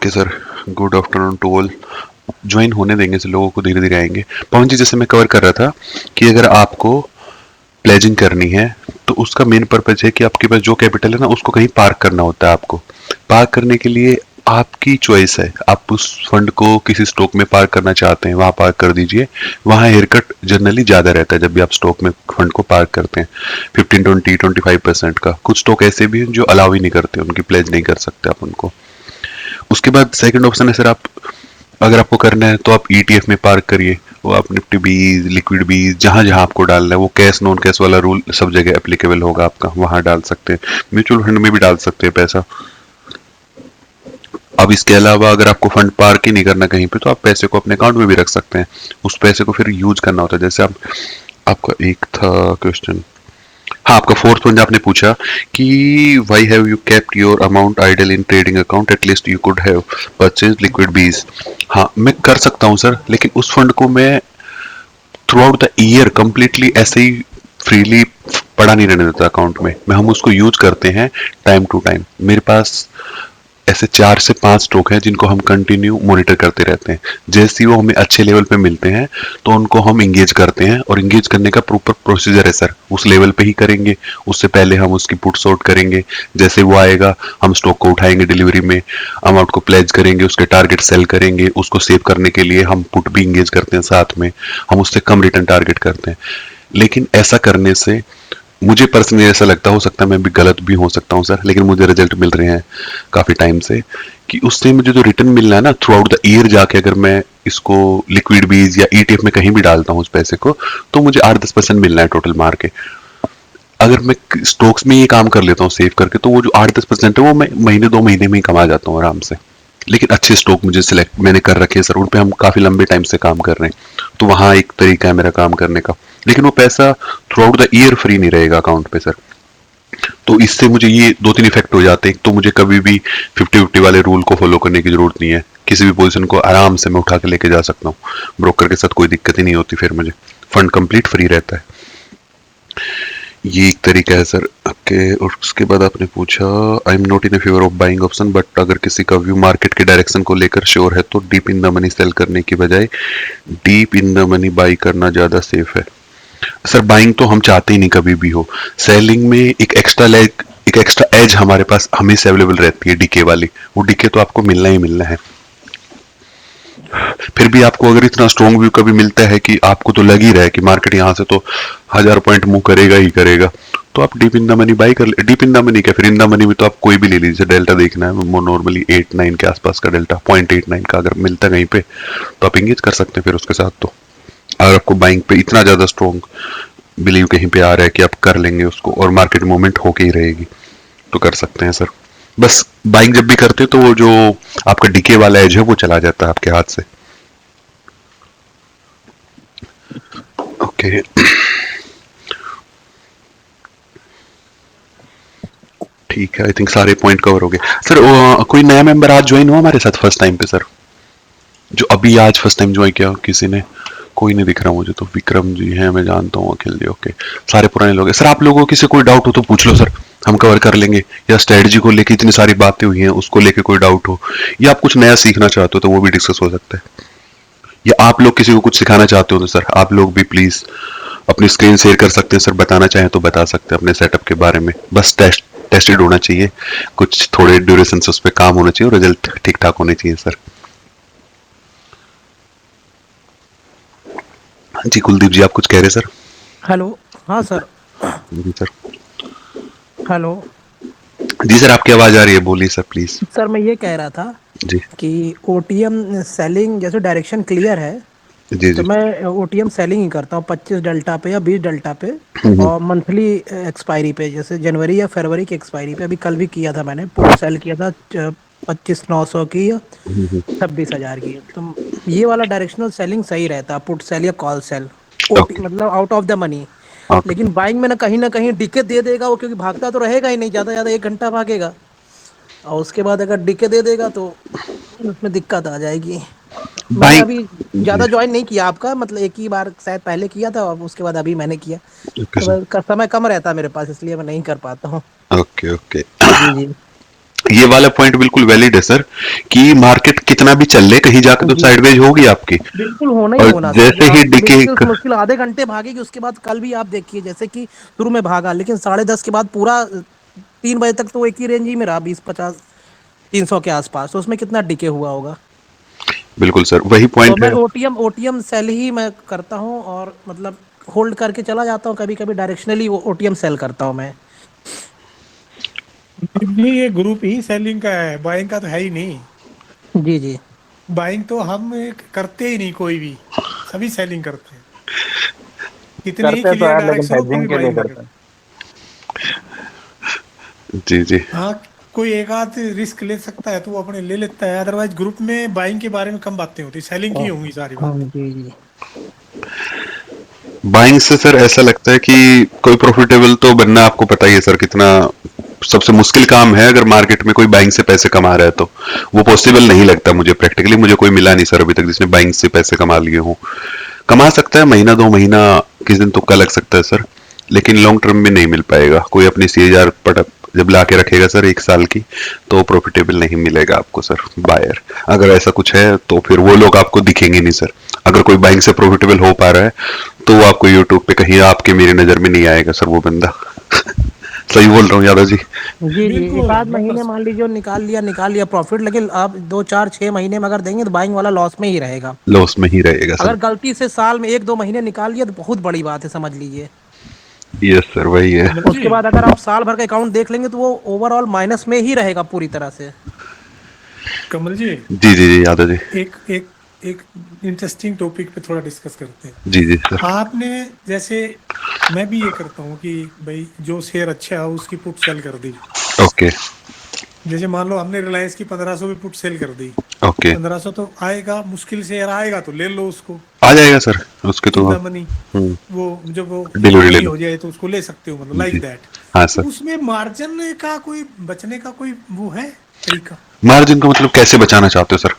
Okay sir, good afternoon to all. Join होने देंगे से लोगों को, धीरे धीरे आएंगे। पवन जी, जैसे मैं कवर कर रहा था कि अगर आपको प्लेजिंग करनी है तो उसका मेन पर्पज है कि आपके पास जो कैपिटल है ना उसको कहीं पार्क करना होता है। आपको पार्क करने के लिए आपकी चॉइस है, आप उस फंड को किसी स्टॉक में पार्क करना चाहते हैं वहां पार्क कर दीजिए। वहां हेयरकट जनरली ज्यादा रहता है जब भी आप स्टॉक में फंड को पार्क करते हैं, 15, 20, 25% का। कुछ स्टॉक ऐसे भी हैं जो अलाउ ही नहीं करते, उनकी प्लेज नहीं कर सकते आप उनको। उसके बाद सेकंड ऑप्शन है सर, आप अगर आपको करना है तो आप ईटीएफ में पार्क करिए। वो आप निफ्टी बीज, लिक्विड बीज, जहां जहां आपको डालना है, वो कैश नॉन कैश वाला रूल सब जगह एप्लीकेबल होगा आपका, वहां डाल सकते हैं। म्यूचुअल फंड में भी डाल सकते हैं पैसा। अब इसके अलावा अगर आपको फंड पार्क ही नहीं करना कहीं पे, तो आप पैसे को अपने अकाउंट में भी रख सकते हैं। उस पैसे को फिर यूज करना होता है। जैसे आप, आपका एक था क्वेश्चन, हाँ, आपका फोर्थ पॉइंट आपने पूछा कि why have you kept your amount idle in trading account, at least you could have purchase liquid bees. हाँ, मैं कर सकता हूँ सर, लेकिन उस फंड को मैं through out the year completely ऐसे ही फ्रीली पड़ा नहीं रहने देता अकाउंट में। मैं हम उसको यूज करते हैं टाइम टू टाइम। मेरे पास ऐसे 4 से 5 स्टॉक हैं जिनको हम कंटिन्यू मॉनिटर करते रहते हैं। जैसे ही वो हमें अच्छे लेवल पे मिलते हैं तो उनको हम इंगेज करते हैं, और इंगेज करने का प्रॉपर प्रोसीजर है सर। उस लेवल पे ही करेंगे, उससे पहले हम उसकी पुट सॉर्ट करेंगे। जैसे वो आएगा हम स्टॉक को उठाएंगे, डिलीवरी में अमाउंट को प्लेज करेंगे, उसके टारगेट सेल करेंगे। उसको सेव करने के लिए हम पुट भी इंगेज करते हैं साथ में, हम उससे कम रिटर्न टारगेट करते हैं। लेकिन ऐसा करने से मुझे पर्सनली ऐसा लगता, हो सकता है मैं भी गलत भी हो सकता हूँ सर, लेकिन मुझे रिजल्ट मिल रहे हैं काफी टाइम से, कि उससे मुझे जो रिटर्न मिलना है ना थ्रू आउट द ईयर, जाके अगर मैं इसको लिक्विड बीज या ईटीएफ में कहीं भी डालता हूँ उस पैसे को, तो मुझे 8-10% मिलना है टोटल मार के। अगर मैं स्टॉक्स में ये काम कर लेता हूँ सेव करके, तो वो जो 8-10% है वो मैं महीने 2 महीने में ही कमा जाता हूँ आराम से। लेकिन अच्छे स्टॉक मुझे सिलेक्ट मैंने कर रखे हैं सर, उन पे हम काफी लंबे टाइम से काम कर रहे हैं, तो वहां एक तरीका है मेरा काम करने का। लेकिन वो पैसा through out the year free नहीं रहेगा अकाउंट पे सर। तो इससे मुझे ये 2-3 इफेक्ट हो जाते हैं। तो मुझे कभी भी 50-50 वाले रूल को फॉलो करने की जरूरत नहीं है। किसी भी पोजीशन को आराम से मैं उठा के लेके जा सकता हूँ, ब्रोकर के साथ कोई दिक्कत ही नहीं होती। फिर मुझे फंड कंप्लीट फ्री रहता है। ये एक तरीका है सर। ओके, और उसके बाद आपने पूछा, I am not in favour of buying option, but अगर किसी का व्यू मार्केट के डायरेक्शन को लेकर श्योर है तो deep in the money sell करने की बजाय deep in the money buy करना ज्यादा सेफ है। सर, बाइंग तो हम चाहते ही नहीं कभी भी हो। सेलिंग में एक एक्स्ट्रा लेग, एक एक्स्ट्रा एज हमारे पास हमेशा अवेलेबल रहती है, डीके वाली। वो डीके तो आपको मिलना ही मिलना है। फिर भी आपको अगर इतना स्ट्रॉन्ग व्यू कभी मिलता है कि आपको तो लग ही रहा है कि मार्केट यहाँ से तो 1000 पॉइंट मूव करेगा ही करेगा, तो आप deep in the money by कर ले। डीप इन द मनी क्या, फिर इन द मनी में तो आप कोई भी ले लीजिए। डेल्टा देखना है नॉर्मली 8-9 के आसपास का डेल्टा, 0.89 का अगर मिलता है कहीं पे, तो आप इंगेज कर सकते हैं फिर उसके साथ। तो अगर आपको बाइंग पे इतना ज्यादा स्ट्रॉन्ग बिलीव कहीं पे आ रहा है कि आप कर लेंगे उसको, और मार्केट मूवमेंट होके ही रहेगी, तो कर सकते हैं सर। बस बाइंग जब भी करते हैं तो वो जो आपका डीके वाला एज है वो चला जाता है आपके हाथ से। ओके, ठीक है। आई थिंक सारे पॉइंट कवर हो गए सर। कोई नया मेंबर आज ज्वाइन हुआ हमारे साथ फर्स्ट टाइम पे सर, जो अभी आज फर्स्ट टाइम ज्वाइन किया किसी ने? कोई नहीं दिख रहा मुझे तो। विक्रम जी हैं, मैं जानता हूँ, अखिल जी, ओके। सारे पुराने लोग हैं सर। आप लोगों को किसी कोई डाउट हो तो पूछ लो सर, हम कवर कर लेंगे। या स्ट्रेटजी को लेके इतनी सारी बातें हुई हैं, उसको लेके कोई डाउट हो, या आप कुछ नया सीखना चाहते हो तो वो भी डिस्कस हो सकता है। या आप लोग किसी को कुछ सिखाना चाहते हो तो सर आप लोग भी प्लीज अपनी स्क्रीन शेयर कर सकते हैं सर। बताना चाहें तो बता सकते हैं अपने सेटअप के बारे में। बस टेस्टेड होना चाहिए, कुछ थोड़े ड्यूरेशन से उस पर काम होना चाहिए, और रिजल्ट ठीक ठाक होने चाहिए सर। जी कुलदीप जी, आप कुछ कह रहे सर? हेलो। हाँ सर। जी सर। हेलो। जी सर, आपकी आवाज आ रही है, बोलिए सर प्लीज। सर मैं ये कह रहा था जी कि ओटीएम सेलिंग जैसे डायरेक्शन क्लियर है जी तो जी। मैं ओटीएम सेलिंग ही करता हूँ 25 डेल्टा पे या 20 डेल्टा पे। हम्म, और मंथली एक्सपायरी पे, जैसे जनवरी या फरवरी की एक्सपायरी पे। अभी कल भी किया था मैंने, पुट सेल किया था 25,900 की या हम्म, 26,000 की। तो ये वाला डायरेक्शनल सेलिंग सही रहता है, पुट सेल या कॉल सेल। ओटी ओके मतलब out of the money. Okay. लेकिन बाइंग में ना कहीं डिके दे देगा वो, क्योंकि भागता तो रहेगा ही नहीं, ज़्यादा ज़्यादा 1 घंटा भागेगा। और उसके बाद अगर डीके दे देगा तो उसमें दिक्कत आ जाएगी। मैंने बाइक। अभी जी। ज़्यादा ज्वाइन नहीं किया आपका, मतलब एक ही बार शायद पहले किया था, और उसके बाद अभी मैंने किया। ओके तो सर। समय कम रहता है मेरे पास, इसलिए मैं नहीं कर पाता हूँ। Okay okay. जी जी। ये वाला पॉइंट बिल्कुल वैलिड है सर, कि मार्केट कितना भी चल ले कहीं जाकर तो जी साइडवेज होगी आपकी। बिल्कुल होना ही और होना सर। जैसे अगर ही आपको डिके, मुश्किल से मुश्किल आधे घंटे भागेगी, उसके बाद कल भी आप देखिए जैसे कि शुरू में भागा, लेकिन 10:30 के बाद पूरा 3 बजे तक तो एक ही रेंज ही में रहा, 20-50, 300 के आसपास। तो उसमें कितना डिके हुआ होगा। बिल्कुल सर वही तो पॉइंट मैं है। ओटीएम ओटीएम सेल ही मैं करता हूँ, और मतलब होल्ड करके चला जाता हूँ, कभी कभी डायरेक्शनली ओटीएम सेल करता हूँ मैं। नहीं, ये ग्रुप ही सेलिंग का है, बाइंग का तो है ही नहीं। जी जी। बाइंग तो हम करते ही नहीं, कोई भी, सभी सेलिंग करते हैं। कितनी ही करते तो क्लियर है लेकिन डायरेक्शन हो, कोई हेजिंग के लिए बाइंग नहीं करते करता। हैं। जी जी। हाँ, कोई एक आध रिस्क ले सकता है तो वो अपने ले लेता है, अदरवाइज ग्रुप में बाइंग के बारे में कम बातें होती, सेलिंग की होंगी सारी हाँ बातें। जी जी। बाइंग से सर ऐसा लगता है कि कोई प्रॉफिटेबल तो बनना, आपको पता ही है सर कितना सबसे मुश्किल काम है। अगर मार्केट में कोई बाइंग से पैसे कमा रहा है तो वो पॉसिबल नहीं लगता मुझे। प्रैक्टिकली मुझे कोई मिला नहीं सर अभी तक जिसने बाइंग से पैसे कमा लिए हों। कमा सकता है महीना 2 महीना, किस दिन तुक्का लग सकता है सर, लेकिन लॉन्ग टर्म में नहीं मिल पाएगा। कोई अपनी CAGR पट जब ला के रखेगा सर 1 साल की, तो प्रॉफिटेबल नहीं मिलेगा आपको सर बायर। अगर ऐसा कुछ है तो फिर वो लोग आपको दिखेंगे नहीं सर। अगर कोई बाइंग से प्रॉफिटेबल हो पा रहा है तो वो आपको यूट्यूब पे कहीं आपके मेरी नजर में नहीं आएगा सर वो बंदा। सही बोल रहा हूँ यादव जी? जी जी। एक बिल्कुल आध महीने 100%। मान लीजिए वो निकाल लिया प्रॉफिट, लेकिन आप 2 4 6 महीने में अगर देंगे तो बाइंग वाला लॉस में ही रहेगा। लॉस में ही रहेगा सर। अगर गलती से साल में 1 2 महीने निकाल लिया तो बहुत बड़ी बात है, समझ लीजिए। यस सर वही है। कमल जी, उसके बाद अगर आप साल भर का अकाउंट देख लेंगे तो वो ओवरऑल माइनस में ही रहेगा पूरी तरह से। कमल जी, जी जी जी यादव जी। एक एक एक इंटरेस्टिंग टॉपिक पे थोड़ा डिस्कस करते हैं। जी जी सर। आपने, जैसे मैं भी ये करता हूँ कि भाई जो शेयर अच्छा है उसकी पुट सेल कर दी। ओके जैसे मान लो हमने रिलायंस की 1500 की पुट सेल कर दी। ओके। 1500 तो आएगा, मुश्किल से यार आएगा तो ले लो उसको, आ जाएगा सर उसके तो। In the money. हम्म। वो जब वो डिलीवरी ले मनी लो। हो जाए तो उसको ले सकते हो, मतलब लाइक जी। दैट। हाँ तो सर। उसमें मार्जिन का कोई बचने का कोई वो है तरीका? मार्जिन को मतलब कैसे बचाना चाहते हो सर?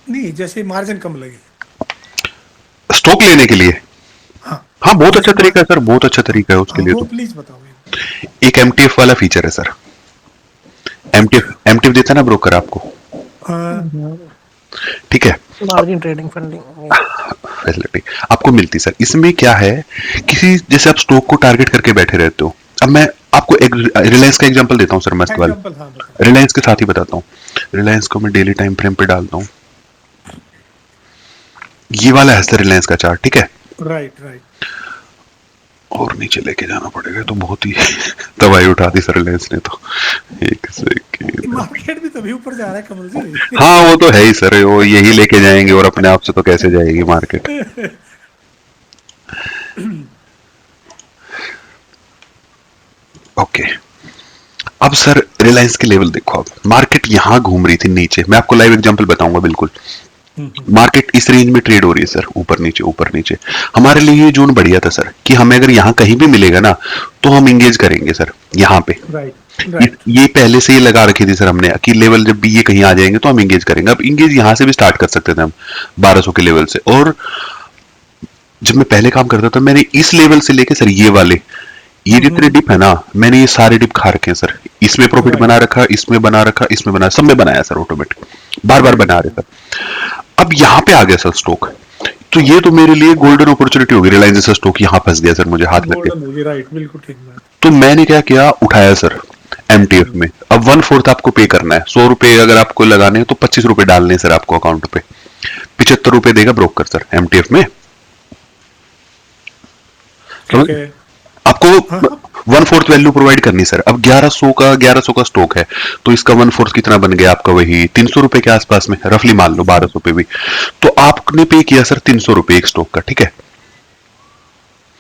नहीं, जैसे मार्जिन कम लगे। स्टॉक लेने के लिए? हाँ, हाँ बहुत अच्छा जैसे तरीका है सर, बहुत अच्छा तरीका है उसके हाँ, लिए वो तो। प्लीज बताओ मेरे एक MTF वाला फीचर है सर। एमटीएफ देता है ना ब्रोकर आपको, को। ठीक है? Margin trading funding. फैसिलिटी आपको मिलती सर। इसमें क्या है, किसी जैसे आप स्टॉक को टारगेट करके बैठे रहते हो। अब मैं आपको एक रिलायंस का एग्जांपल देता हूँ सर, मस्त वाला। एग्जाम्पल, हाँ बताओ। रिलायंस के साथ ही बताता हूँ। रिलायंस को मैं डेली टाइम फ्रेम पे डालता हूँ। ये वाला है सर रिलायंस का चार्ट, ठीक है? Right right. और नीचे लेके जाना पड़ेगा तो बहुत ही तबाही उठा दी सर रिलायंस ने तो। एक सेकेंड। मार्केट भी तभी ऊपर जा रहा है कमल जी। हाँ वो तो है ही सर, वो यही लेके जाएंगे और अपने आप से तो कैसे जाएगी मार्केट। ओके। अब सर रिलायंस के लेवल देखो, अब मार्केट यहां घूम रही थी नीचे। मैं आपको लाइव एग्जांपल बताऊंगा बिल्कुल। मार्केट इस रेंज में ट्रेड हो रही है सर, ऊपर नीचे ऊपर नीचे। हमारे लिए ये जोन बढ़िया था सर, कि हमें अगर यहाँ कहीं भी मिलेगा ना तो हम इंगेज करेंगे सर यहाँ पे। राइट ये, राइट। ये पहले से ही लगा रखी थी सर हमने कि लेवल जब भी ये कहीं आ जाएंगे तो हम इंगेज करेंगे। अब इंगेज यहाँ से भी स्टार्ट कर सकते थे हम 1200 के लेवल से। और जब मैं पहले काम करता था मैंने इस लेवल से लेके सर ये वाले, ये जितने डिप है ना, मैंने ये सारे डिप खा रखे हैं सर। इसमें प्रॉफिट राइट बना रखा, इसमें बना रखा, इसमें बना, सब में बनाया सर ऑटोमेटिक, बार बार राइट। बना रहे सर। अब यहाँ पे आ गया सर स्टॉक, तो ये तो मेरे लिए गोल्डन अपॉर्चुनिटी होगी। रिलायंस जैसा स्टॉक यहाँ फंस गया सर, मुझे हाथ लग गया। गोल्डन होगी, राइट, बिल्कुल ठीक बात। तो मैंने क्या किया, उठाया सर MTF में। अब 1/4 आपको पे करना है। 100 रुपए अगर आपको लगाने हैं तो 25 रुपए डालने हैं सर आपको अकाउंट पे। 75 रुपए देगा ब्रोकर सर MTF में, समझ? ठीक है। आपको हाँ हाँ। 1/4 वैल्यू प्रोवाइड करनी सर। अब 1100 का स्टॉक है, तो इसका 1/4 कितना बन गया आपका, वही 300 रुपए के आसपास में रफली मान लो, 1200 पे भी। तो आपने पे किया सर 300 रुपए एक स्टॉक का, ठीक है?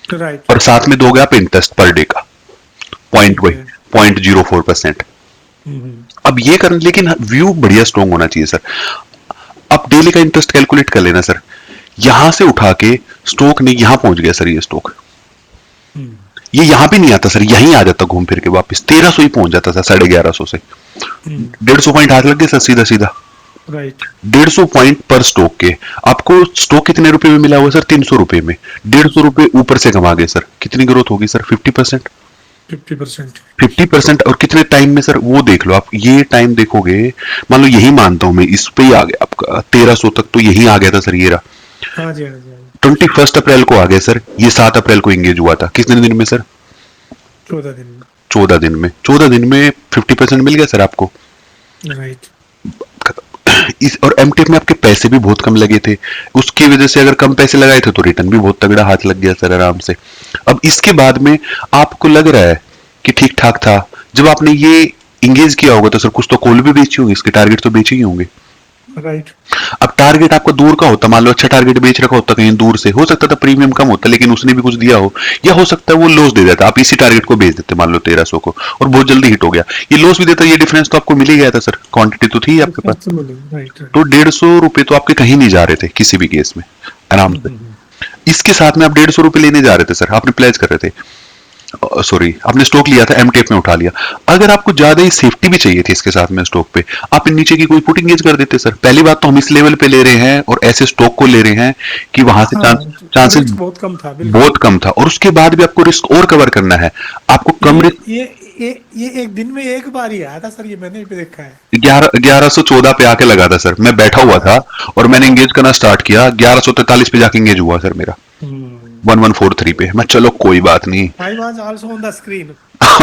राइट। और साथ में दोगे आप इंटरेस्ट पर डे का, पॉइंट ठीक वही है। 0.04%। हम्म। अब ये कर, लेकिन व्यू बढ़िया स्ट्रॉन्ग होना चाहिए सर। अब डेली का इंटरेस्ट कैलकुलेट कर लेना सर। यहां से उठा के स्टॉक ने यहां पहुंच गया सर, ये स्टॉक हम्म। ये यहां भी नहीं आता सर, यहीं आ जाता घूम फिर के वापस 1300 ही पहुंच जाता सर, 1150 से। 150 पॉइंट हाथ लग गए सर सीधा सीधा। राइट। 150 पॉइंट पर स्टॉक के। आपको स्टॉक कितने रुपए में मिला हुआ सर? 300 रुपए में। 150 रुपए ऊपर से कमा गए सर। कितनी ग्रोथ होगी सर? 50%। 50%। 50% और कितने टाइम में सर वो देख लो आप, ये टाइम देखोगे, मान लो यही मानता हूं मैं, इस पे ही आ गया आपका 1300 तक, तो यही आ गया था सर ये रहा। हाँ जी, हाँ जी, हाँ जी। 21 अप्रैल को आ गया सर, ये 7 अप्रैल को एंगेज हुआ था, कितने दिन में सर? 14 दिन में। 14 दिन में, 14 दिन में 50% मिल गया सर आपको। राइट। इस और एमटेक में आपके पैसे भी बहुत कम लगे थे, उसकी वजह से अगर कम पैसे लगाए थे तो रिटर्न भी बहुत तगड़ा हाथ लग गया सर आराम से। अब इसके बाद में आपको लग रहा है कि ठीक ठाक था, जब आपने ये इंगेज किया होगा तो सर कुछ तो कॉल भी बेची होगी, इसके टारगेट तो बेचे ही होंगे। राइट। अब टारगेट आपका दूर का होता, मान लो अच्छा टारगेट बेच रखा होता कहीं दूर से, हो सकता था प्रीमियम कम होता लेकिन उसने भी कुछ दिया हो, या हो सकता है वो लॉस दे देता, आप इसी टारगेट को बेच देते मान लो 1300 को, और बहुत जल्दी हिट हो गया, ये लॉस भी देता, ये डिफरेंस तो आपको मिल ही गया था सर, क्वांटिटी तो थी आपके पास। राइट। तो 150 रुपए तो आपके कहीं नहीं जा रहे थे किसी भी केस में, आराम से। इसके साथ में आप 150 रुपए लेने जा रहे थे सर, आपने प्लेज कर रहे थे, सॉरी आपने स्टॉक लिया था, एमटेप में उठा लिया। अगर आपको ज्यादा ही सेफ्टी भी चाहिए थी इसके साथ में स्टॉक पे, आप नीचे की कोई पुट इंगेज कर देते सर। पहली बात तो हम इस लेवल पे ले रहे हैं और ऐसे स्टॉक को ले रहे हैं कि वहां से हाँ, चांसेस रिस्क बहुत कम था, बिल्कुल। बहुत कम था, और उसके बाद भी आपको रिस्क और कवर करना है, आपको कम रिस्क। ये एक दिन में एक बार ही आया था सर, ये मैंने भी देखा है। 1114 पे आके लगा था सर, मैं बैठा हुआ था और मैंने इंगेज करना स्टार्ट किया, 1143 पे जाके इंगेज हुआ सर मेरा 1143 पे। मैं चलो कोई बात नहीं, I was also on the screen.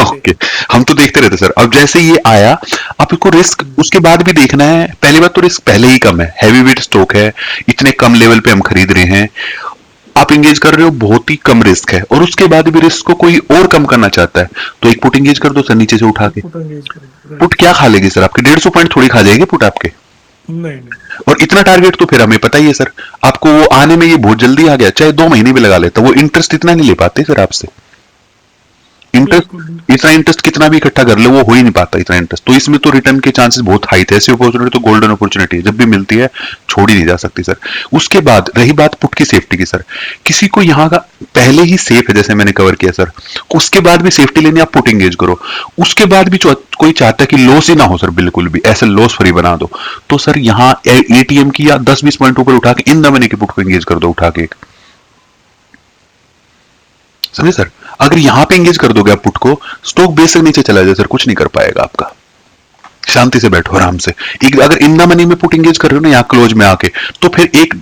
Okay, हम तो देखते रहते सर। अब जैसे ये आया, आपको रिस्क उसके बाद भी देखना है। पहली बात तो रिस्क पहले ही कम है, हैवी वेट स्टॉक है, इतने कम लेवल पे हम खरीद रहे हैं, आप इंगेज कर रहे हो, बहुत ही कम रिस्क है, और उसके बाद भी रिस्क को कोई और कम करना चाहता है तो एक पुट इंगेज कर दो सर नीचे से उठा के। पुट क्या खा लेगी सर आपके? 150 पॉइंट थोड़ी खा जाएगी पुट आपके। नहीं। और इतना टारगेट तो फिर हमें पता ही है सर, आपको वो आने में ये बहुत जल्दी आ गया, चाहे 2 महीने भी लगा लेता, वो इंटरेस्ट इतना नहीं ले पाते सर आपसे। इंटरेस्ट, इतना इंटरेस्ट कितना भी इकट्ठा कर ले वो हो ही नहीं पाता इतना इंटरेस्ट, तो इसमें तो रिटर्न के चांसेस बहुत हाई थे। ऐसी अपॉर्चुनिटी तो गोल्डन अपॉर्चुनिटी है, जब भी मिलती है छोड़ी नहीं जा सकती सर। उसके बाद रही बात पुट की सेफ्टी की सर, किसी को यहाँ का पहले ही सेफ है, जैसे मैंने कवर किया सर, उसके बाद भी सेफ्टी लेनी, आप पुट एंगेज करो, उसके बाद भी कोई चाहता है कि लॉस ही ना हो सर, बिल्कुल भी ऐसे लॉस फ्री बना दो, तो सर यहाँ एटीएम की या 10-20 पॉइंट ऊपर उठा के इन द मनी की पुट को एंगेज कर दो उठा के, समझे सर। अगर यहां पे एंगेज कर दोगे आप पुट को, स्टॉक बेस से नीचे चला जाए सर, कुछ नहीं कर पाएगा आपका, शांति से बैठो आराम से। एक अगर इन द मनी में पुट एंगेज कर रहे हो ना यहाँ क्लोज में आके, तो फिर एक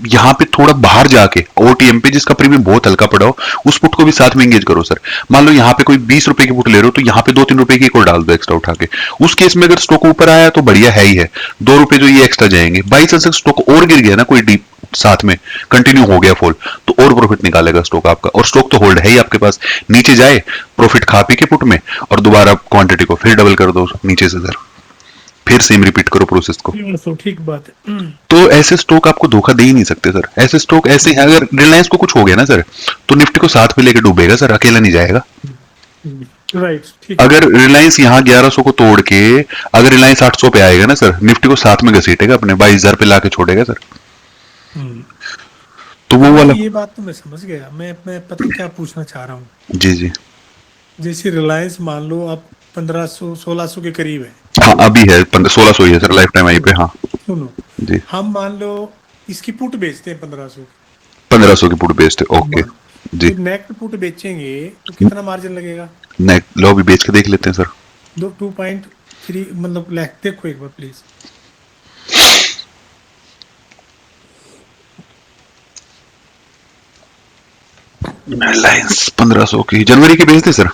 यहाँ पे थोड़ा बाहर जाके ओटीएम पे जिसका प्रीमियम बहुत हल्का पड़ा हो, उस पुट को भी साथ में एंगेज करो सर। मान लो यहाँ पे कोई 20 रुपए की पुट ले रहे हो, तो यहाँ पे 2-3 रुपए की एक और डाल दो एक्स्ट्रा उठा के। उस केस में अगर स्टॉक ऊपर आया तो बढ़िया है ही है, 2 रुपए जो ये एक्स्ट्रा जाएंगे। बाई चांस स्टॉक और गिर गया ना कोई डीप साथ में कंटिन्यू हो गया फॉल, तो और प्रॉफिट निकालेगा स्टॉक आपका, और स्टॉक तो होल्ड है ही आपके पास, नीचे जाए प्रॉफिट खा पी के पुट में, और दोबारा क्वांटिटी को फिर डबल कर दो नीचे से सर, फिर सेम रिपीट करो प्रोसेस को। ठीक बात है। तो ऐसे स्टॉक आपको धोखा दे ही नहीं सकते सर, ऐसे स्टॉक ऐसे हैं। अगर रिलायंस को कुछ हो गया ना सर, तो निफ्टी को साथ में लेके डूबेगा सर, अकेला नहीं जाएगा। राइट, ठीक। अगर रिलायंस यहाँ 1100 को तोड़ के अगर रिलायंस 800 पे आएगा ना सर, निफ्टी को साथ में घसीटेगा अपने, 22,000 पे लाके छोड़ेगा सर। तो वो वाला, ये बात तो मैं समझ गया। मैं पता क्या पूछना चाह रहा हूँ, जी जी, जैसे रिलायंस मान लो आप 1500-1600 के करीब है। हाँ अभी है 1600 ही है सर लाइफ टाइम आई पे। हाँ सुनो जी, हम मान लो इसकी पुट बेचते हैं 1500 की, 1500 की पुट बेचते, ओके जी। तो नेट पुट बेचेंगे तो कितना मार्जिन लगेगा? नेट लो भी बेच के देख लेते हैं सर। 2.3 मतलब लाख, देखो एक बार प्लीज। रिलायंस 1500 की जनवरी की बेचते सर।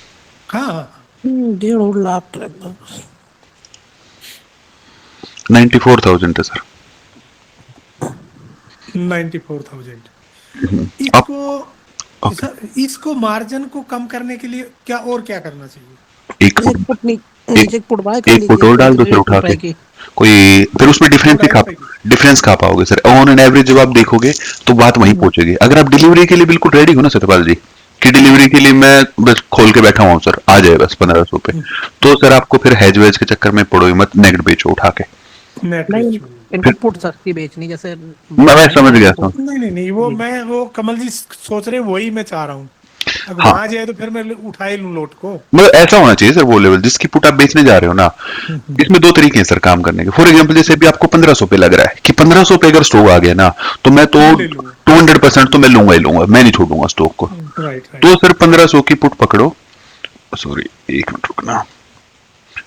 हाँ, 1.5 लाख लगभग। 94,000 है सर। 94,000। इसको सर, इसको मार्जिन को कम करने के लिए क्या और क्या करना चाहिए? एक पुट नीचे पुट बाय कर एक पुट और डाल दो सर उठा के, कोई फिर उसमें डिफरेंस खा पाओगे सर। ऑन एन एवरेज जब आप देखोगे तो बात वहीं पहुंचेगी। अगर आप डिलीवरी के लिए बिल्कुल रेडी हो ना सत्यपाल जी, कि डिलीवरी के लिए मैं बस खोल के बैठा हूँ सर, आ जाए बस 1500 पे, तो सर आपको फिर हेज वेज के चक्कर में पड़ो मत, नेट बेचो उठा के। नहीं, इनको पुट सस्ती बेचनी, जैसे मैं समझ गया था। नहीं, वो कमल जी सोच रहे वही मैं चाह रहा हूँ। अगर हाँ, वहां जाए तो फिर मैं उठा ही लूं लोट को। मतलब ऐसा होना चाहिए सर वो लेवल जिसकी पुट आप बेचने जा रहे हो ना। इसमें 2 तरीके हैं सर काम करने के। फॉर एग्जांपल जैसे भी आपको 1500 पे लग रहा है कि 1500 पे अगर स्टॉक आ गया ना, तो मैं तो 200% तो मैं लूंगा ही लूंगा, मैं नहीं छोड़ूंगा स्टॉक को। राइट। तो सर 1500 की पुट पकड़ो, सॉरी, एक मिनट रुकना।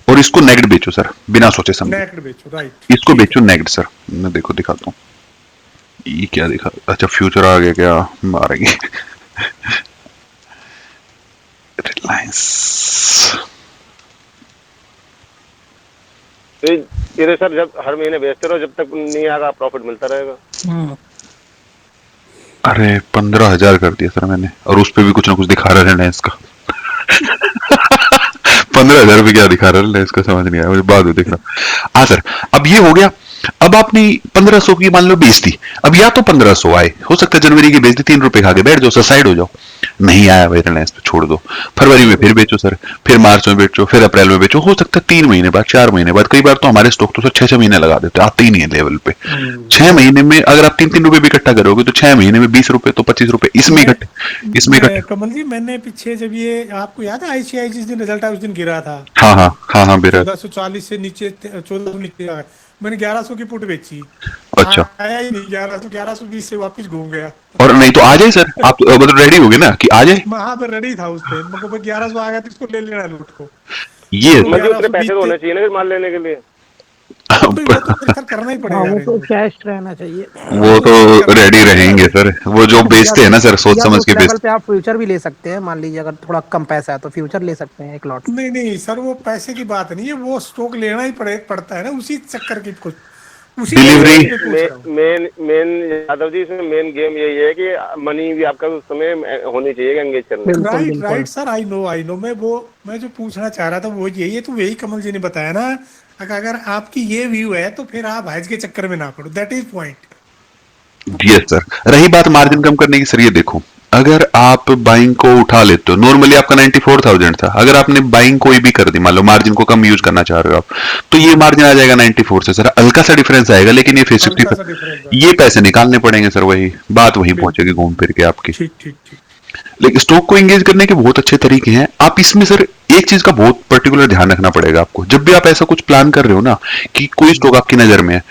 और इसको नेगेट बेचो सर, बिना सोचे समझे। नेक्ड बेचो, राइट, इसको ठीक बेचो है। Negate sir. मैं देखो दिखाता हूँ ये क्या दिखा। अच्छा फ्यूचर आ गया क्या, मारेंगे। रिलायंस तो ये सर जब हर महीने बेचते रहो, जब तक नहीं आएगा प्रॉफिट मिलता रहेगा। अरे 15,000 कर दिया सर मैंने, और उस पे भी कुछ ना कुछ दिखा रहा है रिलायंस का। 15,000 रुपये क्या दिखा रहा है रिलायंस का, समझ नहीं आया मुझे, बाद में देखना। हाँ सर, अब ये हो गया। अब आपने 1500 की मान लो बेच दी, अब या तो 1500 आए, हो सकता है जनवरी की बेच दी, 3 रुपए खा के बैठ जाओ सर, साइड हो जाओ। नहीं आया भाई रिलायंस पे, छोड़ दो। फरवरी में फिर बेचो सर, फिर मार्च में बेचो, फिर अप्रैल में बेचो, हो सकता है 3 महीने बाद, 4 महीने बाद। कई बार तो हमारे स्टॉक तो सर 6-6 महीने लगा देते हैं, आते ही नहीं है लेवल पे। 6 महीने में अगर आप 3-3 रुपए भी इकट्ठा करोगे तो 6 महीने में 20 रुपए तो 25 रुपए इसमें इकट्ठे, इसमें इकट्ठे। कमल जी, मैंने पीछे जब ये आपको याद है आईसीआई जिस दिन रिजल्ट आया उस दिन गिरा था, हाँ हाँ हाँ हाँ बेरा। 1440 से नीचे 1400 नीचे आया, मैंने 1100 की पुट बेची, अच्छा, आया ही नहीं 1100, 1120 से वापस घूम गया। और नहीं तो आ जाए सर, आप मतलब रेडी हो गए ना कि आ जाए। मैं वहां पर रेडी था उस दिन, मेरे को भाई 1100 आ गया तो इसको ले लेना लूट को, ये तो कमल जी उतने पैसे 1120 तो से होने चाहिए ना फिर माल लेने के लिए। वो तो मेरे ख्याल करना ही हाँ पड़ेगा वो तो रेडी। कैश रहना चाहिए। वो तो रेडी रहेंगे सर, वो जो बेचते हैं ना सर, सोच या तो समझ उस के लेवल बेचते। पे आप फ्यूचर भी ले सकते हैं, मान लीजिए अगर थोड़ा कम पैसा है तो फ्यूचर ले सकते हैं एक लॉट। नहीं नहीं सर, वो पैसे की बात नहीं है, वो स्टॉक लेना ही पड़ता है ना, उसी चक्कर की कुछ, उसी डिलीवरी बेसिस पे पूछ रहा हूँ। मेन मेन यादव जी, इसमें मेन गेम यही है कि मनी भी आपका उस समय होनी चाहिए एंगेज करने। बिल्कुल राइट बिल्कुल। राइट सर, आई नो, मैं जो पूछना चाह रहा था वो यही है, तो यही कमल जी ने बताया ना, अगर आपकी ये व्यू है तो फिर आप हैज के चक्कर में ना पड़ो, that is point. Yes sir. रही बात मार्जिन कम करने की, सर ये देखो, अगर आप बाइंग को उठा लेते हो, नॉर्मली आपका 94,000 था, अगर आपने बाइंग कोई भी कर दी, मान लो मार्जिन को कम यूज करना चाह रहे हो आप, तो ये मार्जिन आ जाएगा 94 से सर, हल्का सा डिफरेंस आएगा, लेकिन ये हल्का 50, सा डिफरेंस ये आएगा, पैसे निकालने पड़ेंगे सर, वही बात वही बिल्कुल, पहुंचेगी घूम फिर के आपकी। ठीक ठीक ठीक। लेकिन स्टॉक को एंगेज करने के बहुत अच्छे तरीके हैं। आप इसमें सर एक चीज का बहुत पर्टिकुलर ध्यान रखना पड़ेगा आपको, जब भी आप ऐसा कुछ प्लान कर रहे हो ना कि कोई स्टॉक आपकी नजर में है,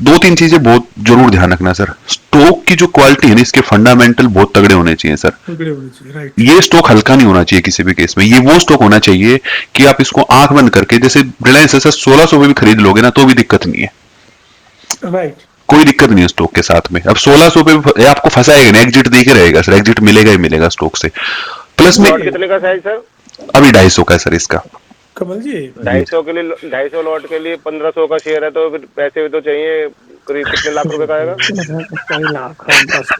2-3 चीजें बहुत जरूर ध्यान रखना सर। स्टॉक की जो क्वालिटी है ना, इसके फंडामेंटल बहुत तगड़े होने चाहिए सर। तगड़े होने चाहिए, राइट ये स्टॉक हल्का नहीं होना चाहिए किसी भी केस में। ये वो स्टॉक होना चाहिए कि आप इसको आंख बंद करके, जैसे रिलायंस है सर, 1600 में भी खरीद लोगे ना तो भी दिक्कत नहीं है, राइट। कोई दिक्कत नहीं है स्टॉक के साथ में। अब 1600 पे भी आपको फंसाएगा नहीं, एग्जिट देके रहेगा सर, एग्जिट मिलेगा ही मिलेगा स्टॉक से। प्लस में लॉट कितने का साइज सर? अभी 250 का है सर इसका। कमल जी 250 के लिए, 250 लॉट के लिए 1500 का शेयर है, तो फिर पैसे भी तो चाहिए, करीब कितने लाख रुपए का आएगा? सही लाख 10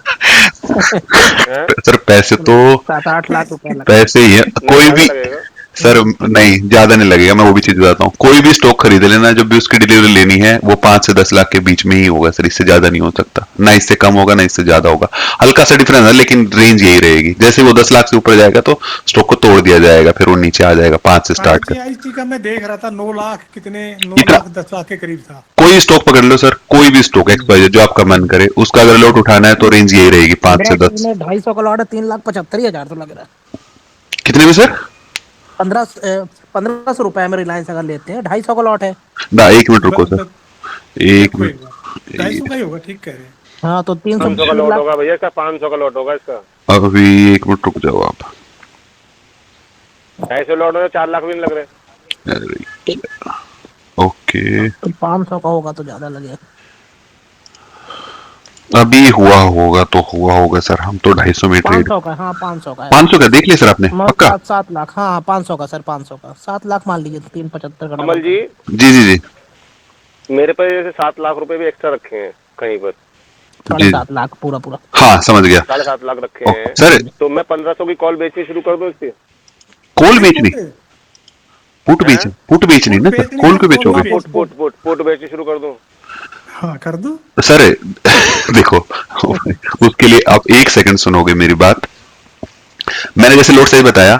हैं? सर पैसे तो 7-8 लाख रुपए लगते पैसे ही है, नहीं, कोई ज्यादा भी लगेगा। सर, नहीं ज्यादा नहीं लगेगा, मैं वो भी चीज बताता हूँ। कोई भी स्टॉक खरीद लेना, जब भी उसकी डिलीवरी लेनी है, वो 5 से 10 लाख के बीच में ही होगा सर, इससे ज्यादा नहीं हो सकता, ना इससे कम होगा ना इससे ज्यादा होगा। हल्का सा डिफरेंस है लेकिन रेंज यही रहेगी। जैसे वो 10 लाख से ऊपर जाएगा तो स्टॉक को तोड़ दिया जाएगा, फिर वो नीचे आ जाएगा 5 से स्टार्ट कर। आईसीआईसी का मैं देख रहा था 9 लाख कितने, 9 इतना लाख 10 लाख के करीब था। कोई स्टॉक पकड़ लो सर, कोई भी स्टॉक एक्सवाइजेड जो आपका मन करे, उसका अगर लॉट उठाना है तो रेंज यही रहेगी 5 से 10। में 250 का लॉट है, 3,75,000 तो लग रहा है। कितने में सर? 1500 रुपए में रिलायंस अगर लेते हैं, 250 का लॉट है। ना 1 मिनट रुको सर, एक देखो एक मिनट। बार 250 का ही होगा, ठीक कह रहे हैं। हाँ तो 500 का 300 लॉट लाख। होगा भैया इसका, 500 का लॉट होगा इसका। अभी 1 मिनट रुक जाओ आप। 250 लॉट हो, 4 लाख भी नहीं लग रहे। अरे, ओके, तो 500 का होगा तो ज्यादा लगेगा। अभी हुआ होगा तो हुआ होगा सर, हम तो 250 में ट्रेड। 500 का, हाँ 500 का है। 500 का देख लिया सर आपने पक्का? 7 लाख, हाँ 500 का सर, 500 का 7 लाख मान लीजिए, 375 का कमल डबल। जी जी जी जी मेरे पास जैसे 7 लाख रुपए भी एक्स्ट्रा रखे हैं कहीं पर, जी 7.5 लाख पूरा पूरा। हाँ समझ गया 7.5 लाख रखे हैं, सर। तो मैं 1500 की कॉल बेचनी शुरू कर दूं इसकी? कॉल बेचनी, पुट हैं? बेचनी, पुट बेचनी ना सर, कॉल क्यों हाँ, बेचोगे? पुट बेचनी शुरू कर दूं? हाँ कर दो। सर देखो, उसके लिए आप 1 सेकंड सुनोगे मेरी बात। मैंने जैसे लोड साइज बताया,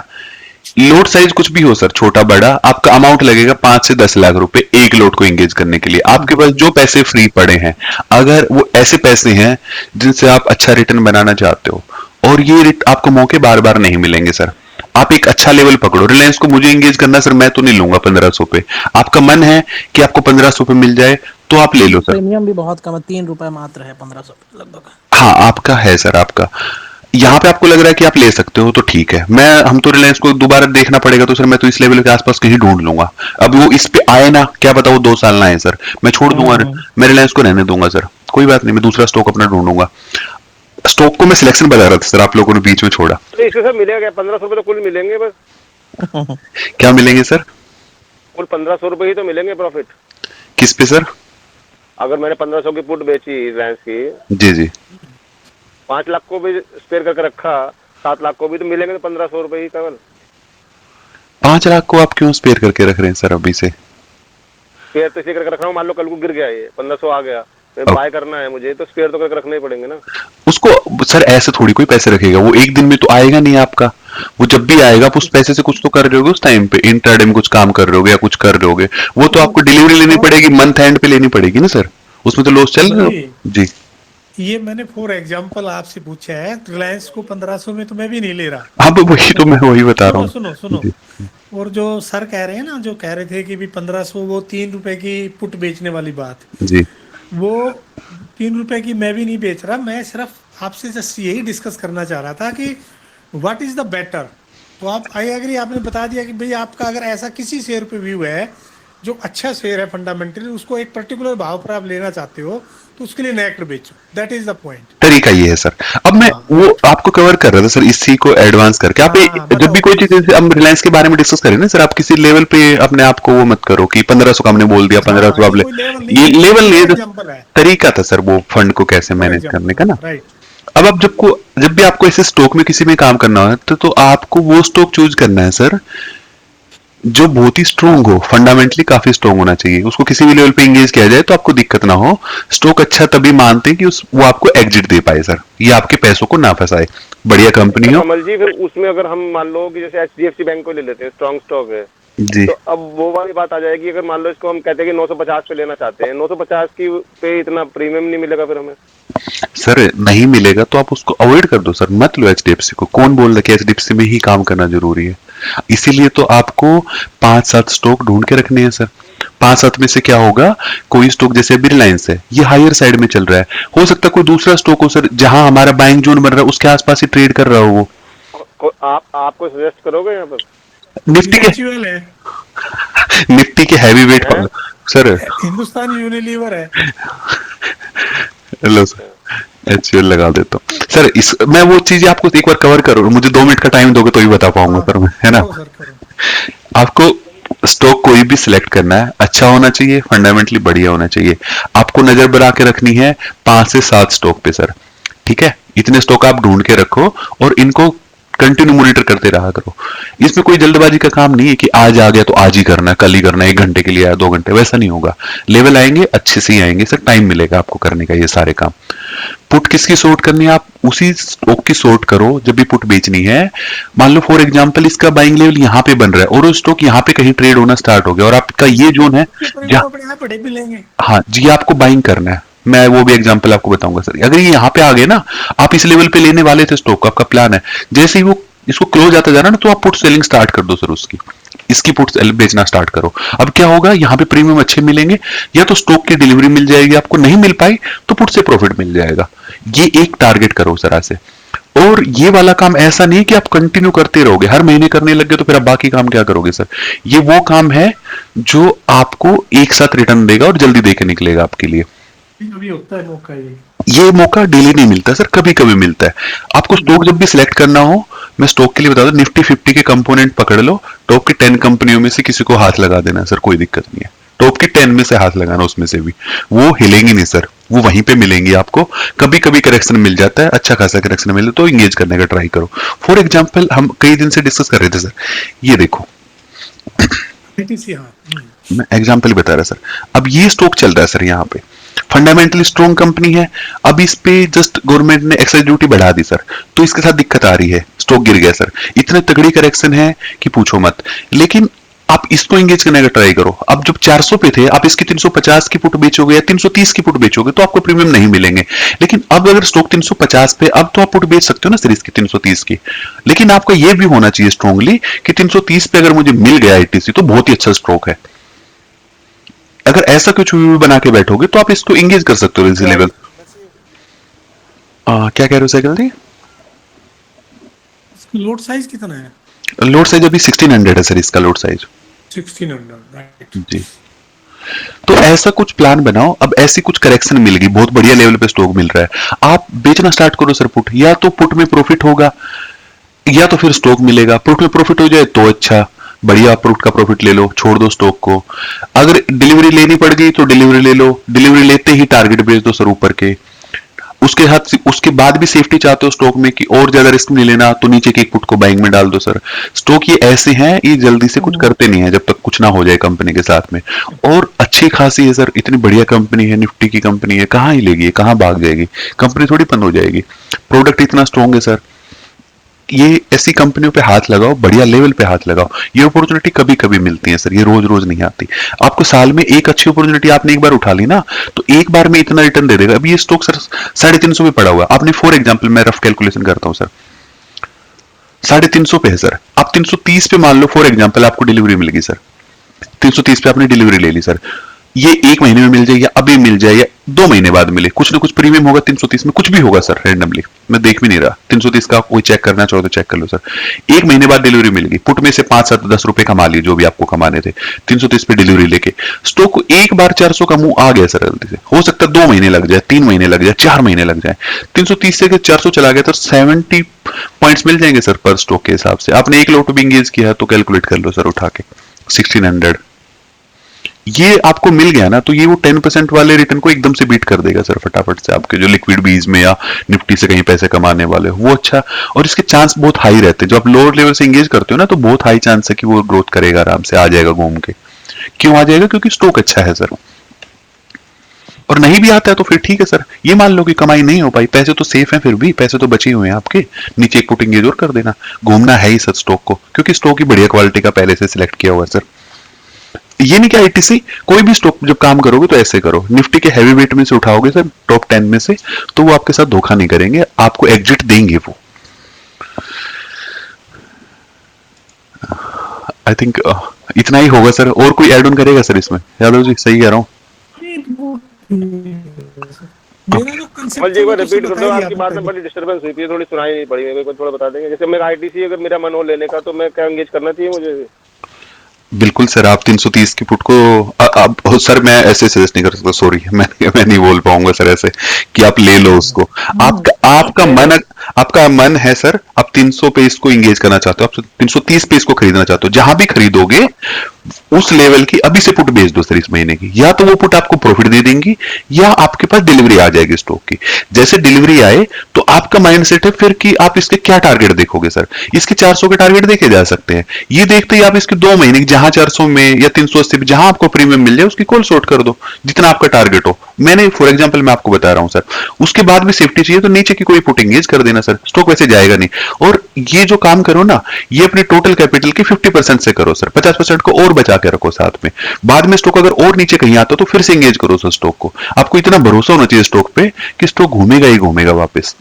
लोड साइज कुछ भी हो सर, छोटा बड़ा, आपका अमाउंट लगेगा 5 से 10 लाख रुपए एक लोड को एंगेज करने के लिए। आपके पास जो पैसे फ्री पड़े हैं, अगर वो ऐसे पैसे हैं जिनसे आप अच्छा रिटर्न बनाना चाहते हो, और ये आपको मौके बार बार नहीं मिलेंगे सर, आप एक अच्छा लेवल पकड़ो। रिलायंस को मुझे एंगेज करना सर, मैं तो नहीं लूंगा 1500 पे, आपका मन है कि आपको 1500 पे मिल जाए तो आप ले लो सर। प्रीमियम भी बहुत कम है, 3 रुपए मात्र है 1500 लगभग। हाँ आपका है सर, आपका यहाँ पे आपको लग रहा है कि आप ले सकते हो तो ठीक है, मैं हम तो रिलायंस को दोबारा देखना पड़ेगा तो सर मैं तो इस लेवल के आसपास कहीं ढूंढ लूंगा। अब वो इस पे आए ना, क्या पता वो 2 साल ना आए सर, मैं छोड़ दूंगा, मैं रिलायंस को रहने दूंगा सर, कोई बात नहीं, मैं दूसरा स्टॉक अपना ढूंढूंगा। स्टॉक को मैं सिलेक्शन बता रहा था सर, आप लोगों ने बीच में छोड़ा। तो इससे सर मिलेगा क्या? 1500 रुपये तो कुल मिलेंगे बस, क्या मिलेंगे सर? कुल 1500 रुपये ही तो मिलेंगे प्रॉफिट। किस पे सर? अगर मैंने 1500 की पुट बेची रिलायंस की, जी जी। 5 लाख को भी स्पेयर करके रखा, 7 लाख को भी तो मिलेंगे, तो 1500 रुपये ही केवल। 5 लाख को आप क्यों स्पेयर करके रख रहे हैं सर अभी से? स्पेयर तो इसी करके रख रहा हूँ, मान लो कल को गिर गया ये 1500 आ गया, बाय करना है मुझे, तो स्पेयर तो करके रखने ही पड़ेंगे ना। उसको सर ऐसे थोड़ी कोई पैसे रखेगा, वो एक दिन में तो आएगा नहीं आपका, वो जब भी आएगा आप उस पैसे से कुछ तो कर रहे होगे, उस टाइम पे इंट्राडे में कुछ काम कर रहे होगे या कुछ कर रहे होगे, वो तो आपको डिलीवरी लेनी पड़ेगी, मंथ एंड पे लेनी पड़ेगी ना सर, उसमें तो लॉस चल रहा हो। नहीं, जी। ये मैंने फॉर एग्जांपल आपसे पूछा है, रिलायंस को 1500 में तो मैं भी नहीं ले रहा। अब वही तो मैं वही बता रहा सुनो हूँ। सुनो सुनो, जी और जो सर कह रहे हैं ना, जो कह रहे थे कि भी 1500, वो 3 रुपए की पुट बेचने वाली बात, जी। वो 3 रुपए की मैं भी नहीं बेच रहा। मैं सिर्फ आपसे जस्ट यही डिस्कस करना चाह रहा था कि व्हाट इज द बेटर। तो आप, आई एग्री, आपने बता दिया कि भाई आपका अगर ऐसा किसी शेयर पे व्यू है जो अच्छा शेयर है फंडामेंटली, उसको एक पर्टिकुलर भाव पर आप लेना चाहते हो, तो उसके लिए नेक्ट बेचो, दैट इज द पॉइंट। तरीका ये है सर। अब मैं हाँ वो बट, आपको कवर कर रहा था सर, इसी को एडवांस करके आप हाँ जब भी बताओ कोई चीज, प्लीज। जैसे हम रिलायंस के बारे में डिस्कस करें ना सर, आप किसी लेवल पे अपने आप को वो मत करो कि 1500 का हमने बोल दिया, हाँ 1500 आप ये ले, कोई लेवल नहीं ये है, ये लेवल नहीं फॉर है, एग्जांपल है, तरीका था सर वो फंड को कैसे फॉर मैनेज करने एग्जांपल, का ना। राइट। अब आप जब भी आपको ऐसे स्टॉक में किसी में काम करना हो तो आपको वो स्टॉक चूज करना है सर जो बहुत ही स्ट्रोंग हो, फंडामेंटली काफी स्ट्रोंग होना चाहिए, उसको किसी भी लेवल पे एंगेज किया जाए तो आपको दिक्कत ना हो। स्टॉक अच्छा तभी मानते हैं कि वो आपको एग्जिट दे पाए सर, ये आपके पैसों को ना फंसाए, बढ़िया कंपनी तो हो। कमल जी फिर उसमें अगर हम मान लो कि जैसे HDFC बैंक को ले लेते हैं, स्ट्रॉन्ग स्टॉक है, जी तो अब वो वाली बात आ जाएगी, अगर मान लो इसको हम कहते हैं कि 950 पे लेना चाहते हैं, 950 की पे इतना प्रीमियम नहीं मिलेगा फिर हमें। सर, नहीं मिलेगा तो आप उसको अवॉइड कर दो सर, मत लो एचडीएफसी को, कौन बोल रहा है कि एचडीएफसी में ही काम करना जरूरी है? इसीलिए तो आपको 5-7 स्टॉक ढूंढ के रखने हैं सर। 5-7 में से क्या होगा, कोई स्टॉक जैसे अभी रिलायंस है, ये हायर साइड में चल रहा है, हो सकता है कोई दूसरा स्टॉक हो सर जहां हमारा बाइंग जोन बन रहा है उसके आसपास ही ट्रेड कर रहा हो वो। आपको सजेस्ट करोगे यहाँ पर? निफ्टी के बीएचयूएल है, निफ्टी के हैवी वेट हैं? सर। हिंदुस्तान यूनिलीवर है। लो सर, एचयूएल लगा देता हूँ सर। इस मैं वो चीजें आपको एक बार कवर करूँ, मुझे 2 मिनट का टाइम दोगे तो ही बता पाऊंगा हाँ सर मैं, है ना? करो सर करो। आपको स्टॉक कोई भी सिलेक्ट करना है, अच्छा होना चाहिए, फंडामेंटली बढ़िया होना चाहिए। आपको नजर बना के रखनी है 5 से 7 स्टॉक पे सर, ठीक है? इतने स्टॉक आप ढूंढ के रखो और इनको कंटिन्यू मॉनिटर करते रहा करो। इसमें कोई जल्दबाजी का काम नहीं है कि आज आ गया तो आज ही करना है, कल ही करना है, 1 घंटे के लिए आया, 2 घंटे, वैसा नहीं होगा। लेवल आएंगे अच्छे से ही आएंगे सर, टाइम मिलेगा आपको करने का ये सारे काम। पुट किसकी सॉर्ट करनी है, आप उसी स्टॉक की सॉर्ट करो जब भी पुट बेचनी है। मान लो फॉर एग्जांपल इसका बाइंग लेवल यहाँ पे बन रहा है और वो स्टॉक यहाँ पे कहीं ट्रेड होना स्टार्ट हो गया और आपका ये जोन है उसके ऊपर जहाँ, वो अपने आप बड़े मिलेंगे। हाँ जी, आपको बाइंग करना है। मैं वो भी एग्जांपल आपको बताऊंगा सर। अगर ये यहाँ पे आ गए ना, आप इस लेवल पे लेने वाले थे स्टॉक, आपका प्लान है, जैसे ही वो इसको क्लोज आता जा रहा है ना, तो आप पुट सेलिंग स्टार्ट कर दो सर उसकी, इसकी पुट बेचना स्टार्ट करो। अब क्या होगा, यहाँ पे प्रीमियम अच्छे मिलेंगे, या तो स्टॉक की डिलीवरी मिल जाएगी आपको, नहीं मिल पाई तो पुट से प्रॉफिट मिल जाएगा। ये एक टारगेट करो उस तरह से। और ये वाला काम ऐसा नहीं कि आप कंटिन्यू करते रहोगे, हर महीने करने लग गए तो फिर आप बाकी काम क्या करोगे सर? ये वो काम है जो आपको एक साथ रिटर्न देगा और जल्दी देके निकलेगा आपके लिए। अभी होता है मौका ये। ये मौका डेली नहीं मिलता सर, कभी कभी मिलता है। आपको स्टॉक जब भी सिलेक्ट करना हो, मैं स्टॉक के लिए बता दूं, निफ्टी 50 के कंपोनेंट पकड़ लो, टॉप की 10 कंपनियों में से किसी को हाथ लगा देना सर, कोई दिक्कत नहीं है। टॉप की 10 में से हाथ लगाना, उसमें से भी वो हिलेंगी नहीं सर, वो वहीं पे मिलेंगी आपको। कभी कभी करेक्शन मिल जाता है, अच्छा खासा करेक्शन मिले तो इंगेज करने का ट्राई करो। फॉर एग्जाम्पल हम कई दिन से डिस्कस कर रहे थे सर, ये देखो बीटीसी, हाँ। मैं एग्जाम्पल बता रहा सर। अब ये स्टॉक चल रहा है सर, यहाँ पे फंडामेंटली स्ट्रॉन्ग कंपनी है, अब इस पे जस्ट गवर्नमेंट ने एक्साइज ड्यूटी बढ़ा दी सर, तो इसके साथ दिक्कत आ रही है, स्टॉक गिर गया सर, इतने तगड़ी करेक्शन है कि पूछो मत। लेकिन आप इसको एंगेज करने का ट्राई करो। अब जब 400 पे थे, आप इसकी 350 की पुट बेचोगे या 330 की पुट बेचोगे तो आपको प्रीमियम नहीं मिलेंगे। लेकिन अब अगर स्टॉक 350 पे, अब तो आप पुट बेच सकते हो ना सर इसकी 330 की। लेकिन आपका यह भी होना चाहिए स्ट्रांगली कि 330 पे अगर मुझे मिल गया आईटीसी तो बहुत ही अच्छा स्टॉक है। अगर ऐसा कुछ व्यू बना के बैठोगे तो आप इसको एंगेज कर सकते हो इसी लेवल। क्या कह रहे हो सेकेंडरी? लोड साइज कितना है? लोड साइज अभी 1600 है सर इसका लोड साइज। 1600, राइट। जी। तो ऐसा कुछ प्लान बनाओ। अब ऐसी कुछ करेक्शन मिल गई, बहुत बढ़िया लेवल पे स्टॉक मिल रहा है, आप बेचना स्टार्ट करो सर पुट। या तो पुट में प्रॉफिट होगा या तो फिर स्टॉक मिलेगा। पुट में प्रॉफिट हो जाए तो अच्छा, बढ़िया, पुट का प्रॉफिट ले लो, छोड़ दो स्टॉक को। अगर डिलीवरी लेनी पड़ गई तो डिलीवरी ले लो, डिलीवरी लेते ही टारगेट बेच दो सर ऊपर के। उसके हाथ से उसके बाद भी सेफ्टी चाहते हो स्टॉक में कि और ज्यादा रिस्क नहीं लेना, तो नीचे के एक पुट को बाइंग में डाल दो सर। स्टॉक ये ऐसे हैं, ये जल्दी से कुछ करते नहीं है जब तक कुछ ना हो जाए कंपनी के साथ में। और अच्छी खासी है सर, इतनी बढ़िया कंपनी है, निफ्टी की कंपनी है, कहाँ ही लेगी, कहाँ भाग जाएगी कंपनी, थोड़ी बंद हो जाएगी। प्रोडक्ट इतना स्ट्रॉन्ग है सर, ये ऐसी कंपनियों पे हाथ लगाओ, बढ़िया लेवल पे हाथ लगाओ। ये अपॉर्चुनिटी कभी कभी मिलती है सर, ये रोज रोज नहीं आती। आपको साल में एक अच्छी अपॉर्चुनिटी आपने एक बार उठा ली ना, तो एक बार में इतना रिटर्न दे देगा। अभी ये स्टॉक सर 350 पे पड़ा हुआ है, आपने फॉर एग्जाम्पल, मैं रफ कैलकुलेशन करता हूँ सर, 350 पे है सर, आप 330 पे मान लो फॉर एग्जाम्पल आपको डिलीवरी मिल गई सर, 330 पे आपने डिलीवरी ले ली सर। ये एक महीने में मिल जाए या अभी मिल जाए या 2 महीने बाद मिले, कुछ ना कुछ प्रीमियम होगा 330 में, कुछ भी होगा सर रैंडमली, मैं देख भी नहीं रहा। 330 का कोई चेक करना चाहो तो चेक कर लो सर। एक महीने बाद डिलीवरी मिलेगी, पुट में से 5-7-10 रुपए कमा लिए जो भी आपको कमाने थे, 330 पे डिलीवरी लेके स्टॉक को एक बार 400 का मुंह आ गया सर जल्दी से। हो सकता है 2 महीने लग जाए, 3 महीने लग जाए, 4 महीने लग जाए। 330 से 400 चला गया तो 70 पॉइंट्स मिल जाएंगे सर पर स्टॉक के हिसाब से। आपने एक लॉट भी इंगेज किया तो कैलकुलेट कर लो सर उठा के 1600, ये आपको मिल गया ना, तो ये वो 10% वाले रिटर्न को एकदम से बीट कर देगा सर फटाफट से। आपके जो लिक्विड बीज में या निफ्टी से कहीं पैसे कमाने वाले हो वो अच्छा, और इसके चांस बहुत हाई रहते हैं। जो आप लोअर लेवल से एंगेज करते हो ना, तो बहुत हाई चांस है कि वो ग्रोथ करेगा, आराम से आ जाएगा घूम के। क्यों आ जाएगा? क्योंकि स्टॉक अच्छा है सर। और नहीं भी आता है तो फिर ठीक है सर, ये मान लो कि कमाई नहीं हो पाई, पैसे तो सेफ हैं, फिर भी पैसे तो बचे हुए हैं आपके, नीचे एक पुट एंगेज और कर देना। घूमना है ही सर स्टॉक को, क्योंकि स्टॉक की बढ़िया क्वालिटी का पहले से सिलेक्ट किया हुआ है सर। ये नहीं कि आईटीसी, कोई भी स्टॉक जब काम करोगे तो ऐसे करो, निफ्टी के हैवी वेट में से उठाओगे सर, टॉप 10 में से, तो वो आपके साथ धोखा नहीं करेंगे, आपको एग्जिट देंगे वो। आई थिंक इतना ही होगा सर। और कोई ऐड ऑन करेगा सर इसमें? यादव जी सही कह रहा हूँ? मेरा जो कमल कंसेप्ट जी था एक वो बार तो रिपीट सर कर बता दो, ही दिया आपकी आपने बात में पहले। बड़ी डिस्टर्बेंस हुई थी, थोड़ी सुनाई नहीं पड़ी मेरे को, थोड़ा बता देंगे। जैसे मेरा आईटीसी अगर मेरा मन हो लेने का, तो मैं क्या एंगेज करना चाहिए मुझे? बिल्कुल सर, आप 330 की पुट को अब सर मैं ऐसे सजेस्ट नहीं कर सकता, सॉरी, मैं नहीं बोल पाऊंगा सर ऐसे कि आप ले लो उसको। आपका मन है सर, आप 300 पे इसको इंगेज करना चाहते हो, आप 330 पे इसको खरीदना चाहते हो, जहां भी खरीदोगे उस लेवल की अभी से पुट बेच दो सर इस महीने की। या तो वो पुट आपको प्रॉफिट दे देंगी, या आपके पास डिलीवरी आ जाएगी स्टॉक की। जैसे डिलीवरी आए तो आपका माइंडसेट है फिर कि आप इसके क्या टारगेट देखोगे सर। इसके 400 के टारगेट देखे जा सकते हैं, ये देखते ही आप इसके 2 महीने जहां 400 में या 380 में जहां आपको प्रीमियम मिल जाए उसकी कॉल शॉर्ट कर दो, जितना आपका टारगेट हो। मैंने फॉर एग्जांपल मैं आपको बता रहा हूं सर, उसके बाद भी सेफ्टी चाहिए तो नीचे की कोई पुट एंगेज कर देना सर, स्टॉक वैसे जाएगा नहीं। और ये जो काम करो ना, ये अपने टोटल कैपिटल के 50% से करो सर, 50% को और बचा के रखो साथ में। बाद में स्टॉक अगर और नीचे कहीं आता तो फिर से एंगेज करो सर स्टॉक को। आपको इतना भरोसा होना चाहिए स्टॉक पे कि स्टॉक घूमेगा ही घूमेगा वापस,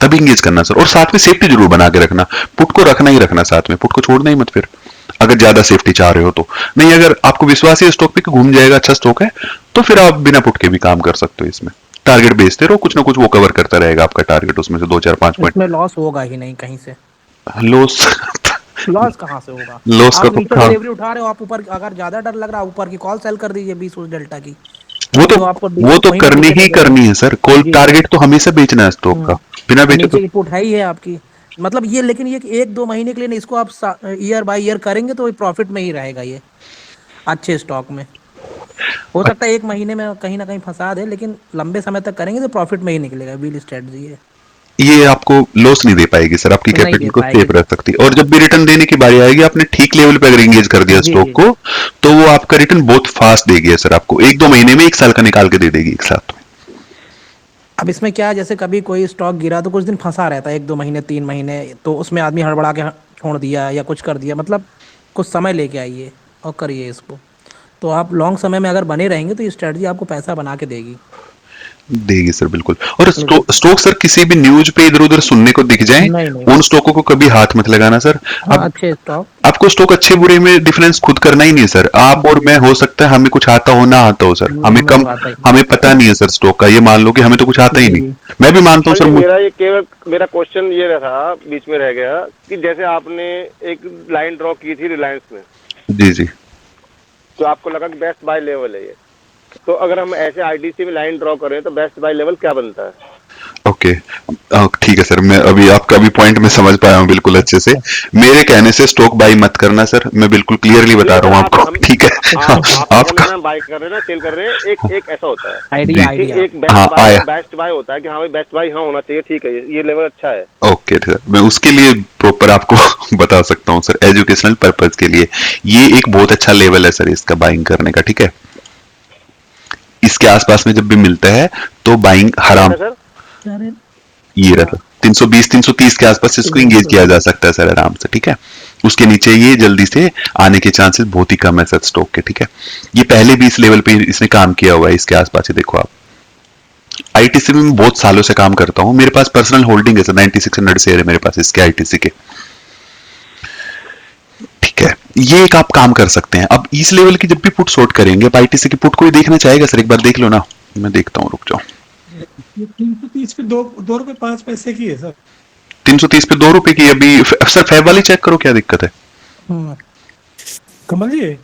तभी एंगेज करना सर। और साथ में सेफ्टी जरूर बना के रखना, पुट को रखना ही रखना साथ में, पुट को छोड़ना ही मत फिर, अगर ज्यादा सेफ्टी चाह रहे हो तो। नहीं, अगर आपको विश्वास है स्टॉक पे कि घूम जाएगा, अच्छा स्टॉक है, तो फिर आप बिना पुट के भी काम कर सकते हो इसमें। टारगेट बेचते रहो, कुछ ना कुछ वो कवर करता रहेगा आपका टारगेट, उसमें से 2 4 5 पॉइंट। इसमें लॉस होगा ही नहीं कहीं से। लॉस लॉस कहाँ से होगा? लॉस का आप तो नीचे हाँ, डिलीवरी उठा रहे हो, आप ऊपर अगर ज्यादा डर लग रहा है ऊपर की कॉल सेल कर दीजिए 20 डेल्टा की, वो तो जो आपको वो तो वहीं पे करनी टिके ही रहेगा। करनी है सर, कॉल जी जी। टारगेट तो हमेशा बेचना है स्टॉक का, बिना और बेचे तो। नीचे की पुट है ही है आपकी, मतलब ये, लेकिन ये 1-2 महीने के लिए नहीं, इसको आप ईयर बाय ईयर करेंगे तो प्रॉफिट में ही रहेगा ये, अच्छे स्टॉक में। हो सकता है 1 महीने में कहीं ना कहीं फंसा दे, लेकिन लंबे समय तक करेंगे तो प्रॉफिट में ही निकलेगा। व्हील स्ट्रेटजी है, ये आपको लॉस नहीं दे पाएगी सर, आपकी नहीं कैपिटल दे को पाएगी। सेफ रख सकती है। और जब भी रिटर्न देने की बारी आएगी, आपने ठीक लेवल पे अगर एंगेज कर दिया जी स्टॉक जी। को, तो वो आपका रिटर्न बहुत फास्ट देगी सर, आपको 1-2 महीने में 1 साल का निकाल के दे देगी एक साथ में। अब इसमें क्या है, जैसे कभी कोई स्टॉक गिरा तो कुछ दिन फंसा रहता है, 1-2 महीने 3 महीने, तो उसमें आदमी हड़बड़ा के छोड़ दिया या कुछ कर दिया। मतलब कुछ समय लेके आइए और करिए इसको, तो आप लॉन्ग समय में अगर बने रहेंगे तो ये स्ट्रेटजी आपको पैसा बना के देगी। देगी सर बिल्कुल। और स्टॉक सर किसी भी न्यूज पे इधर उधर सुनने को दिख जाए, नहीं नहीं उन स्टॉकों को कभी हाथ मत लगाना सर। हाँ अब अच्छे स्टॉक आपको स्टॉक अच्छे बुरे में डिफरेंस खुद करना ही नहीं है सर। आप और मैं हो सकता है हमें कुछ आता हो ना आता हो सर, हमें हमें कम, तो आता ही हमें पता नहीं है सर स्टॉक का। ये मान लो कि हमें तो कुछ आता ही जी नहीं। जी मैं भी मानता हूँ कमल सर जी, मेरा ये केवल मेरा क्वेश्चन ये रहा, बीच में रह गया कि जैसे आपने एक लाइन ड्रॉ की थी रिलायंस में, जी जी तो आपको लगा कि बेस्ट बाय लेवल है ये, तो अगर हम ऐसे आईडीसी में लाइन ड्रॉ करें तो बेस्ट बाय लेवल क्या बनता है? ओके। ठीक है सर, मैं अभी आपका भी पॉइंट मैं समझ पाया हूँ बिल्कुल अच्छे से। मेरे कहने से स्टॉक बाई मत करना सर, मैं बिल्कुल क्लियरली नहीं बता सर, रहा हूँ आप आपको। हम ठीक है। हाँ, आपका क्या आपका कहना है, बाय कर रहे हैं ना, सेल कर रहे हैं, एक एक ऐसा होता है आइडिया जी कि आइडिया एक बेस्ट हाँ बाय और आया। बेस्ट बाय होता है कि हाँ भाई बेस्ट बाय हाँ होना चाहिए, ठीक है ये लेवल अच्छा है। ओके सर, मैं उसके लिए प्रॉपर आपको बता सकता हूँ सर, एजुकेशनल पर्पज के लिए। ये एक बहुत अच्छा लेवल है सर इसका बाइंग करने का, ठीक है। इसके आसपास में जब भी मिलता है तो बाइंग क्या हराम। है सर? अरे ये रहा 320 330 के आसपास इसको इंगेज किया जा सकता है सर आराम से, ठीक है। उसके नीचे ये जल्दी से आने के चांसेस बहुत ही कम है सर स्टॉक के, ठीक है। ये पहले भी इस लेवल पे इसने काम किया हुआ है, इसके आसपास ही देखो आप। आईटीसी में मैं बहुत सालों से काम करता हूँ, मेरे पास पर्सनल होल्डिंग है सर, 9600 शेयर है मेरे पास इसके आईटीसी के, ठीक है। ये एक आप काम कर सकते हैं। अब इस लेवल की जब भी पुट शॉर्ट करेंगे, अब आईटीसी की पुट कोई देखना चाहेगा सर? एक बार देख लो ना, मैं देखता हूँ, रुक जाओ। ये 330 पे 2 रुपए 5 पैसे की है सर। 330 पे 2 रुपए की अभी सर फैब वाली चेक करो, क्या दिक्कत है? हम्म, कमल जी,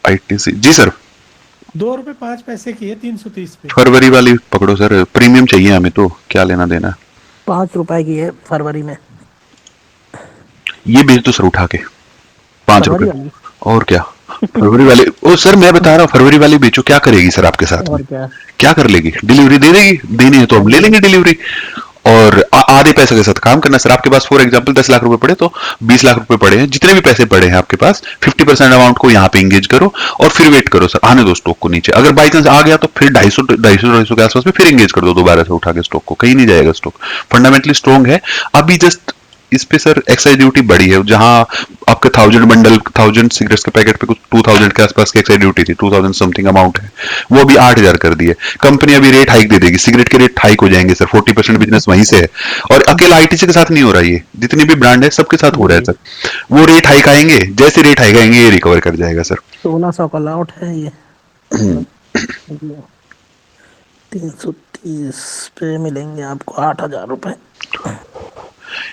आईटीसी जी सर। 2 रुपए 5 पैसे की है 330 पे। फरवरी वाली पकड़ो सर, प्रीमियम चाहिए हमें तो, क्या लेना देना है। 5 रुपए की है फरवरी में, ये बेच दो सर उठा के, 5 रुपए। फरवरी वाली। और क्या, फरवरी वाले ओ सर मैं बता रहा हूँ, फरवरी वाली बेचो, क्या करेगी सर आपके साथ में? और क्या। क्या कर लेगी? डिलीवरी दे देगी, देनी है तो हम ले लेंगे डिलीवरी। और आधे पैसे के साथ काम करना सर। आपके पास फॉर एग्जांपल 10 लाख रुपए पड़े तो 20 लाख रुपए पड़े हैं, जितने भी पैसे पड़े हैं आपके पास 50% अमाउंट को यहाँ पे इंगेज करो और फिर वेट करो सर, आने दो स्टॉक को नीचे। अगर बाई चांस आ गया तो फिर 250 के आसपास में फिर इंगेज कर दो दोबारा से उठा के स्टॉक को, कहीं नहीं जाएगा स्टॉक, फंडामेंटली स्ट्रॉन्ग है। अभी जस्ट इस पे सर एक्साइज ड्यूटी बढ़ी है, जहां आपके 1000 सिगरेट्स के पैकेट पे कुछ 2000 के आसपास की एक्साइज ड्यूटी थी, 2000 समथिंग अमाउंट है, वो अभी 8000 कर दी है। कंपनी अभी रेट हाइक दे देगी, सिगरेट के रेट हाइक हो जाएंगे सर, 40% बिजनेस वहीं से है। और अकेला आईटीसी के साथ नहीं हो रहा, ये जितनी भी ब्रांड है सबके साथ हो रहा है सर। वो रेट हाइक आएंगे, जैसे रेट हाइक आएंगे ये रिकवर कर जाएगा सर। 1600 का लॉट है ये। 330 पे मिलेंगे आपको 8,000 रुपए।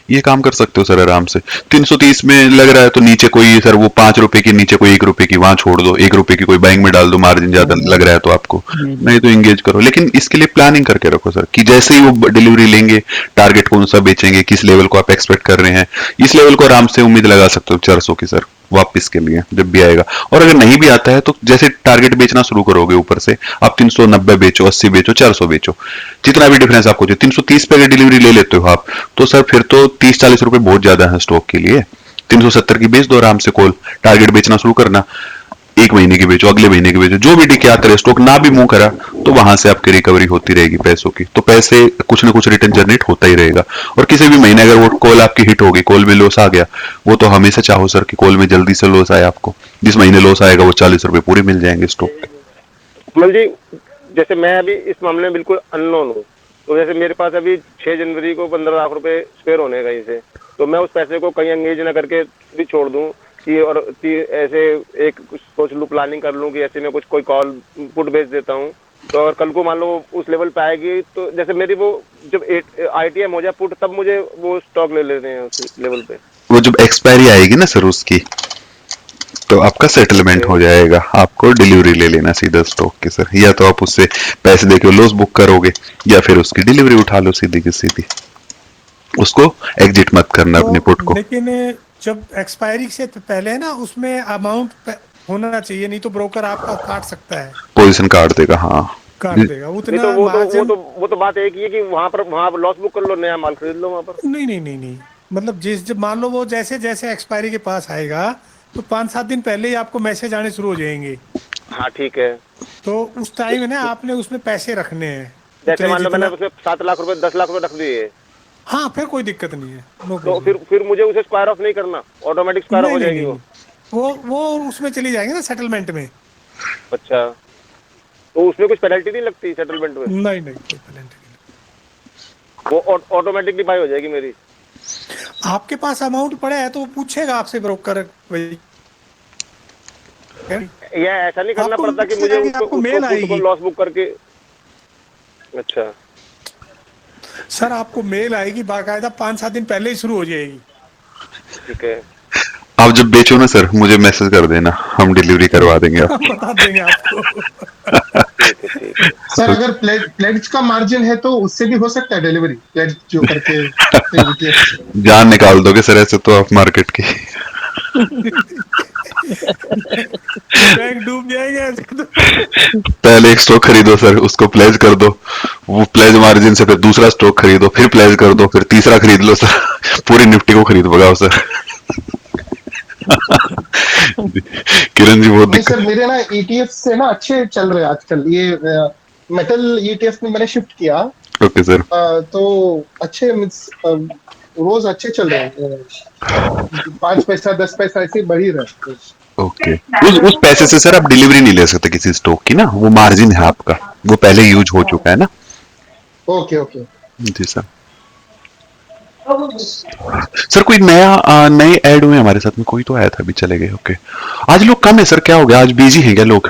ये काम कर सकते हो सर आराम से। 330 में लग रहा है तो नीचे कोई सर वो 5 रुपए की, नीचे कोई 1 रुपए की वहां छोड़ दो, 1 रुपए की कोई बैंक में डाल दो, मार्जिन ज्यादा लग रहा है तो आपको, जी जी नहीं तो इंगेज करो। लेकिन इसके लिए प्लानिंग करके रखो सर कि जैसे ही वो डिलीवरी लेंगे, टारगेट कौन सा बेचेंगे, किस लेवल को आप एक्सपेक्ट कर रहे हैं, इस लेवल को आराम से उम्मीद लगा सकते हो 400 की सर वापस के लिए जब भी आएगा। और अगर नहीं भी आता है तो जैसे टारगेट बेचना शुरू करोगे ऊपर से, आप 390 बेचो, 80 बेचो, 400 बेचो, जितना भी डिफरेंस आपको चाहिए। 330 पे अगर डिलीवरी ले लेते हो आप तो सर फिर तो 30-40 रुपए बहुत ज्यादा है स्टॉक के लिए। 370 की बेच दो आराम से कॉल, टारगेट बेचना शुरू करना, 1 महीने की बेचो, अगले महीने की बेचो, जो भी डिके आते रहे, स्टॉक ना भी मूव करा तो वहां से आपकी रिकवरी होती रहेगी पैसों की, तो पैसे कुछ ना कुछ रिटर्न जनरेट होता ही रहेगा। और किसी भी महीने अगर वो कॉल आपकी हिट होगी, कॉल में लॉस आ गया, वो तो हमेशा चाहो सर कि कॉल में जल्दी से लॉस आए आपको, जिस महीने लॉस आएगा वो 40 रुपए पूरे मिल जाएंगे स्टॉक के। कमल जी, जैसे मैं अभी इस मामले में बिल्कुल अननोन हूँ, तो जैसे मेरे पास अभी 6 जनवरी को 15 लाख रुपए स्पेयर होने हैं कहीं से, तो मैं उस पैसे को कहीं एंगेज ना करके भी छोड़ दूं कि और ऐसे एक कुछ सोच लूं, प्लानिंग कर लूं कि ऐसे में कुछ कोई कॉल पुट बेच देता हूं, तो अगर कल को मान लो उस लेवल पे आएगी तो जैसे मेरी वो जब आईटीएम हो जाए पुट, तब मुझे वो स्टॉक ले लेते हैं उस लेवल पे। वो जब एक्सपायरी आएगी ना सर उसकी, तो आपका सेटलमेंट ओके। हो जाएगा, आपको डिलीवरी ले लेना सीधा स्टॉक की सर, या तो आप उससे पैसे देके लॉस बुक करोगे या फिर उसकी डिलीवरी उठा लो सीधी की सीधी, उसको एग्जिट मत करना अपने पुट तो को। लेकिन जब एक्सपायरी से पहले है ना, उसमें अमाउंट होना चाहिए, नहीं तो ब्रोकर आपका काट सकता है, पोजीशन काट देगा, हाँ। काट देगा नहीं उतना तो मार्जिन। वो तो बात एक ही है कि वहां पर लॉस बुक कर लो, नया माल खरीद लो वहां पर। नहीं नहीं नहीं नहीं, मतलब जब मान लो वो जैसे जैसे एक्सपायरी के पास आएगा तो 5-7 दिन पहले ही आपको मैसेज आने शुरू हो जाएंगे, हाँ ठीक है। तो उस टाइम है ना आपने उसमें पैसे रखने हैं, जैसे चाहे मान लो मैंने जितना। उसमें 7 लाख रुपए 10 लाख रुपए रख दिए, हाँ फिर कोई दिक्कत नहीं है, नो तो प्रॉब्लम। फिर मुझे उसे स्क्वायर ऑफ नहीं करना, ऑटोमेटिक स्क्वायर ऑफ नहीं हो नहीं जाएगी नहीं वो। नहीं, वो उसमें चली जाएंगे ना सेटलमेंट में। अच्छा। तो उसमें कुछ पेनल्टी नहीं लगती सेटलमेंट में? नहीं नहीं, कोई पेनल्टी नहीं। वो ऑटोमेटिकली बाय हो जाएगी मेरी? आपके पास अमाउंट पड़ा है तो वो पूछेगा आपसे ब्रोकर भाई, या ऐसा नहीं करना आपको पड़ता कि मैसेज मुझे आएगी, उसको आपको उसको मेल खुद को आएगी। लॉस बुक करके? अच्छा। सर आपको मेल आएगी बाकायदा, 5-7 दिन पहले ही शुरू हो जाएगी। ठीक है। आप जब बेचो ना सर मुझे मैसेज कर देना, हम डिलीवरी करवा देंगे हम आपकी। बता देंगे आपको। ठीक है ठीक है। सर अगर प्लेज का मार्जिन है तो उससे भी हो सकता है डिलीवरी, प्लेज जो करके ETF से। जान निकाल दोगे सर ऐसे तो आप मार्केट की। बैंक डूब जाएंगे ऐसे तो। पहले एक स्टॉक खरीदो सर, उसको प्लेज कर दो, वो प्लेज मार्जिन से फिर दूसरा स्टॉक खरीदो, फिर प्लेज कर दो, फिर तीसरा खरीद लो सर। पूरी निफ्टी को खरीद भगाओ सर। किरण जी बहुत नहीं दिक्कत। सर, मेरे ना ETF से ना अच्छे चल रहे हैं आजकल ये, मेटल ETF में मैंने शिफ्ट किया। Okay sir. तो अच्छे मीन्स रोज अच्छे चल रहे हैं, 5 पैसा 10 पैसा ऐसे बढ़ ही रहे हैं। ओके, उस पैसे से सर आप डिलीवरी नहीं ले सकते किसी स्टॉक की ना, वो मार्जिन है आपका, वो पहले यूज हो चुका है ना। Okay okay. जी सर। सर कोई नए ऐड हुए हमारे साथ में, कोई तो आया था अभी चले गए। ओके, आज लोग कम है सर, क्या हो गया, आज बिजी हैं क्या लोग?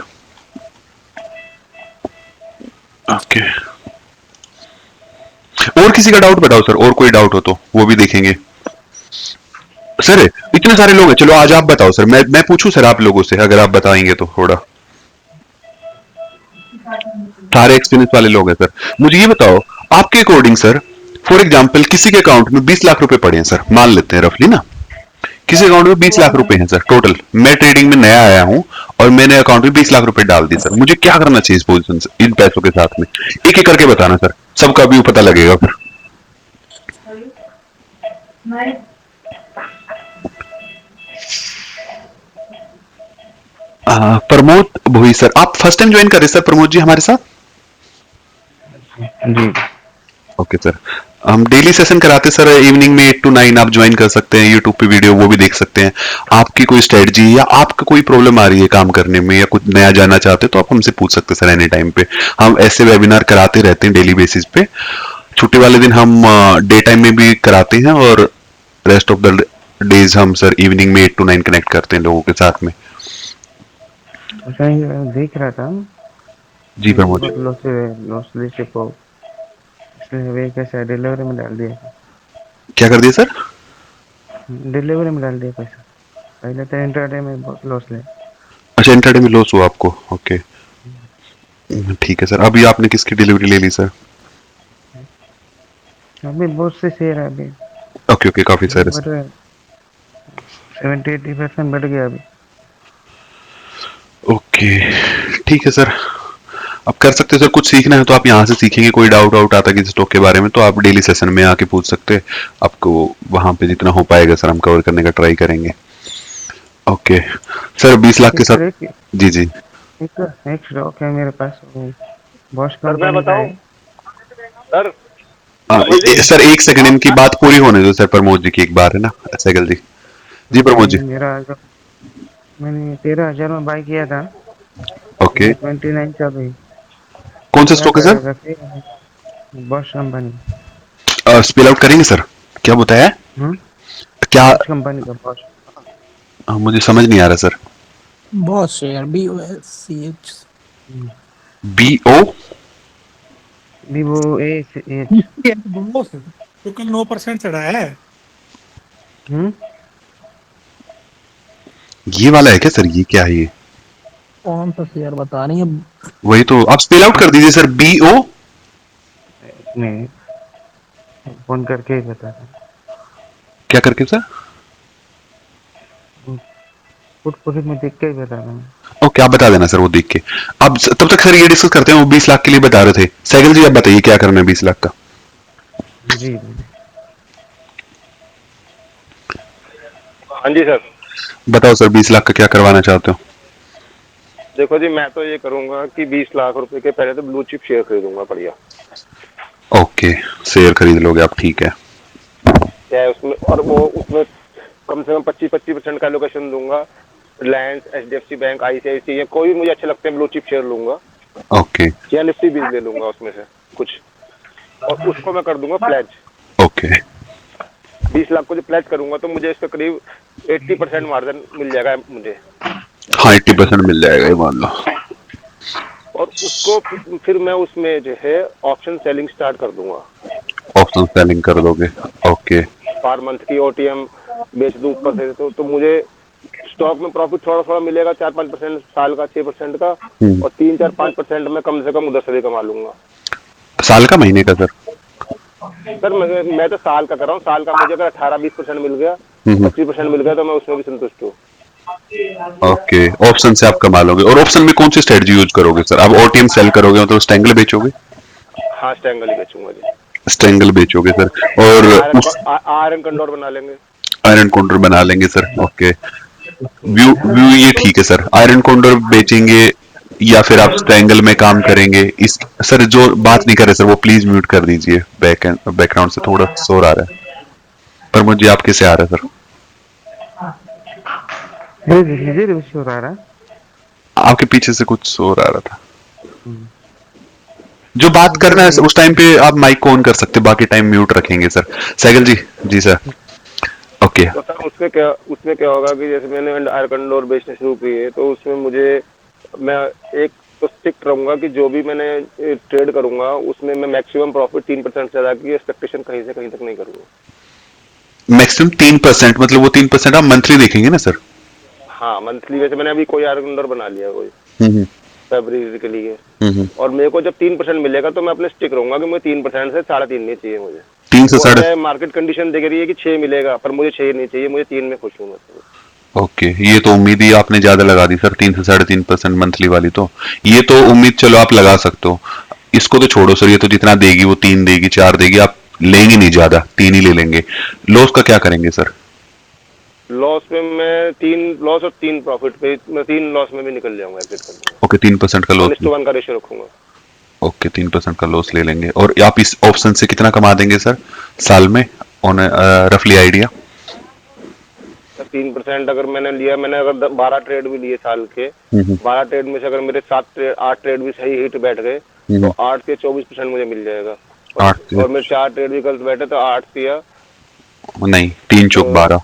ओके, और किसी का डाउट बताओ सर, और कोई डाउट हो तो वो भी देखेंगे। सर इतने सारे लोग हैं, चलो आज आप बताओ सर, मैं पूछूं सर आप लोगों से, अगर आप बताएंगे तो थोड़ा। सारे एक्सपीरियंस वाले लोग हैं सर, मुझे ये बताओ आपके अकॉर्डिंग सर, फॉर एग्जांपल किसी के अकाउंट में 20 लाख रुपए पड़े हैं सर, मान लेते हैं रफली ना, किसी अकाउंट में 20 लाख रुपए हैं सर टोटल, मैं ट्रेडिंग में नया आया हूं और मैंने अकाउंट में 20 लाख रुपए डाल दिए सर, मुझे क्या करना चाहिए इस पोजीशन से, इन पैसों के साथ में? एक एक करके बताना सर, सबका भी पता लगेगा फिर। प्रमोद भोई सर, आप फर्स्ट टाइम ज्वाइन कर रहे सर प्रमोद जी हमारे साथ? जी। ओके सर, हम डेली सेशन कराते सर, इवनिंग में 8 to 9 आप ज्वाइन कर सकते हैं, यूट्यूब पे वीडियो वो भी देख सकते हैं। आपकी कोई स्ट्रेटजी या आपको कोई प्रॉब्लम आ रही है काम करने में या कुछ नया जानना चाहते हैं तो आप हमसे पूछ सकते हैं सर एनी टाइम पे। हम ऐसे वेबिनार कराते रहते हैं डेली बेसिस पे, छुट्टी वाले दिन हम डे टाइम में भी कराते हैं और रेस्ट ऑफ द डेज हम सर इवनिंग में 8 to 9 कनेक्ट करते हैं लोगों के साथ में। अच्छा, ये देख रहा था, जी प्रमोद जी। बहुत लॉस से को, इसलिए वे कैसे डिलीवरी में डाल दिया, क्या कर दिया सर? डिलीवरी में डाल दिया पैसा। पहले तो इंटरडे में बहुत लॉस ले। अच्छा, इंट्राडे में लॉस हुआ आपको, ओके ठीक है सर। अभी आपने किसकी डिलीवरी ले ली सर? अभी बहुत से शेयर है, अभी ओके ओके, काफी सारे सर। 70-80% बढ़ गया अभी। ओके ठीक है सर, अब कर सकते हैं सर, कुछ सीखना है तो आप यहाँ से सीखेंगे, कोई डाउट आउट आता है किसी स्टॉक के बारे में तो आप डेली सेशन में आके पूछ सकते हैं, आपको वहां पे जितना हो पाएगा सर हम कवर करने का ट्राई करेंगे। ओके सर, 20 लाख के सर साथ। जी जी एक स्टॉक है मेरे पास, बॉश सर मैं कंपनी का बताऊं? है। सर सर एक सेकंड, इनकी बात पूरी होने दो सर, प्रमोद जी की एक बार है ना, सैगल जी। जी प्रमोद जी। मैंने 13,000 में बाय किया था, ओके, 29 का भी। कौन सा क्या स्टॉक है सर? करेगा फिर? Bosch company. स्पेल आउट करेंगे सर, क्या बताया है? क्या? बॉश कंपनी का बॉश। मुझे समझ नहीं आ रहा sir. Bosch share BOSCH। B O BOSH। Bosch तो कल 9% चढ़ा है। ये वाला है क्या सर, ये क्या है ये? कौन सा शेयर बता रही है? वही तो, आप स्पेल आउट कर दीजिए सर, बी ओ। नहीं, फोन करके ही बता रहा क्या करके सर? हूँ, पुट में देख के ही बता रहा हूँ। ओके, आप बता देना सर वो देख के। अब तब तक सर ये डिस्कस करते हैं, वो 20 लाख के लिए बता रहे थे सैगल जी, आप बताइए क्या करना है 20 लाख का? जी। हाँ जी सर। बताओ सर 20 लाख का क्या करवाना चाहते हो? देखो जी, मैं तो ये करूंगा कि 20 लाख रुपए के पहले तो ब्लू चिप शेयर खरीदूंगा बढ़िया। ओके, शेयर खरीद लोगे आप, ठीक है। क्या है उसमें, और वो उसमें कम से कम 25% का एलोकेशन दूंगा। रिलायंस, HDFC बैंक, ICICI, कोई भी मुझे अच्छे लगते हैं ब्लू चिप शेयर लूंगा। ओके या निफ्टी 20 ले लूंगा उसमें से कुछ, और उसको मैं कर दूंगा प्लेज। ओके 20 लाख को जो प्लेज करूंगा तो मुझे इसका करीब 80% मार्जिन मिल जाएगा मुझे, हाँ 80% मिल जाएगा ये मान लो। और उसको फिर मैं उसमें जो है ऑप्शन सेलिंग स्टार्ट कर दूंगा। ऑप्शन सेलिंग कर दोगे। ओके पर मंथ की ओटीएम बेच दूं ऊपर से, तो मुझे स्टॉक में प्रॉफिट थोड़ा थोड़ा मिलेगा, 4-5% साल का, 6% का, और 3-4-5% में कम से कम उधर से भी कमा लूंगा। साल का महीने का सर? सर मैं तो साल का कर रहा हूँ। साल का मुझे अगर 18-20% मिल गया, 25% मिल गया, तो मैं उसमें भी संतुष्ट हूँ। ओके ऑप्शन से आप कमा लोगे। और ऑप्शन में कौन सी स्ट्रेटजी यूज करोगे सर? आप ओटीएम सेल करोगे मतलब स्टैंगल बेचोगे? हाँ, स्टैंगल ही बेचूंगा जी। स्टैंगल बेचोगे सर। और उस आयरन कंडोर बना लेंगे। आयरन कोंडर बना लेंगे सर। ओके व्यू व्यू ये ठीक है सर। आयरन कोंडर बेचेंगे या फिर आप स्ट्रैंगल में काम करेंगे? इस सर जो बात नहीं कर रहे सर वो प्लीज म्यूट कर दीजिए। बैकग्राउंड से थोड़ा शोर आ रहा है, पर मुझे आपके से आ रहा है सर। मुझे शोर आ रहा है। आपके पीछे से कुछ शोर आ रहा था। हम्म, जो बात करना है मुझे उस टाइम पे आप माइक को ऑन कर सकते, बाकी टाइम म्यूट रखेंगे सर। साइकिल जी। जी सर। ओके तो सर उसमें क्या होगा कि जैसे मैंने आयरन कंडोर बेचने शुरू किए, तो उसमें मुझे, मैं एक तो स्ट्रिक्ट रहूंगा कि जो भी मैंने ट्रेड करूंगा उसमें मैं मैक्सिमम प्रॉफिट 3% से ज्यादा की एक्सपेक्टेशन कहीं से कहीं तक नहीं करूंगा। मैक्सिमम 3%, मतलब वो 3% आप मंथली देखेंगे ना सर? हाँ, मंथली। वैसे मैंने अभी कोई आयरन कंडोर बना लिया कोई हम्म फरवरी के लिए, हम्म। और मेरे को जब 3% मिलेगा तो मैं अपने स्टिक रहूंगा कि मुझे 3% से 3.5 नहीं चाहिए मुझे। 3 से हो साढ़े। सकता है मार्केट कंडीशन देख रही है कि 6 मिलेगा, पर मुझे 6 नहीं चाहिए, मुझे 3 में खुश हूँ मैं। ओके ये तो उम्मीद ही आपने ज्यादा लगा दी सर। 3 से 3.5% मंथली वाली, तो ये तो उम्मीद चलो आप लगा सकते हो। इसको तो छोड़ो सर, ये तो जितना देगी वो 3 देगी 4 देगी, आप लेंगे नहीं ज्यादा, 3 ही ले लेंगे। लॉस का क्या करेंगे सर? लॉस में मैं 3 लॉस और 3 प्रॉफिट पे, मैं 3 लॉस में भी निकल जाऊंगा, एग्जिट कर दूंगा। ओके 3% का लॉस। 1:1 का रेशियो रखूंगा। ओके 3% का लॉस ले लेंगे। और आप इस ऑप्शन से कितना कमा देंगे सर साल में, ऑन रफली आइडिया? 3% अगर मैंने लिया, मैंने अगर 12 ट्रेड भी लिए साल के, 12 ट्रेड में से अगर मेरे 8 ट्रेड भी सही हिट बैठ गए, तो 8 से 24% मुझे मिल जाएगा। और मेरे 4 ट्रेड भी गलत बैठे तो 8 से, या नहीं 3 चौक 12,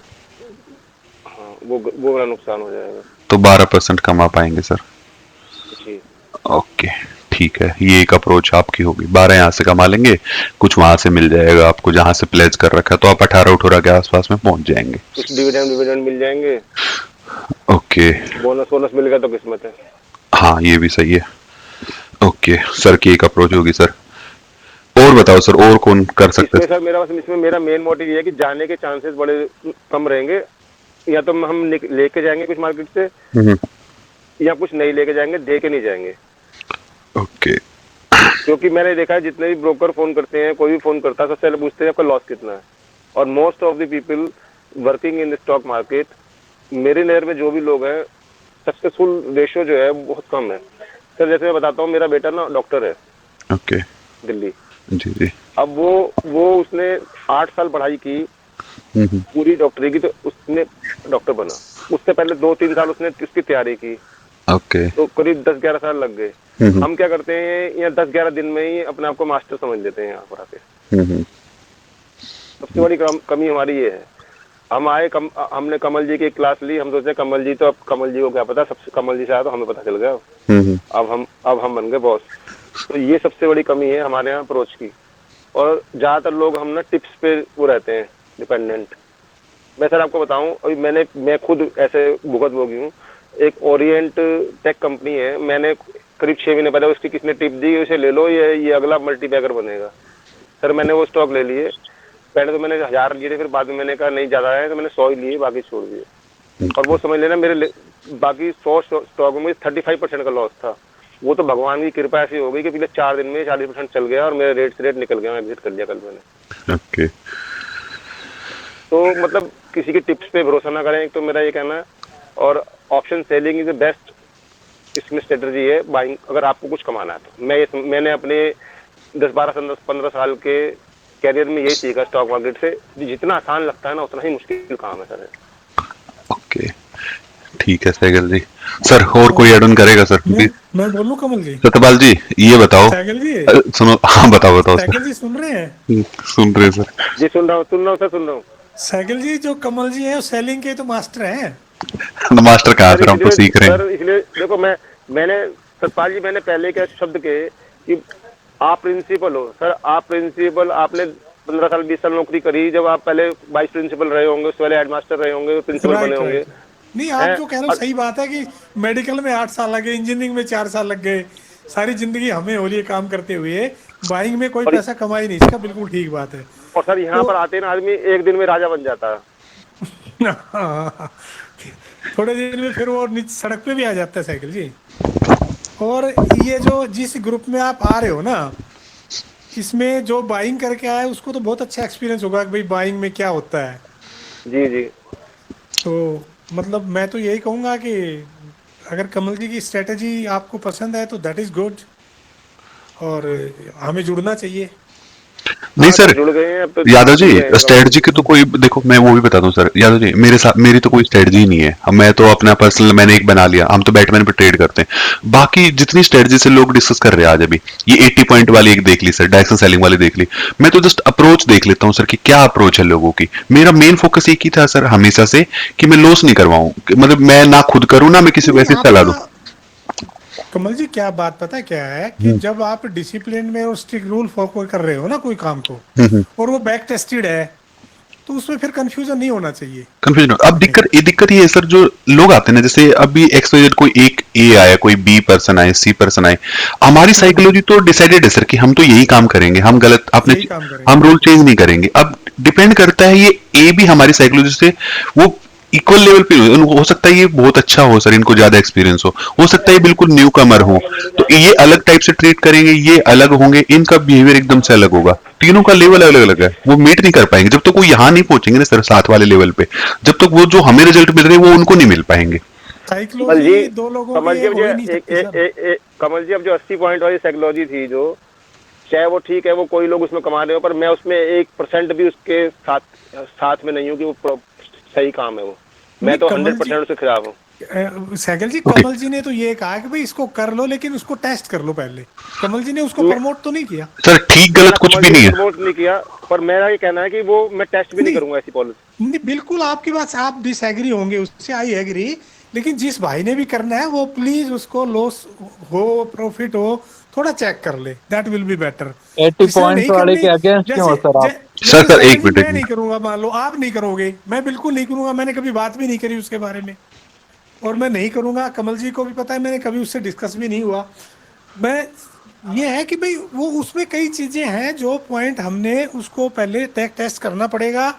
हाँ, वो मेरा नुकसान हो जाएगा तो 12% कमा पाएंगे सर। जी। ओके ठीक है, ये एक अप्रोच आपकी होगी। 12 यहाँ से कमा लेंगे, कुछ वहां से मिल जाएगा आपको जहां से प्लेज कर रखा है, तो आप 18-18 के आसपास में पहुंच जाएंगे। कुछ डिविडेंड मिल जाएंगे। ओके बोनस मिल गया तो किस्मत है। हाँ ये भी सही है। ओके सर की एक अप्रोच होगी सर। और बताओ सर और कौन कर सकते इसमें सर इसमें मेरा मेन मोटिव ये है कि जाने के चांसेस बड़े कम रहेंगे। या तो हम लेके जाएंगे कुछ मार्केट से, हैं? या कुछ नहीं लेके जाएंगे, दे के नहीं जाएंगे। ओके क्योंकि मैंने देखा है जितने भी ब्रोकर फोन करते हैं, कोई भी फोन करता है, सबसे पहले पूछते हैं आपका लॉस कितना है। और most of the people working in the stock market, मेरे नज़र में जो भी लोग हैं, सक्सेसफुल रेशियो जो है बहुत कम है। सर जैसे मैं बताता हूँ, मेरा बेटा ना डॉक्टर है ओके दिल्ली। जी जी। अब वो उसने 8 साल पढ़ाई की पूरी डॉक्टरी की, तो उसने डॉक्टर बना। उससे पहले 2-3 साल उसने उसकी तैयारी की, ओके तो करीब 10-11 साल लग गए। हम क्या करते हैं, यहाँ 10-11 दिन में ही अपने आप को मास्टर समझ लेते हैं यहाँ पर आके। सबसे बड़ी कमी हमारी ये है। हमने कमल जी की एक क्लास ली, हम सोचे कमल जी, तो अब कमल जी को क्या पता, सबसे कमल जी से आया तो हमें पता चल गया। अब हम बन गए बॉस। तो ये सबसे बड़ी कमी है हमारे यहाँ अप्रोच की। और ज्यादातर लोग हम ना टिप्स पे वो रहते हैं डिपेंडेंट। मैं सर आपको बताऊं, अभी मैं खुद ऐसे भुगत भोगी हूँ। एक ओरिएंट टेक कंपनी है, मैंने करीब 6 महीने पहले उसकी किसने टिप दी, उसे ले लो, ये अगला मल्टीबैगर बनेगा। सर मैंने वो स्टॉक ले लिए। पहले तो मैंने 1000 लिए थे, फिर बाद में मैंने कहा नहीं ज्यादा है, तो मैंने 100 ही लिए, बाकी छोड़ दिए। और वो समझ लेना मेरे बाकी 100 स्टॉक में मुझे 35% का लॉस था। वो तो भगवान की कृपा ऐसी हो गई कि पिछले 4 दिन में 40% चल गया, और मेरे रेट से रेट निकल गया, मैं एग्जिट कर लिया कल मैंने। ओके तो मतलब किसी की टिप्स पे भरोसा ना करें, एक तो मेरा ये कहना है। और option selling is the best इसमें स्ट्रेटजी है बाइंग, अगर आपको कुछ कमाना है तो। मैंने अपने 10-12-15 साल के कैरियर में यही सीखा स्टॉक मार्केट से, जितना आसान लगता है ना उतना ही मुश्किल काम है सर। ओके ठीक है सहगल जी। सर और कोई ऐड ऑन करेगा सर? मैं बोलूं कमल जी? सत्यपाल जी ये बताओ। सहगल जी, सुनो, हाँ बताओ बताओ सर। सहगल जी सुन रहे हैं? सुन रहे सर। जी सुन रहा हूँ सर, सुन रहा हूँ। सहगल जी, जो कमल जी हैं वो सेलिंग के तो मास्टर हैं। मास्टर कहाँ सर फिर, हम तो इसलिए सीख रहे हैं। सर इसलिए देखो, मैंने सतपाल जी, मैंने पहले क्या शब्द के कि आप प्रिंसिपल हो सर, आप प्रिंसिपल, आपने 15 साल 20 साल नौकरी करी, जब आप पहले वाइस प्रिंसिपल रहे होंगे, उससे पहले हेडमास्टर रहे होंगे, प्रिंसिपल बने राइट होंगे। राइट। नहीं, आप हैं? जो कह रहे हो और सही बात है कि मेडिकल में 8 साल लगे, इंजीनियरिंग में 4 साल लग गए, सारी जिंदगी हमें हो रही है काम करते हुए, बाइंग में कोई और पैसा कमाई नहीं, इसका बिल्कुल ठीक बात है। और सर यहाँ तो पर आते ना आदमी एक दिन में राजा बन जाता है। हाँ, थोड़े दिन में फिर वो नीचे सड़क पे भी आ जाता है साइकिल जी। और ये जो जिस ग्रुप में आप आ रहे हो ना, इसमें जो बाइंग करके आया है उसको तो बहुत अच्छा एक्सपीरियंस होगा कि भाई बाइंग में क्या होता है। जी जी। तो मतलब मैं तो यही कहूँगा कि अगर कमल जी की स्ट्रेटजी आपको पसंद है तो दैट इज गुड, और हमें जुड़ना चाहिए। नहीं हाँ सर, सर, जुड़ गए हैं अब तो, यादव जी जुड़ गए हैं कमल स्ट्रेटजी जी। की तो कोई, देखो मैं वो भी बता दूं सर यादव जी, मेरे साथ मेरी तो कोई स्ट्रेटजी ही नहीं है। मैं तो अपना पर्सनल मैंने एक बना लिया, हम तो बैटमैन पे ट्रेड करते हैं। बाकी जितनी स्ट्रेटजी से लोग डिस्कस कर रहे हैं आज अभी, ये 80 पॉइंट वाली एक देख ली सर, डायरेक्शन सेलिंग वाली देख ली। मैं तो जस्ट अप्रोच देख लेता हूँ सर कि क्या अप्रोच है लोगों की। मेरा मेन फोकस एक ही था सर हमेशा से कि मैं लॉस नहीं करवाऊं, मतलब मैं ना खुद करूं ना मैं किसी को नहीं, ऐसी सलाह दूं। आपका कमल जी क्या बात पता है क्या है कि जब आप डिसिप्लिन में और स्ट्रिक्ट रूल फॉलो कर रहे हो ना कोई काम को, और वो बैक टेस्टेड है, तो उसमें फिर कंफ्यूजन नहीं होना चाहिए। कंफ्यूजन। अब दिक्कत ये है सर, जो लोग आते हैं ना, जैसे अभी एक्स कोई एक ए आया, कोई बी पर्सन आए, सी पर्सन आए, हमारी साइकोलॉजी तो डिसाइडेड है सर कि हम तो यही काम करेंगे, हम गलत आपने यही काम करेंगे। हम रूल चेंज नहीं करेंगे। अब डिपेंड करता है ये ए भी हमारी साइकोलॉजी से वो इक्वल लेवल पे हो सकता है ये बहुत अच्छा हो सर, इनको ज्यादा एक्सपीरियंस हो सकता है ये बिल्कुल न्यू कमर हो, तो ये अलग टाइप से ट्रीट करेंगे, ये अलग होंगे, इनका बिहेवियर एकदम से अलग होगा। तीनों का लेवल अलग अलग है, वो मीट नहीं कर पाएंगे जब तक वो यहाँ नहीं पहुंचेंगे ना सर, साथ वाले लेवल पे। जब तक वो जो हमें रिजल्ट मिल रहे हैं वो उनको नहीं मिल पाएंगे। कमल जी, साइकोलॉजी दो लोगों कमल की जी अब हो जो ही नहीं सकती सर। कमल जी अब जो 80 पॉइंट वाली साइकोलॉजी थी, जो चाहे वो ठीक है, वो कोई लोग उसमें कमा रहे हो, पर मैं उसमें 1% भी उसके साथ में नहीं हूँ कि वो सही काम है वो। मैं तो 100% उसके खिलाफ हूँ। सैगल जी, कमल जी ने तो ये कहा कि भाई इसको कर लो, लेकिन उसको टेस्ट कर लो पहले। कमल जी ने उसको प्रमोट तो नहीं किया सर ठीक गलत कुछ कमल भी जी नहीं ने है। प्रमोट नहीं किया, पर मेरा ये कहना है कि वो मैं टेस्ट भी नहीं नहीं। करूंगा ऐसी पॉलिसी। नहीं, बिल्कुल आपकी बात से आप डिसएग्री होंगे, उससे आई एग्री, लेकिन जिस भाई ने भी करना है वो प्लीज उसको लॉस हो प्रॉफिट हो थोड़ा चेक कर ले, दैट विल बी बेटर। 80 जिसने पॉइंट नहीं वाले करनी, के अगेंस्ट क्यों हो जैसे सर आप? सर जैसे एक सैगल जी, मिनट मैं नहीं करूंगा, मान लो आप नहीं करोगे, मैं बिल्कुल नहीं करूंगा, मैंने कभी बात भी नहीं करी उसके बारे में, और मैं नहीं करूंगा। कमल जी को भी पता है, मैंने कभी उससे डिस्कस भी नहीं हुआ। मैं ये है कि भाई वो उसमें कई चीजें हैं जो पॉइंट हमने उसको पहले टेस्ट करना पड़ेगा,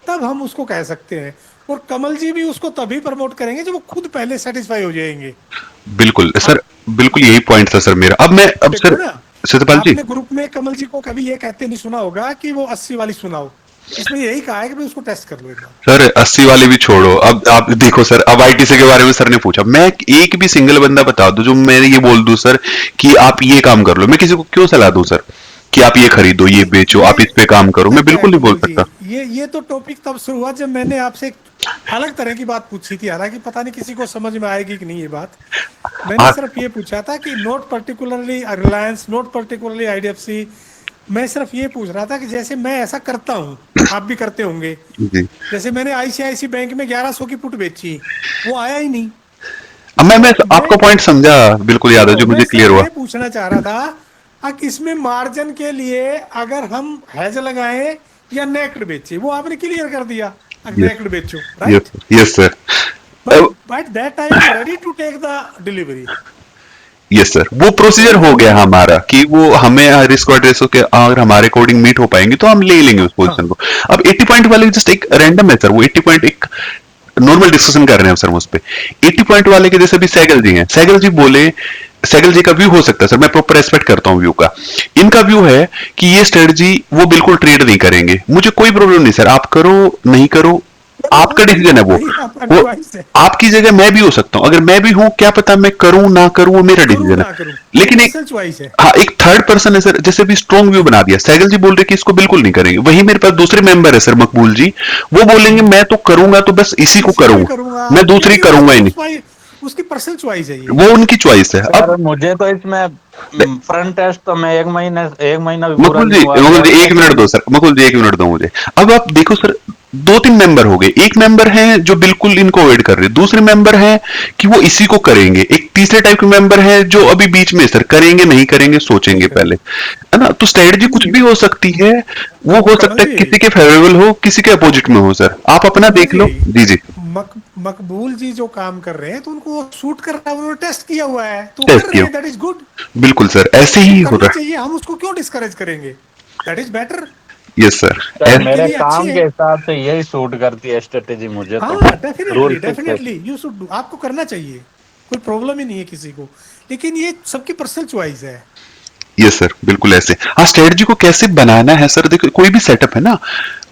तब हम उसको कह सकते हैं। और कमल जी भी उसको तभी प्रमोट करेंगे जब वो खुद पहले सेटिस्फाई हो जाएंगे। बिल्कुल सर, आप बिल्कुल यही पॉइंट था सर मेरा। अब देखो सर ना, सत्यपाल जी, आपने ग्रुप में कमल जी को कभी ये कहते नहीं सुना होगा कि वो 80 वाली सुनाओ। इसमें यही कहा है कि भाई उसको टेस्ट कर लो एक बार। सर 80 वाले भी छोड़ो, अब आप देखो सर, अब आईटीसी के बारे में सर ने पूछा, मैं एक भी सिंगल बंदा बता दो जो मैंने ये बोल दूं सर कि आप ये काम कर लो, मैं किसी को क्यों सलाह दूं सर कि आप ये खरीदो, ये बेचो, आप इस पे काम करो, पता मैं क्या है बिल्कुल नहीं बोल कमल जी, सकता। ये तो टॉपिक तब शुरू हुआ जब मैंने आपसे एक अलग तरह की बात पूछी थी, हालांकि पता नहीं किसी को समझ में आएगी कि नहीं ये बात। मैंने सिर्फ ये पूछा था कि not particularly Reliance, not particularly IDFC, मैं सिर्फ ये पूछ रहा था कि जैसे मैं ऐसा करता हूँ, आप भी करते होंगे। जी, जैसे मैंने आईसीआईसी बैंक में 1100 की पुट बेची, वो आया ही नहीं। अब मैं तो आपका पॉइंट समझा बिल्कुल, याद है जो मैं मुझे क्लियर सिर्फ हुआ। ये पूछना चाह रहा था कि इसमें मार्जिन के लिए अगर हम हेज लगाएं या नेक्ड बेचे, वो आपने क्लियर कर दिया, नेक्ड बेचो, right? Yes sir, but that time I am ready to take the delivery. Yes sir, वो प्रोसीजर हो गया हमारा कि वो हमें रिस्क और रेशो के अगर हमारे अकॉर्डिंग मीट हो पाएंगे तो हम ले लेंगे उस पोजीशन को। अब 80 पॉइंट वाले जस्ट एक रैंडम है सर, वो 80 पॉइंट एक नॉर्मल डिस्कशन कर रहे हैं सर उस पे। 80 पॉइंट वाले के जैसे भी सैगल जी हैं, सैगल जी बोले, सैगल जी का व्यू हो सकता है सर, मैं प्रॉपर रेस्पेक्ट करता हूं व्यू का। इनका व्यू है कि ये स्ट्रेटजी वो बिल्कुल ट्रेड नहीं करेंगे, मुझे कोई प्रॉब्लम नहीं सर, आप करो नहीं करो आपका डिसीजन है वो भाई आपका वो choice है। आपकी जगह मैं भी हो सकता हूँ, अगर मैं भी हूँ क्या पता मैं करूँ ना करूँ, वो मेरा करूँ डिसीजन ना है। करूँ, लेकिन एक पर्सनल चॉइस है। हाँ एक थर्ड पर्सन है सर, जैसे भी स्ट्रॉन्ग व्यू बना दिया, सैगल जी बोल रहे कि इसको बिल्कुल नहीं करेंगे, वही मेरे पास दूसरे मेंबर है सर मकबूल जी, वो बोलेंगे मैं तो करूंगा तो बस इसी को इसी को ही करूंगा, करूंगा, मैं दूसरी क्योंकि करूंगा ही नहीं। उसकी पर्सनल चॉइस है ये। वो उनकी चॉइस है। सर अब मुझे तो इसमें फ्रंट टेस्ट तो मैं एक महीना भी पूरा नहीं हुआ, मकुल बैक जी एक टेस्ट मिनट दो में सर, मकुल जी एक मिनट दो मुझे। अब आप देखो सर, दो तीन मेंबर हो गए, एक मेंबर है जो बिल्कुल इनको अवॉइड कर रहे हैं, दूसरे मेंबर है कि वो इसी को करेंगे, एक तीसरे टाइप के मेंबर है जो अभी बीच में सर करेंगे नहीं करेंगे सोचेंगे पहले, है ना। तो स्ट्रेटजी कुछ भी हो सकती है, वो हो कमल सकता है जी, किसी के फेवरेबल हो किसी के अपोजिट में हो सर, आप अपना कमल देख जी, लो। जी जी। मकबूल जी जो काम कर रहे हैं तो उनको वो सूट कर रहा है, उन्होंने टेस्ट किया हुआ है तो वो कर टेस्ट रहे किया, हैं, दैट इज गुड। बिल्कुल सर ऐसे वो ही हो करना रहा चाहिए, हम उसको क्यों डिस्करेज करेंगे, दैट इज बेटर, है। Yes sir. सर उनके मेरे लिए अच्छी काम के है। हिसाब से यही सूट करती है स्ट्रेटेजी मुझे तो। हाँ रूल डेफिनेटली फिक्स है। डेफिनेटली यू शुड डू, आपको करना चाहिए, कोई प्रॉब्लम ही नहीं है किसी को, लेकिन ये सबकी पर्सनल चॉइस है। यस सर बिल्कुल ऐसे। हाँ स्ट्रेटजी को कैसे बनाना है सर, देखो कोई भी सेटअप है ना,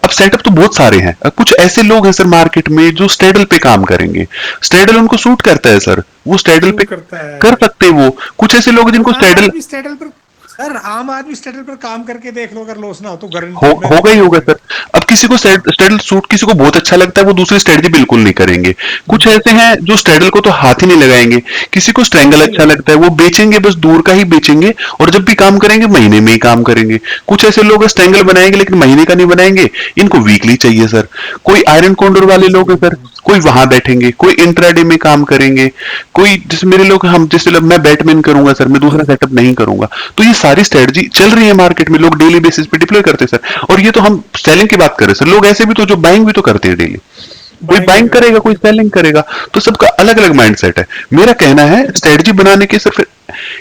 अब सेटअप तो बहुत सारे हैं, अब कुछ ऐसे लोग हैं सर मार्केट में जो स्ट्रेडल पे काम करेंगे, स्ट्रेडल उनको सूट करता है सर, वो स्ट्रेडल पे सूट करता कर है। सकते हैं। वो कुछ ऐसे लोग हैं और जिनको आम स्ट्रेडल आदमी स्टेटल पर, सर आम आदमी स्टेटल पर काम करके देख लो, अगर लॉस ना हो तो गारंटी मैं होगा ही बता होगा दूं। सर। अब किसी को हाँ स्ट्रेडल सूट किसी को बहुत अच्छा लगता है, वो दूसरी स्ट्रेटजी बिल्कुल नहीं करेंगे। कुछ ऐसे हैं जो स्ट्रेडल को तो हाथ ही नहीं लगाएंगे, किसी को हाथ स्ट्रेंगल नहीं अच्छा लगाएंगे। लगता है, वो बेचेंगे बस दूर का ही बेचेंगे, और जब भी काम करेंगे महीने में ही काम करेंगे। कुछ ऐसे लोग स्ट्रेंगल बनाएंगे लेकिन महीने का नहीं बनाएंगे, इनको वीकली चाहिए सर। कोई आयरन कॉन्डोर वाले वीकली लोग हैं चाहिए। सर, कोई वहां बैठेंगे, कोई इंट्राडे में काम करेंगे, कोई जैसे मेरे लोग, हम जैसे लोग, मैं बैटमैन करूंगा सर, मैं दूसरा सेटअप नहीं करूंगा। तो ये सारी स्ट्रेटजी चल रही है मार्केट में, लोग डेली बेसिस पे डिप्लॉय करते हैं सर। और ये तो हम सेलिंग की बात कर रहे हैं सर, लोग ऐसे भी तो जो बाइंग भी तो करते हैं डेली, कोई बाइंग भी बाइंग करते करेगा हैं कोई बिल्कुल। सेलिंग करेगा, तो सबका अलग अलग माइंडसेट है। मेरा कहना है स्ट्रेटजी बनाने के सर,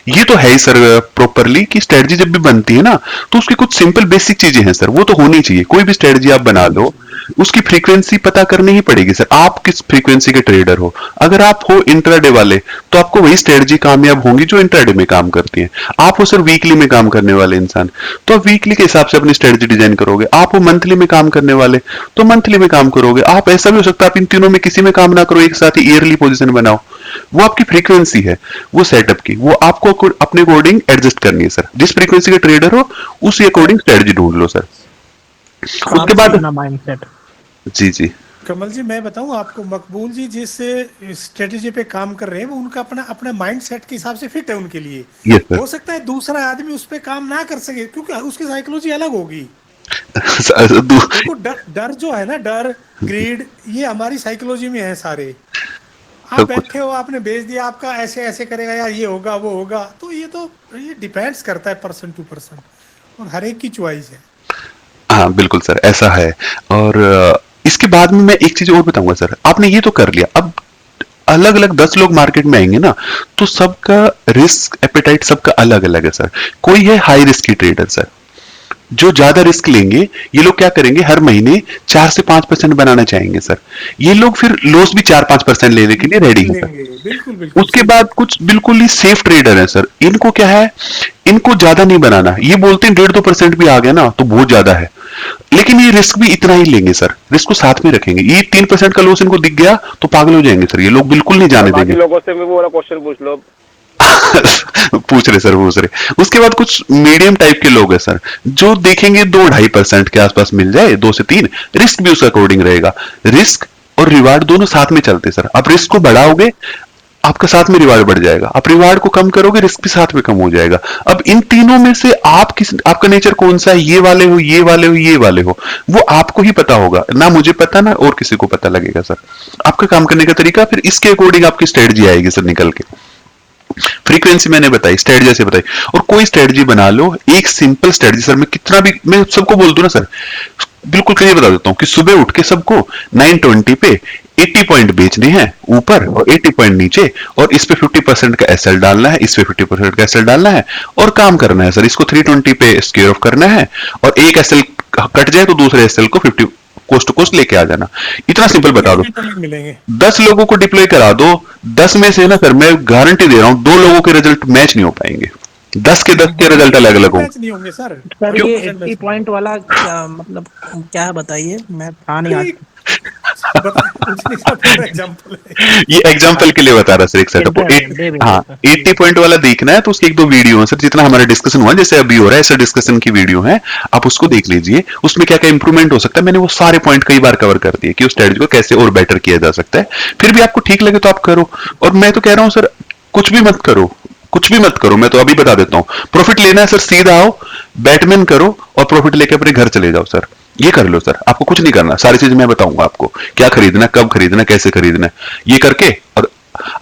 ये तो है ही सर प्रॉपरली कि स्ट्रेटजी जब भी बनती है ना, तो उसकी कुछ सिंपल बेसिक चीजें हैं सर, वो तो होनी चाहिए। कोई भी स्ट्रेटजी आप बना होनी लो, चाहिए। उसकी फ्रीक्वेंसी पता करनी ही पड़ेगी सर, आप किस फ्रीक्वेंसी के ट्रेडर हो। अगर आप हो इंट्राडे वाले, तो आपको वही स्ट्रेटजी कामयाब होंगी जो इंट्राडे में काम करती है। आप हो सर वीकली में काम करने वाले इंसान, तो आप वीकली के हिसाब से अपनी स्ट्रेटजी डिजाइन करोगे। आप हो मंथली में काम करने वाले, तो मंथली में काम करोगे। आप ऐसा भी हो सकता है आप इन तीनों में किसी में काम ना करो, एक साथ ही ईयरली पोजीशन बनाओ। वो आपकी फ्रीक्वेंसी है, वो सेटअप की, वो आपको अपने अकॉर्डिंग एडजस्ट करनी है सर। जिस फ्रीक्वेंसी के ट्रेडर हो उसी अकॉर्डिंग स्ट्रेटजी ढूंढ लो सर। उसके आपका बाद अपना माइंडसेट। जी जी। कमल जी मैं बताऊं आपको, मकबूल जी जिस स्ट्रेटेजी पे काम कर रहे हैं वो उनका अपना अपना माइंड सेट के हिसाब से फिट है उनके लिए। Yes sir. हो सकता है दूसरा आदमी उस पे काम ना कर सके क्योंकि उसकी साइकोलॉजी अलग होगी। देखो डर डर जो है ना, डर ग्रीड, ये हमारी साइकोलॉजी में है सारे। आप सब कुछ। बैठे हो, आपने भेज दिया, आपका ऐसे ऐसे करेगा यार, ये होगा वो होगा, तो ये डिपेंड्स करता है पर्सन टू पर्सन, और हर एक की चॉइस है। हाँ बिल्कुल सर ऐसा है। और इसके बाद में मैं एक चीज और बताऊंगा सर, आपने ये तो कर लिया, अब अलग अलग 10 लोग मार्केट में आएंगे ना, तो सबका रिस्क एपेटाइट सबका अलग अलग है सर। कोई है हाई रिस्क की ट्रेडर सर, जो ज्यादा रिस्क लेंगे, ये लोग क्या करेंगे हर महीने 4 से 5% बनाना चाहेंगे सर। ये लोग फिर लॉस भी 4-5% लेने के लिए रेडी है सर। लेंगे, बिल्कुल बिल्कुल उसके सही बाद बात। कुछ बिल्कुल ही सेफ ट्रेडर है सर, इनको क्या है, इनको ज्यादा नहीं बनाना, ये बोलते हैं 1.5-2% भी आ गया ना तो बहुत ज्यादा है, लेकिन ये रिस्क भी इतना ही लेंगे सर, रिस्क को साथ में रखेंगे। ये 3% का लॉस इनको दिख गया तो पागल हो जाएंगे सर, ये लोग बिल्कुल नहीं और जाने बाकी देंगे। लोगों से भी वो वाला क्वेश्चन पूछ लो। पूछ रहे सर, पूछ रहे। उसके बाद कुछ मीडियम टाइप के लोग हैं सर, जो देखेंगे 2-2.5% के आसपास मिल जाए, 2 से 3, रिस्क भी उसका अकॉर्डिंग रहेगा। रिस्क और रिवार्ड दोनों साथ में चलते सर। आप रिस्क को बढ़ाओगे, आपका साथ में रिवार्ड बढ़ जाएगा, आप रिवार्ड को कम करोगे, रिस्क भी साथ में कम हो जाएगा। अब इन तीनों में से आप किस, आपका नेचर कौन सा है, ये वाले हो, ये वाले हो, ये वाले हो, वो आपको ही पता होगा ना, मुझे पता ना और किसी को पता लगेगा सर। आपका काम करने का तरीका, फिर इसके अकॉर्डिंग आपकी स्ट्रेटजी आएगी सर निकल के। फ्रीक्वेंसी मैंने बताई, स्ट्रेटजी ऐसे बताई, और कोई स्ट्रेटजी बना लो, एक सिंपल स्ट्रेटजी सर। मैं कितना भी, मैं सबको बोल दूं ना सर, बिल्कुल क्लियर बता देता हूं कि सुबह उठ के सबको 920 पे 80 पॉइंट बेचने हैं ऊपर और 80 पॉइंट नीचे, और इस पे 50% का एसएल डालना है, इस पे 50% का एसएल डालना है, और काम करना है सर। इसको 320 पे स्क्वायर ऑफ करना है, और एक एसएल कट जाए तो दूसरे एसएल को 50 कोस्ट टू कोस्ट लेके आ जाना। इतना सिंपल बता दो। मिलेंगे 10 लोगों को डिप्लॉय करा दो, 10 में से ना सर मैं गारंटी दे रहा हूं 2 लोगों के रिजल्ट मैच नहीं हो पाएंगे, 10 के 10 के रिजल्ट अलग अलग होंगे। मैच नहीं होंगे सर। सर क्यों? ये 80 पॉइंट वाला क्या मतलब, क्या है बताइए, मैं था नहीं आज। कुछ नहीं सर, फॉर एग्जांपल है। ये एग्जाम्पल के लिए बता रहा सर एक सेटअप। दे देंगे हाँ सर। 80 पॉइंट वाला देखना है तो उसकी एक दो वीडियो है सर, जितना हमारा डिस्कशन हुआ जैसे अभी हो रहा है ऐसा डिस्कशन की वीडियो है, आप उसको देख लीजिए। उसमें क्या क्या इंप्रूवमेंट हो सकता है, मैंने वो सारे पॉइंट कई बार कवर कर दिए कि उस स्ट्रेटजी को कैसे और बेटर किया जा सकता है। फिर भी आपको ठीक लगे तो आप करो, और मैं तो कह रहा हूँ सर कुछ भी मत करो, कुछ भी मत करो। मैं तो अभी बता देता हूँ, प्रॉफिट लेना है सर सीधा आओ बैटमैन करो और प्रॉफिट लेके अपने घर चले जाओ सर। ये कर लो सर, आपको कुछ नहीं करना, सारी चीजें मैं बताऊंगा आपको क्या खरीदना, कब खरीदना, कैसे खरीदना है। ये करके और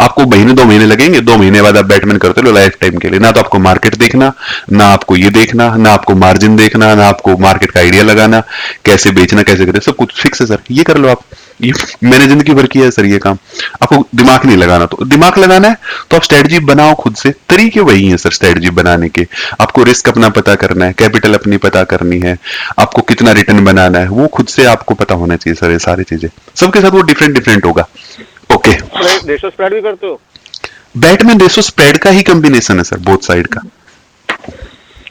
आपको महीने 2 महीने लगेंगे, 2 महीने बाद आप बैटमैन करते लो लाइफ टाइम के लिए। ना तो आपको मार्केट देखना, ना आपको ये देखना, ना आपको मार्जिन देखना, ना आपको मार्केट का आइडिया लगाना, कैसे बेचना कैसे करें, सब कुछ फिक्स है सर। ये कर लो आप, ये मैंने जिंदगी भर किया है सर ये काम। आपको दिमाग नहीं लगाना, तो दिमाग लगाना है तो आप स्ट्रेटजी बनाओ खुद से। तरीके वही है सर स्ट्रेटजी बनाने के। आपको रिस्क अपना पता करना है, कैपिटल अपनी पता करनी है, आपको कितना रिटर्न बनाना है वो खुद से आपको पता होना चाहिए सर। ये सारी चीजें सबके साथ वो डिफरेंट डिफरेंट होगा। ओके, रेशो स्प्रेड भी करते हो? बैटमैन रेशो स्प्रेड का ही कॉम्बिनेशन है सर, बोथ साइड का।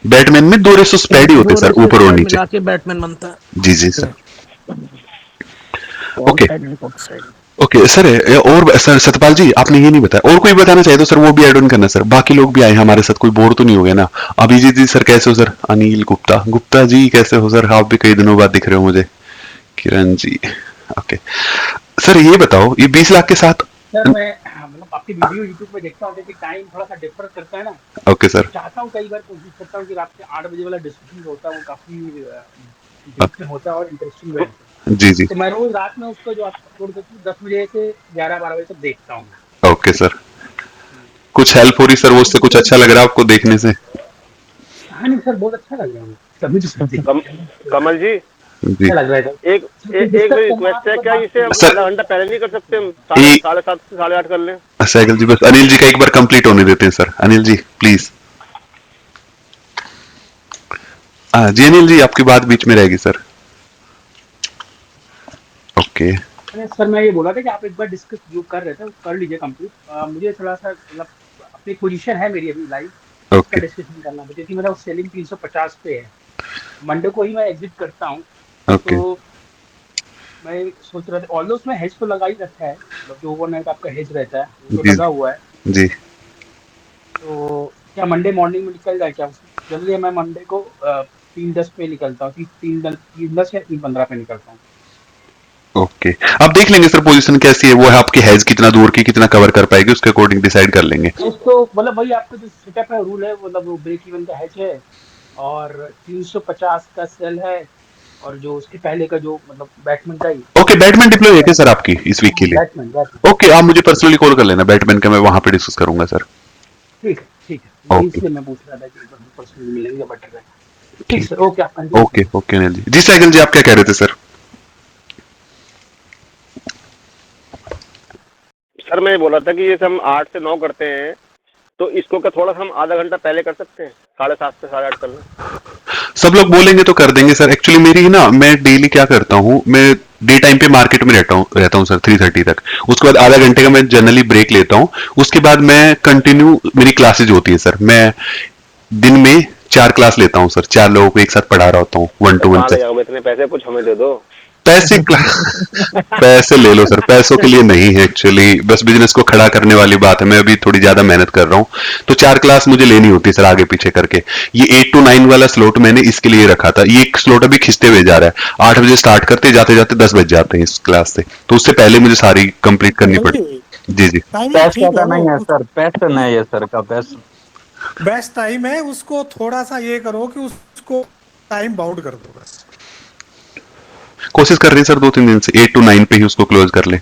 बैटमैन में 2 रेशो स्प्रेड ही होते हैं सर, ऊपर और नीचे। मिला के बैटमैन बनता है। जी जी sir. Wrong okay side and wrong side। Okay sir, और सर सतपाल जी आपने ये नहीं बताया, और कोई बताना चाहे तो सर वो भी ऐड ऑन करना सर। बाकी लोग भी आए हमारे साथ, कोई बोर तो नहीं हो गया ना। अभिजीत जी सर कैसे हो सर? अनिल गुप्ता गुप्ता जी कैसे हो सर? आप भी कई दिनों बाद दिख रहे हो मुझे। किरण जी ओके। सर ये बताओ, ये 20 लाख के साथ सर मैं मतलब आपकी वीडियो यूट्यूब पे देखता हूँ कि टाइम थोड़ा सा डिफर करता है ना। Okay sir. चाहता हूँ कई बार कोशिश करता हूँ कि रात के 8 बजे वाला डिस्कशन होता है वो काफी इंटरेस्टिंग होता है और इंटरेस्टिंग रहता है। जी जी तो मैं रोज रात में उसको जो आप अपलोड करती हूँ 10 बजे से 11-12 बजे तक देखता हूँ। Okay sir. कुछ हेल्प हो रही सर वो, उससे कुछ अच्छा लग रहा है आपको देखने से? हाँ नहीं सर बहुत अच्छा लग रहा है, तभी तो सब देखते हैं। कमल जी जी अच्छा लग रहा है सर। एक एक मेरी रिक्वेस्ट है, क्या इसे हम सर, आधा घंटा पहले नहीं कर सकते? हम ये- 7:30 से 8:30 कर लें? साइकिल जी बस अनिल जी का एक बार कंप्लीट होने देते हैं सर। अनिल जी प्लीज। जी अनिल जी आपकी बात बीच में रहेगी सर। ओके अरे सर मैं ये बोला था कि आप एक बार डिस्कस जो कर रहे थे वो कर लीजिए कंप्लीट। मुझे थोड़ा सा मतलब अपनी पोजीशन है मेरी अभी लाइव, उसका ओके डिस्कशन करना था क्योंकि मेरा सेलिंग 350 पे है। मंडे को ही मैं एग्जिट करता हूँ। ओके तो मैं सोच रहा था ऑल्दो उसमें हेज तो लगा ही रखा है, मतलब जो ओवरनाइट आपका हेज रहता है वो तो जी लगा हुआ है। जी। तो क्या मंडे मॉर्निंग में निकल जाए क्या? जनरली मैं मंडे को 3:10 पे निकलता हूँ, 3:10 या 3:15 पे निकलता हूँ। ओके आप देख लेंगे सर पोजीशन कैसी है, वो है आपकी हैज कितना दूर की कितना कवर कर पाएगी उसके अकॉर्डिंग डिसाइड कर लेंगे। उसको मतलब भाई आपका जो सेटअप है रूल है मतलब वो ब्रेक इवन का हेज है और 350 का सेल है और जो उसके पहले का जो मतलब बैटमैन का ही ओके बैटमैन डिप्लॉय है क्या सर आपकी इस वीक के लिए? बैटमैन ओके आप मुझे पर्सनली कॉल कर लेना, बैटमैन का मैं वहां पे डिस्कस करूंगा सर। ठीक है वही ओके इसलिए मैं पूछ रहा था कि पर्सनली मिलेंगे बेटर है। ठीक सर ओके आप continue. Okay okay Anil ji. जी साइकिल जी आप क्या कह रहे थे सर? सर मैं ये बोला था कि जैसे हम 8 से 9 करते हैं तो इसको क्या थोड़ा सा हम आधा घंटा पहले कर सकते हैं? 7:30 से 8:30 कर लें? सब लोग बोलेंगे तो कर देंगे सर। एक्चुअली मेरी ना मैं डेली क्या करता हूँ, मैं डे टाइम पे मार्केट में रहता हूँ सर 3:30 तक। उसके बाद आधा घंटे का मैं जनरली ब्रेक लेता हूँ। उसके बाद मैं कंटिन्यू मेरी क्लासेज होती है सर। मैं दिन में 4 क्लास लेता हूँ सर, 4 लोगों को एक साथ पढ़ा रहा होता हूँ 1-to-1 कहाँ ले जाओगे इतने पैसे? कुछ हमें दे दो। पैसे पैसे ले लो सर, पैसों के लिए नहीं है एक्चुअली, बस बिजनेस को खड़ा करने वाली बात है। मैं अभी थोड़ी ज्यादा मेहनत कर रहा हूँ तो 4 क्लास मुझे लेनी होती है सर आगे पीछे करके। ये 8 to 9 वाला स्लॉट मैंने इसके लिए रखा था। ये एक स्लॉट अभी खिंचते हुए जा रहा है, 8 बजे स्टार्ट करते जाते जाते 10 बज जाते हैं इस क्लास से, तो उससे पहले मुझे सारी कंप्लीट करनी पड़ी। जी जी पैसे का नहीं है सर, पैसे नहीं है सर का पैसे। बेस्ट टाइम है, उसको थोड़ा सा ये करो कि उसको टाइम बाउंड कर दो बस। कोशिश कर रहे हैं सर 2-3 दिन से 8 to 9 पे ही उसको क्लोज कर ले।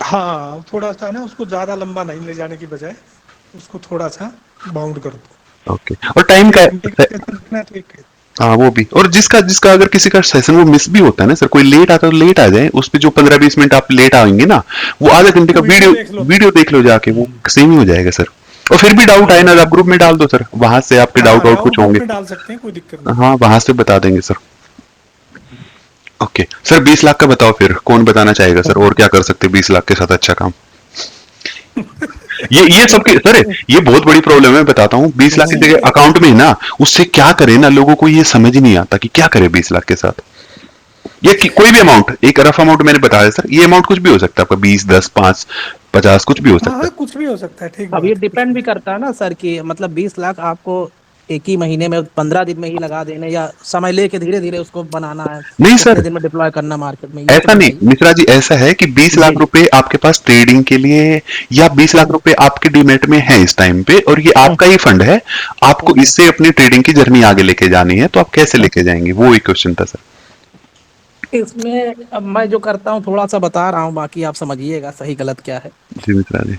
हाँ थोड़ा सा ना उसको ज्यादा लंबा नहीं ले जाने की बजाय उसको थोड़ा सा बाउंड कर दो। ओके और टाइम का तो एक हाँ वो भी, और जिसका जिसका अगर किसी का सेशन वो मिस भी होता है ना सर, कोई लेट आता है तो लेट आ जाए, उस पे जो 15-20 मिनट आप लेट आएंगे ना वो आधा घंटे का वीडियो देख लो जाके, वो सेम ही हो जाएगा सर। और फिर भी डाउट आए ना आप ग्रुप में डाल दो सर, वहां से आपके डाउट आउट कुछ होंगे डाल सकते हैं, कोई दिक्कत नहीं। हाँ वहां से बता देंगे सर। ओके सर 20 लाख का बताओ फिर, कौन बताना चाहेगा सर, और क्या कर सकते हैं 20 लाख के साथ अच्छा काम? ये सबके सर ये बहुत बड़ी प्रॉब्लम है, बताता हूँ। 20 लाख की जगह अकाउंट में ना उससे क्या करें ना, लोगों को ये समझ नहीं आता कि क्या करें 20 लाख के साथ। या कोई भी अमाउंट, एक रफ अमाउंट मैंने बताया सर, ये अमाउंट कुछ भी हो सकता है आपका, 20, 10, 5, 50 कुछ भी हो हाँ सकता हाँ, है। कुछ भी हो सकता है, ठीक अब ये बात है, कुछ डिपेंड भी। भी करता है ना सर कि मतलब 20 लाख आपको एक ही महीने में 15 दिन में ही लगा देने या समय लेके धीरे धीरे उसको बनाना है, नहीं कितने सर, दिन में डिप्लॉय करना मार्केट में, ये तो ऐसा नहीं बताइए। मिश्रा जी, ऐसा है कि 20 जी लाख जी। रुपए आपके पास ट्रेडिंग के लिए है, या 20 लाख रुपए आपके डीमेट में है इस टाइम पे, और ये हम्म, आपका ही फंड है, आपको हम्म, इससे अपनी ट्रेडिंग की जर्नी आगे लेके जानी है, तो आप कैसे हम्म। लेके जाएंगे, वो एक क्वेश्चन था सर। इसमें अब मैं जो करता हूँ थोड़ा सा बता रहा हूँ, बाकी आप समझिएगा सही गलत क्या है। जी मिश्रा जी।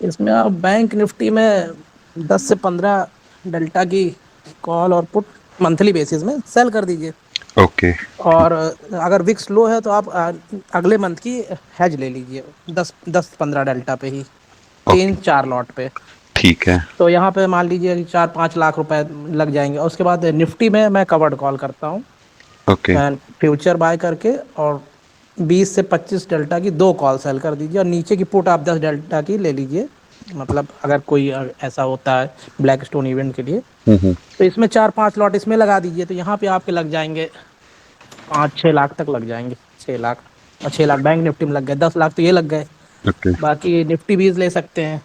इसमें आप बैंक निफ्टी में 10 से 15 डेल्टा की कॉल और पुट मंथली बेसिस में सेल कर दीजिए। ओके। और अगर विक्स लो है तो आप अगले मंथ की हैज ले लीजिए, 10-15 डेल्टा पे ही, ओके। 3-4 लॉट पे। ठीक है। तो यहाँ पे मान लीजिए कि 4-5 लाख रुपए लग जाएंगे। और उसके बाद निफ्टी में मैं कवर्ड कॉल करता हूँ, ओके। फ्यूचर बाय करके, और 20 से 25 डेल्टा की 2 कॉल सेल कर दीजिए, और नीचे की पुट आप 10 डेल्टा की ले लीजिए। मतलब अगर कोई ऐसा होता है ब्लैक स्टोन इवेंट के लिए, हम्म। तो इसमें 4-5 लॉट इसमें लगा दीजिए। तो यहाँ पे आपके लग जाएंगे 5-6 लाख तक लग जाएंगे, 6 लाख। और 6 लाख बैंक निफ्टी में लग गए, 10 लाख तो ये लग गए। ओके। बाकी निफ्टी बीज ले सकते हैं,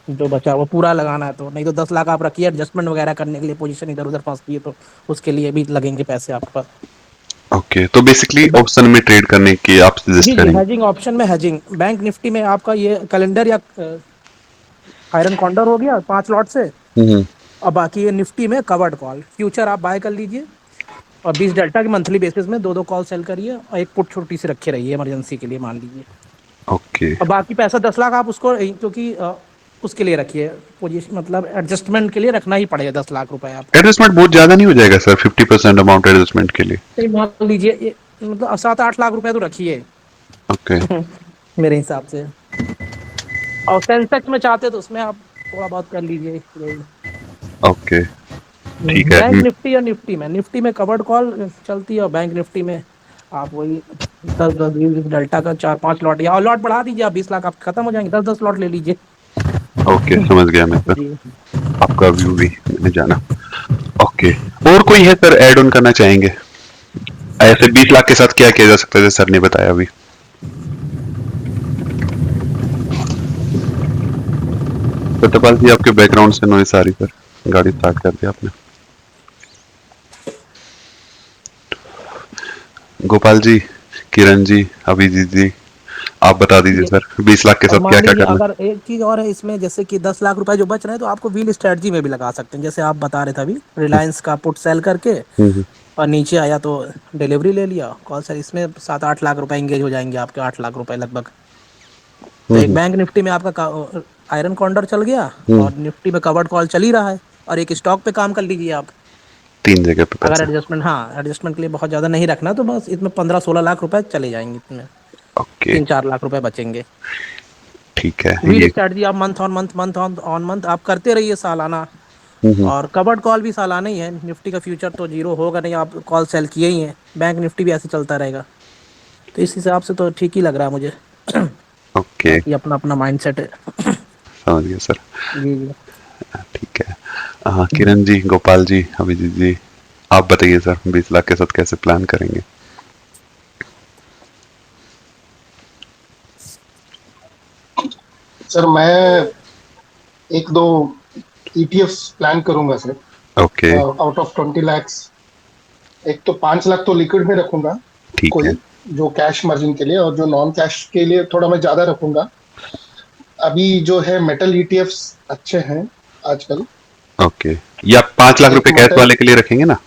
जो बचा वो पूरा लगाना है तो, नहीं तो 10 लाख आप रखिए एडजस्टमेंट वगैरह करने के लिए, पोजीशन इधर उधर फंसती है तो उसके लिए भी लगेंगे पैसे आपके पास। ओके, तो बेसिकली तो ऑप्शन में ट्रेड करने की आप जी सजेस्ट जी, करेंगे। हैजिंग ऑप्शन में हैजिंग बैंक निफ्टी में आपका ये कैलेंडर या आयरन कॉन्डर हो गया 5 लॉट से। हम्म। और बाकी ये निफ्टी में कवर्ड कॉल फ्यूचर आप बाय कर लीजिए, और 20 डेल्टा की मंथली बेसिस में 2-2 कॉल सेल करिए, और एक पुट छोटी सी रखे रहिए इमरजेंसी के लिए मान लीजिए। ओके। और बाकी पैसा 10 लाख आप उसको क्योंकि उसके लिए रखिए, पोजीशन मतलब एडजस्टमेंट के लिए रखना ही पड़ेगा 10 लाख रुपए आपको। एडजस्टमेंट बहुत ज्यादा नहीं हो जाएगा सर, 50% अमाउंट एडजस्टमेंट के लिए? नहीं, मान लीजिए मतलब 7-8 लाख रुपए तो रखिए ओके। मेरे हिसाब से। और सेंसेक्स में चाहते तो उसमें आप थोड़ा बहुत कर लीजिए यही। ओके। ठीक है। बैंक निफ्टी या निफ्टी में कवर्ड कॉल चलती है, और बैंक निफ्टी में आप वही 10-10 20 डेल्टा का 4-5 लॉट, या और लॉट बढ़ा दीजिए, आप 20 लाख आप खत्म हो जाएंगे, 10-10 लॉट ले लीजिए। ओके, समझ गया मैं सर, जी। आपका व्यू भी मैंने जाना। ओके। और कोई है सर ऐड ऑन करना चाहेंगे? ऐसे 20 लाख के साथ क्या किया जा सकता है जैसे सर ने बताया अभी? सत्यपाल जी, आपके बैकग्राउंड से नॉइस आ रही सर, गाड़ी स्टार्ट कर दिया आपने। गोपाल जी, किरण जी, अभिजीत जी, आप बता दीजिए ये सर, 20 लाख के और साथ क्या मान क्या लीजिए करना? अगर एक चीज और है इसमें, जैसे कि 10 लाख रुपए जो बच रहे हैं तो आपको व्हील स्ट्रेटजी में भी लगा सकते हैं, जैसे आप बता रहे थे अभी, रिलायंस का पुट सेल करके, हम्म। और नीचे आया तो डिलीवरी ले लिया कॉल सर, इसमें 7-8 लाख रुपए इंगेज हो जाएंगे आपके, 8 लाख रुपए लगभग। तो एक हम्म। बैंक निफ्टी में आपका आयरन कॉन्डर चल गया, हम्म। और निफ्टी में कवर्ड कॉल चल ही रहा है, और एक स्टॉक पे काम कर लीजिए आप। 3 जगह पे अगर पैसा। एडजस्टमेंट, हाँ एडजस्टमेंट के लिए बहुत ज़्यादा नहीं रखना तो बस इसमें 15-16 लाख रुपए चले जाएंगे, इसमें ओके। 3-4 लाख रुपए बचेंगे। ठीक है व्हील ये। स्ट्रैटेजी आप मंथ ऑन मंथ आप करते रहिए सालाना। हम्म। और कवर्ड कॉल भी सालाना ही है, निफ्टी का फ्यूचर तो जीरो होगा नहीं, आप कॉल सेल किए ही हैं, बैंक निफ्टी भी ऐसे चलता रहेगा। तो इस हिसाब से तो ठीक ही लग रहा है मुझे। ओके, बाकी अपना अपना माइंडसेट है। समझ गया सर। जी जी। ठीक है। किरण जी, गोपाल जी, अभिजीत जी, आप बताइए सर, 20 लाख के साथ कैसे प्लान करेंगे? सर मैं एक दो ETFs प्लान करूंगा sir, okay. Out of 20 lakhs। एक तो 5 लाख तो लिक्विड में रखूंगा, ठीक है। कोई जो कैश मार्जिन के लिए, और जो नॉन कैश के लिए थोड़ा मैं ज्यादा रखूंगा। अभी जो है मेटल ETFs अच्छे हैं आजकल। ओके, या 5 लाख एक रुपए कैश मेटल वाले के लिए रखेंगे ना?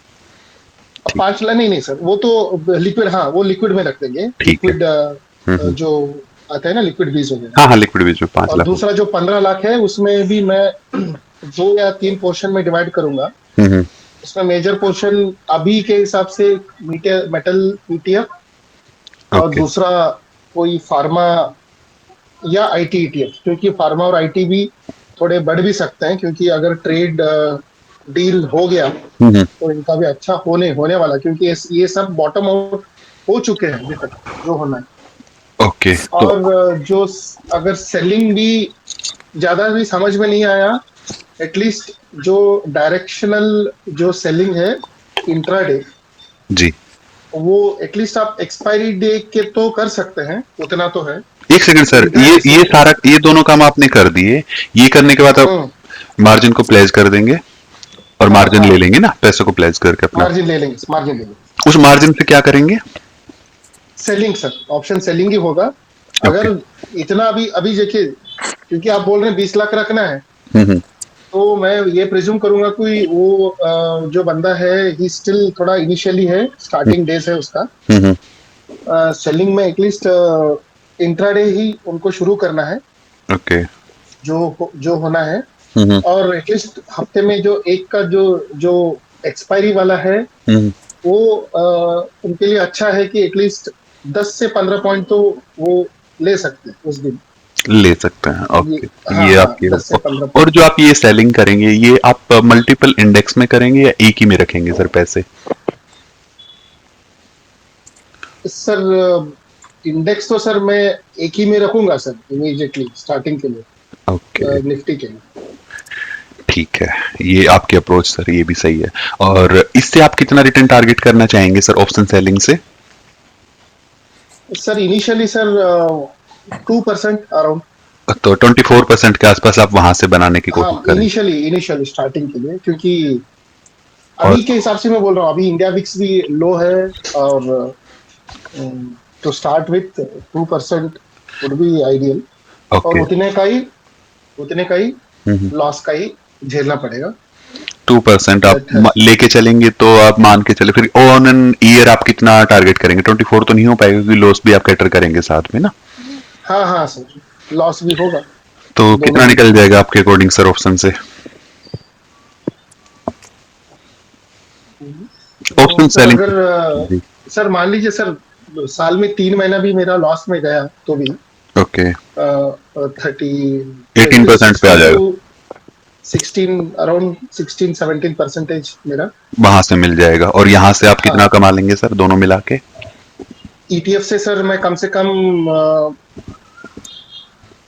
5 लाख नहीं नहीं सर, वो तो लिक्विड, हाँ वो लिक्विड में रख देंगे, ठीक है। लिक्विड जो आता है ना, लिक्विड बीज वगैरह। हाँ हाँ, लिक्विड बीच में 5 और लाख। दूसरा जो 15 लाख है उसमें भी मैं 2 या 3 पोर्शन में डिवाइड करूंगा। हम्म। इसमें मेजर पोर्शन अभी के हिसाब से मेटल ETF, और ओके। दूसरा कोई फार्मा या IT ETF, क्योंकि फार्मा और IT भी थोड़े बढ़ भी सकते हैं, क्योंकि अगर ट्रेड डील हो गया हम्म। तो इनका भी अच्छा होने वाला, क्योंकि ये सब बॉटम आउट हो चुके हैं अभी तक जो होना है। ओके, तो और जो अगर सेलिंग भी ज्यादा भी समझ में नहीं आया, एटलीस्ट जो डायरेक्शनल जो सेलिंग है इंट्राडे, जी। वो एटलीस्ट आप एक्सपायरी डे के तो कर सकते हैं, उतना तो है। एक सेकंड सर, इंट्राडे से ये दोनों काम आपने कर दिए, ये करने के बाद आप मार्जिन को प्लेस कर देंगे और हाँ मार्जिन हाँ ले लेंगे ना, पैसे को प्लेस करके अपना। मार्जिन ले लेंगे, मार्जिन ले लेंगे। उस मार्जिन से क्या करेंगे? सेलिंग सर, ऑप्शन सेलिंग ही होगा। ओके। अगर इतना अभी अभी देखिए, क्योंकि आप बोल रहे हैं 20 लाख रखना है, हम्म। तो मैं ये प्रिज्यूम करूंगा कि वो जो बंदा है ही स्टिल थोड़ा इनिशियली है, स्टार्टिंग डेज है उसका। हम्म। सेलिंग में एटलीस्ट इंट्राडे ही उनको शुरू करना है, ओके। जो होना है। हम्म। और एटलीस्ट हफ्ते में जो एक का जो एक्सपायरी वाला है, हम्म। वो उनके लिए अच्छा है कि एटलीस्ट 10 से 15 पॉइंट तो वो ले सकते हैं उस दिन। ले सकते हैं, ओके। हाँ ये हाँ, आपकी 10 से 15 और जो आप ये सेलिंग करेंगे, ये आप मल्टीपल इंडेक्स में करेंगे या एक ही में रखेंगे सर पैसे? सर इंडेक्स तो सर मैं एक ही में रखूंगा सर, इमीडिएटली स्टार्टिंग के लिए, ओके, निफ्टी के लिए। ठीक है, ये आपकी अप्रोच सर, ये भी सही है। और इससे आप कितना रिटर्न टारगेट करना चाहेंगे सर ऑप्शन सेलिंग से? Sir initially sir 2% around. तो 24% के आसपास आप वहां से बनाने की कोशिश हाँ, करें। इनिशियली स्टार्टिंग के लिए, क्योंकि और अभी के हिसाब से मैं बोल रहा हूँ, अभी इंडिया विक्स भी लो है, और to start with 2% would be ideal. और ओके, उतने का ही लॉस का ही झेलना पड़ेगा। 2% आप लेके चलेंगे तो आप मान के चले, फिर ऑन एन ईयर आप कितना टारगेट करेंगे? 24 तो नहीं हो पाएगा क्योंकि लॉस भी आप कैटर करेंगे साथ में ना। हाँ हाँ सर, लॉस भी होगा। तो दोनों कितना में। निकल जाएगा आपके अकॉर्डिंग सर ऑप्शन से? ऑप्शन सर सेलिंग अगर सर मान लीजिए सर, साल में 3 महीना भी मेरा लॉस में गया तो भी ओके 18% पे आ जाएगा, 16 अराउंड 16-17% मेरा वहां से मिल जाएगा। और यहाँ से आप कितना हाँ। कमा लेंगे सर दोनों मिला के? ETF से सर मैं कम से कम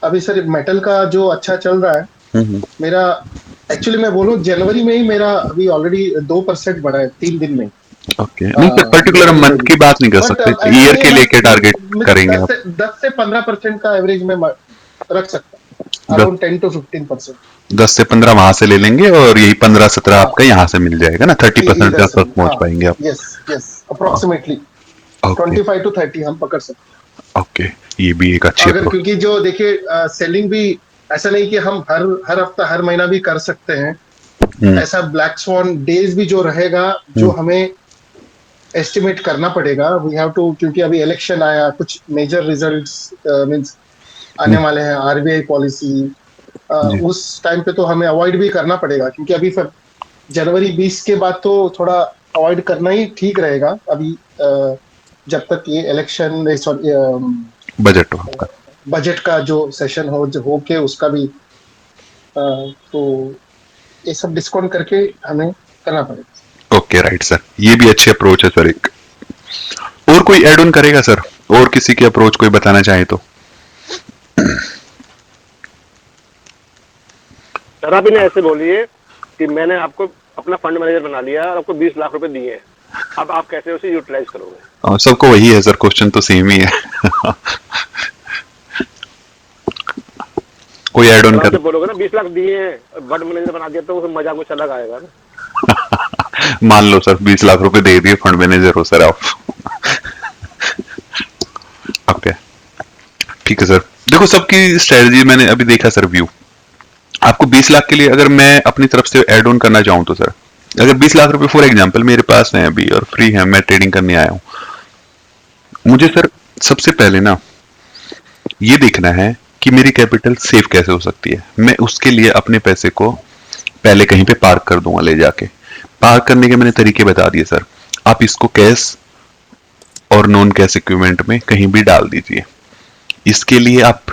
अभी सर मेटल का जो अच्छा चल रहा है मेरा, एक्चुअली मैं बोलूं जनवरी में ही मेरा अभी ऑलरेडी 2% बढ़ा है 3 दिन में। ओके, नहीं सर पर्टिकुलर मंथ की बात नहीं कर सकते, ईयर के लेके टारगेट करेंगे आप? 10 से 15% का एवरेज में रख सकता हूं, अराउंड 10 to 15%। 10 से 15 वहां से ले लेंगे और यही 15-17 आपका यहाँ से मिल जाएगा ना, 30% के आसपास पहुंच पाएंगे आप। यस अप्रोक्सीमेटली 25 to 30 हम पकड़ सकते हैं। ओके, ये भी एक अच्छी अगर क्योंकि जो देखिए सेलिंग भी ऐसा नहीं कि हम हर हफ्ता हर महीना भी कर सकते हैं। ऐसा ब्लैक स्वॉन डेज भी जो रहेगा, जो हमें एस्टिमेट करना पड़ेगा, वी हैव टू, क्योंकि अभी इलेक्शन आया, कुछ मेजर रिजल्ट्स मींस आने वाले हैं, आरबीआई पॉलिसी, उस टाइम पे तो हमें अवॉइड भी करना पड़ेगा, क्योंकि अभी फिर जनवरी 20 के बाद तो थोड़ा अवॉइड करना ही ठीक रहेगा। अभी जब तक ये इलेक्शन बजट का जो सेशन हो के उसका भी तो ये सब डिस्काउंट करके हमें करना पड़ेगा। ओके राइट सर, ये भी अच्छी अप्रोच है सर। एक और कोई ऐड ऑन करेगा सर, और किसी की अप्रोच कोई बताना चाहे तो? सर आप इन्हें ऐसे बोलिए कि मैंने आपको अपना फंड मैनेजर बना लिया और आपको 20 लाख रुपए दिए हैं, अब आप कैसे उसे यूटिलाइज करोगे? सबको वही है सर, क्वेश्चन तो सेम ही है। कोई ऐड ऑन कर बोलोगे ना 20 लाख दिए हैं, फंड मैनेजर बना दिया, तो उसे मजा कुछ अलग आएगा ना। मान लो सर 20 लाख रुपए दे दिए, फंड मैनेजर हो सर आप। ओके ठीक है सर। देखो सबकी स्ट्रेटजी मैंने अभी देखा सर, व्यू आपको 20 लाख के लिए अगर मैं अपनी तरफ से ऐड ऑन करना चाहूं तो सर, अगर 20 लाख रुपए फॉर एग्जांपल मेरे पास हैं अभी और फ्री है, मैं ट्रेडिंग करने आया हूं, मुझे सर सबसे पहले ना ये देखना है कि मेरी कैपिटल सेफ कैसे हो सकती है। मैं उसके लिए अपने पैसे को पहले कहीं पे पार्क कर दूंगा, ले जाके पार्क करने के मैंने तरीके बता दिए सर। आप इसको कैश और नॉन कैश इक्विपमेंट में कहीं भी डाल दीजिए। इसके लिए आप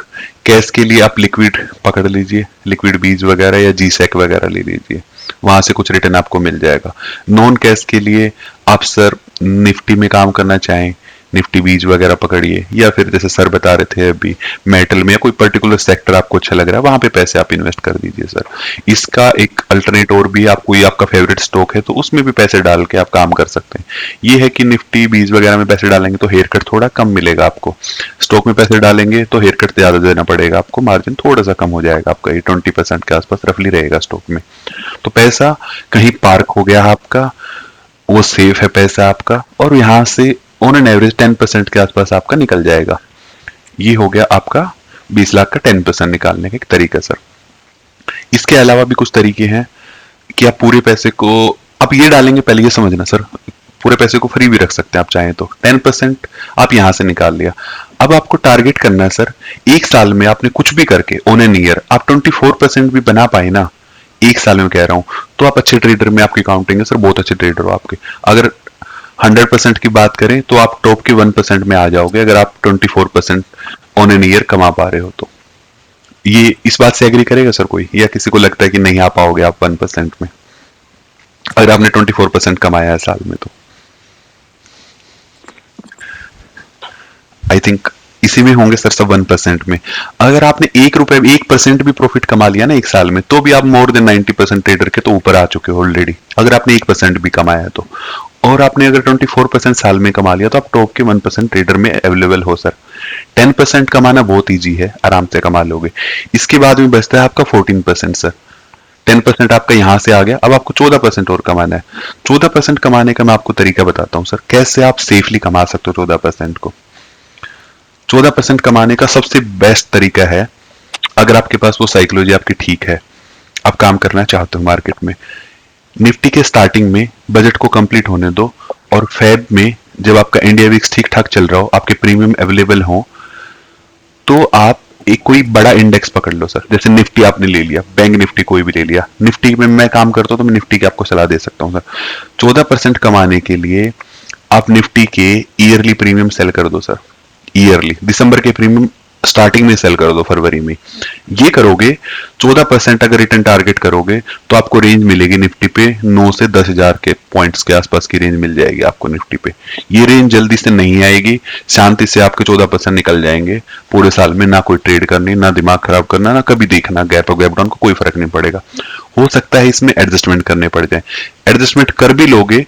कैश के लिए आप लिक्विड पकड़ लीजिए, लिक्विड बीज वगैरह या जीसेक वगैरह ले लीजिए, वहां से कुछ रिटर्न आपको मिल जाएगा। नॉन कैश के लिए आप सर निफ्टी में काम करना चाहें निफ्टी बीज वगैरह पकड़िए, या फिर जैसे सर बता रहे थे अभी मेटल में या कोई पर्टिकुलर सेक्टर आपको अच्छा लग रहा है वहां पे पैसे आप इन्वेस्ट कर दीजिए सर। इसका एक अल्टरनेट और भी, आप कोई आपका फेवरेट स्टॉक है तो उसमें भी पैसे डाल के आप काम कर सकते हैं। ये है कि निफ्टी बीज वगैरह में पैसे डालेंगे तो हेयर कट थोड़ा कम मिलेगा आपको, स्टॉक में पैसे डालेंगे तो हेयर कट ज्यादा देना पड़ेगा आपको, मार्जिन थोड़ा सा कम हो जाएगा आपका, ये 20% के आसपास रफली रहेगा स्टॉक में। तो पैसा कहीं पार्क हो गया आपका, वो सेफ है पैसा आपका, और यहाँ से ऑन एन एवरेज 10% के आसपास आपका निकल जाएगा। ये हो गया आपका 20 लाख का 10% निकालने का एक तरीका सर। इसके अलावा भी कुछ तरीके हैं कि आप पूरे पैसे को, आप ये डालेंगे, पहले ये समझना सर, पूरे पैसे को फ्री भी रख सकते हैं आप चाहें तो। 10% आप यहां से निकाल लिया। अब आपको टारगेट करना है सर, एक साल में आपने कुछ भी करके ऑन एन ईयर आप 24% भी बना पाए ना, एक साल में कह रहा हूं, तो आप अच्छे ट्रेडर में आपकी काउंटिंग है सर, बहुत अच्छे ट्रेडर हो आपके। अगर 100% की बात करें तो आप टॉप के 1% में आ जाओगे अगर आप 24% ऑन एन ईयर कमा पा रहे हो तो। ये इस बात से एग्री करेगा सर कोई, या किसी को लगता है कि नहीं आ पाओगे आप 1% में अगर आपने 24% कमाया है साल में तो? आई थिंक इसी में होंगे सर सब 1% में। अगर आपने 1% भी प्रॉफिट कमा लिया ना एक साल में, तो भी आप मोर देन 90% ट्रेडर के तो ऊपर आ चुके हो ऑलरेडी, अगर आपने 1% भी कमाया है तो। और आपने अगर 24% साल में कमा लिया तो आप टॉप के 1% ट्रेडर में अवेलेबल हो सर। 10% कमाना बहुत ईजी है, आराम से कमा लोगे। इसके बाद में बचता है आपका 14% सर। 10% आपका यहां से आ गया, अब आपको 14% और कमाना है। 14% कमाने का मैं आपको तरीका बताता हूं सर, कैसे आप सेफली कमा सकते हो 14% को। 14% कमाने का सबसे बेस्ट तरीका है, अगर आपके पास वो साइकोलॉजी आपकी ठीक है, आप काम करना चाहते हो मार्केट में, निफ्टी के स्टार्टिंग में बजट को कंप्लीट होने दो, और फेब में जब आपका इंडिया विक्स ठीक ठाक चल रहा हो, आपके प्रीमियम अवेलेबल हो, तो आप एक कोई बड़ा इंडेक्स पकड़ लो सर। जैसे निफ्टी आपने ले लिया, बैंक निफ्टी कोई भी ले लिया, निफ्टी में मैं काम करता हूं तो मैं निफ्टी की आपको सलाह दे सकता हूं सर। 14% कमाने के लिए आप निफ्टी के ईयरली प्रीमियम सेल कर दो सर। ईयरली दिसंबर के प्रीमियम स्टार्टिंग में सेल कर दो फरवरी में। ये करोगे 14% अगर रिटर्न टारगेट करोगे तो आपको रेंज मिलेगी निफ्टी पे 9 से 10,000 के पॉइंट्स के आसपास की रेंज मिल जाएगी आपको निफ्टी पे। ये रेंज जल्दी से नहीं आएगी, शांति से आपके 14% निकल जाएंगे पूरे साल में, ना कोई ट्रेड करनी, ना दिमाग खराब करना, ना कभी देखना गैप अप गैप डाउन को, कोई फर्क नहीं पड़ेगा। हो सकता है इसमें एडजस्टमेंट करने पड़ जाए, एडजस्टमेंट कर भी लोगे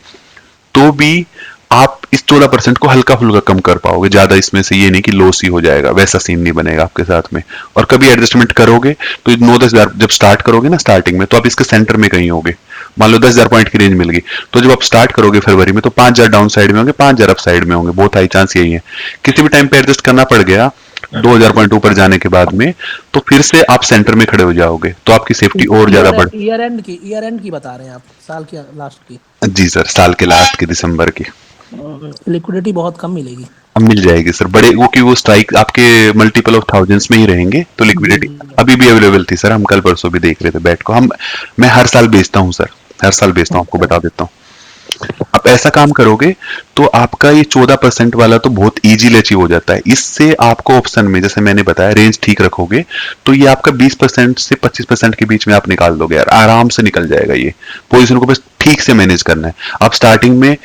तो भी आप इस 14% को हल्का फुल्का कम कर पाओगे, ज्यादा इसमें से ये नहीं कि लॉस ही हो जाएगा, वैसा सीन नहीं बनेगा आपके साथ में। और कभी एडजस्टमेंट करोगे तो 9-10,000 जब स्टार्ट करोगे ना स्टार्टिंग में, तो आप इसके सेंटर में कहीं होगे। मान लो 10,000 पॉइंट की रेंज मिल गई, तो जब आप स्टार्ट करोगे फरवरी में तो 5,000 डाउन साइड में होंगे, 5,000 अप साइड में होंगे, बहुत हाई चांस यही है। किसी भी टाइम पे एडजस्ट करना पड़ गया 2,000 पॉइंट ऊपर जाने के बाद में, तो फिर से आप सेंटर में खड़े हो जाओगे, तो आपकी सेफ्टी और ज्यादा बढ़। ईयर एंड की बता रहे हैं आप, साल की लास्ट की? जी सर, साल के लास्ट की, दिसंबर की। लिक्विडिटी बहुत कम मिलेगी। अब मिल जाएगी सर, बड़े वो कि वो स्ट्राइक आपके मल्टीपल ऑफ थाउजेंड्स में ही रहेंगे, तो लिक्विडिटी अभी भी अवेलेबल थी सर, हम कल परसों भी देख रहे थे बैट को। मैं हर साल बेचता हूँ सर, हर साल बेचता हूँ, आपको बता देता हूँ। आप ऐसा काम करोगे तो आपका ये 14% वाला तो बहुत इजीली अचीव हो जाता है। इससे आपको ऑप्शन में, जैसे मैंने बताया, रेंज ठीक रखोगे तो ये आपका 20% से 25% के बीच में आप निकाल दोगे यार, आराम से निकल जाएगा। ये पोजीशन को बस ठीक से मैनेज करना है। आप स्टार्टिंग में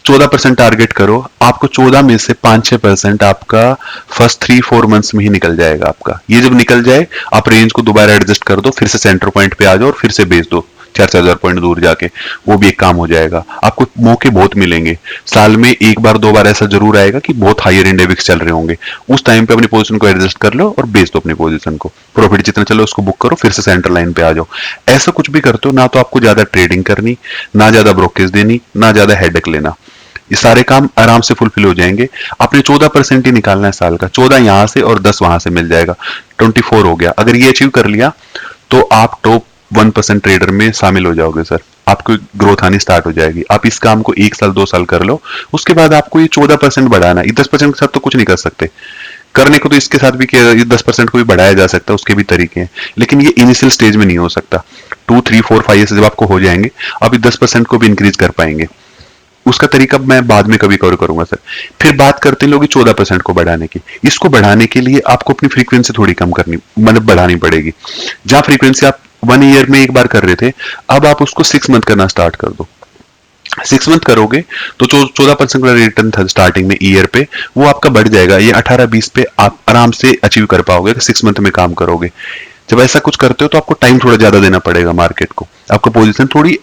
14% टारगेट करो, आपको 14 में से 5-6% आपका फर्स्ट 3-4 मंथ्स में ही निकल जाएगा आपका। ये जब निकल जाए आप रेंज को दोबारा एडजस्ट कर दो, फिर से सेंटर पॉइंट पे आ जाओ और फिर से बेच दो 4,000 पॉइंट दूर जाके, वो भी एक काम हो जाएगा। आपको मौके बहुत मिलेंगे, साल में 1-2 बार ऐसा जरूर आएगा कि बहुत हायर इंडेक्स चल रहे होंगे, उस टाइम पे अपनी पोजीशन को एडजस्ट कर लो और बेच दो अपनी पोजीशन को, प्रॉफिट जितना चलो उसको बुक करो, फिर से सेंटर लाइन पे आ जाओ। ऐसा कुछ भी करते हो ना, तो आपको ज्यादा ट्रेडिंग करनी, ना ज्यादा ब्रोकेज देनी, ना ज्यादा हेडेक लेना, ये सारे काम आराम से फुलफिल हो जाएंगे। आपने 14% ही निकालना है साल का, 14 यहां से और 10 वहां से मिल जाएगा, 24 हो गया। अगर ये अचीव कर लिया तो आप टॉप 1% ट्रेडर में शामिल हो जाओगे सर, आपको ग्रोथ आनी स्टार्ट हो जाएगी। आप इस काम को 1 साल 2 साल कर लो, उसके बाद आपको ये 14% बढ़ाना है। 10% के साथ तो कुछ नहीं कर सकते, करने को तो इसके साथ भी 10% को भी बढ़ाया जा सकता है, उसके भी तरीके हैं, लेकिन ये इनिशियल स्टेज में नहीं हो सकता। 2, 3, 4, 5 जब आपको हो जाएंगे, आप 10% को भी इंक्रीज कर पाएंगे। उसका तरीका मैं बाद में कभी कवर करूंगा सर। फिर बात करते हैं लोग 14% को बढ़ाने की। इसको बढ़ाने के लिए आपको अपनी फ्रीक्वेंसी थोड़ी कम करनी, मतलब बढ़ानी पड़ेगी। जहां फ्रीक्वेंसी आप 1 ईयर में एक बार कर रहे थे, अब आप उसको 6 मंथ करना स्टार्ट कर दो। 6 मंथ करोगे तो 14% का रिटर्न था स्टार्टिंग में ईयर पे, वो आपका बढ़ जाएगा, ये 18-20 पे आप आराम से अचीव कर पाओगे अगर 6 मंथ में काम करोगे। जब ऐसा कुछ करते हो तो आपको टाइम थोड़ा ज्यादा देना पड़ेगा मार्केट को, आपको पोजीशन थोड़ी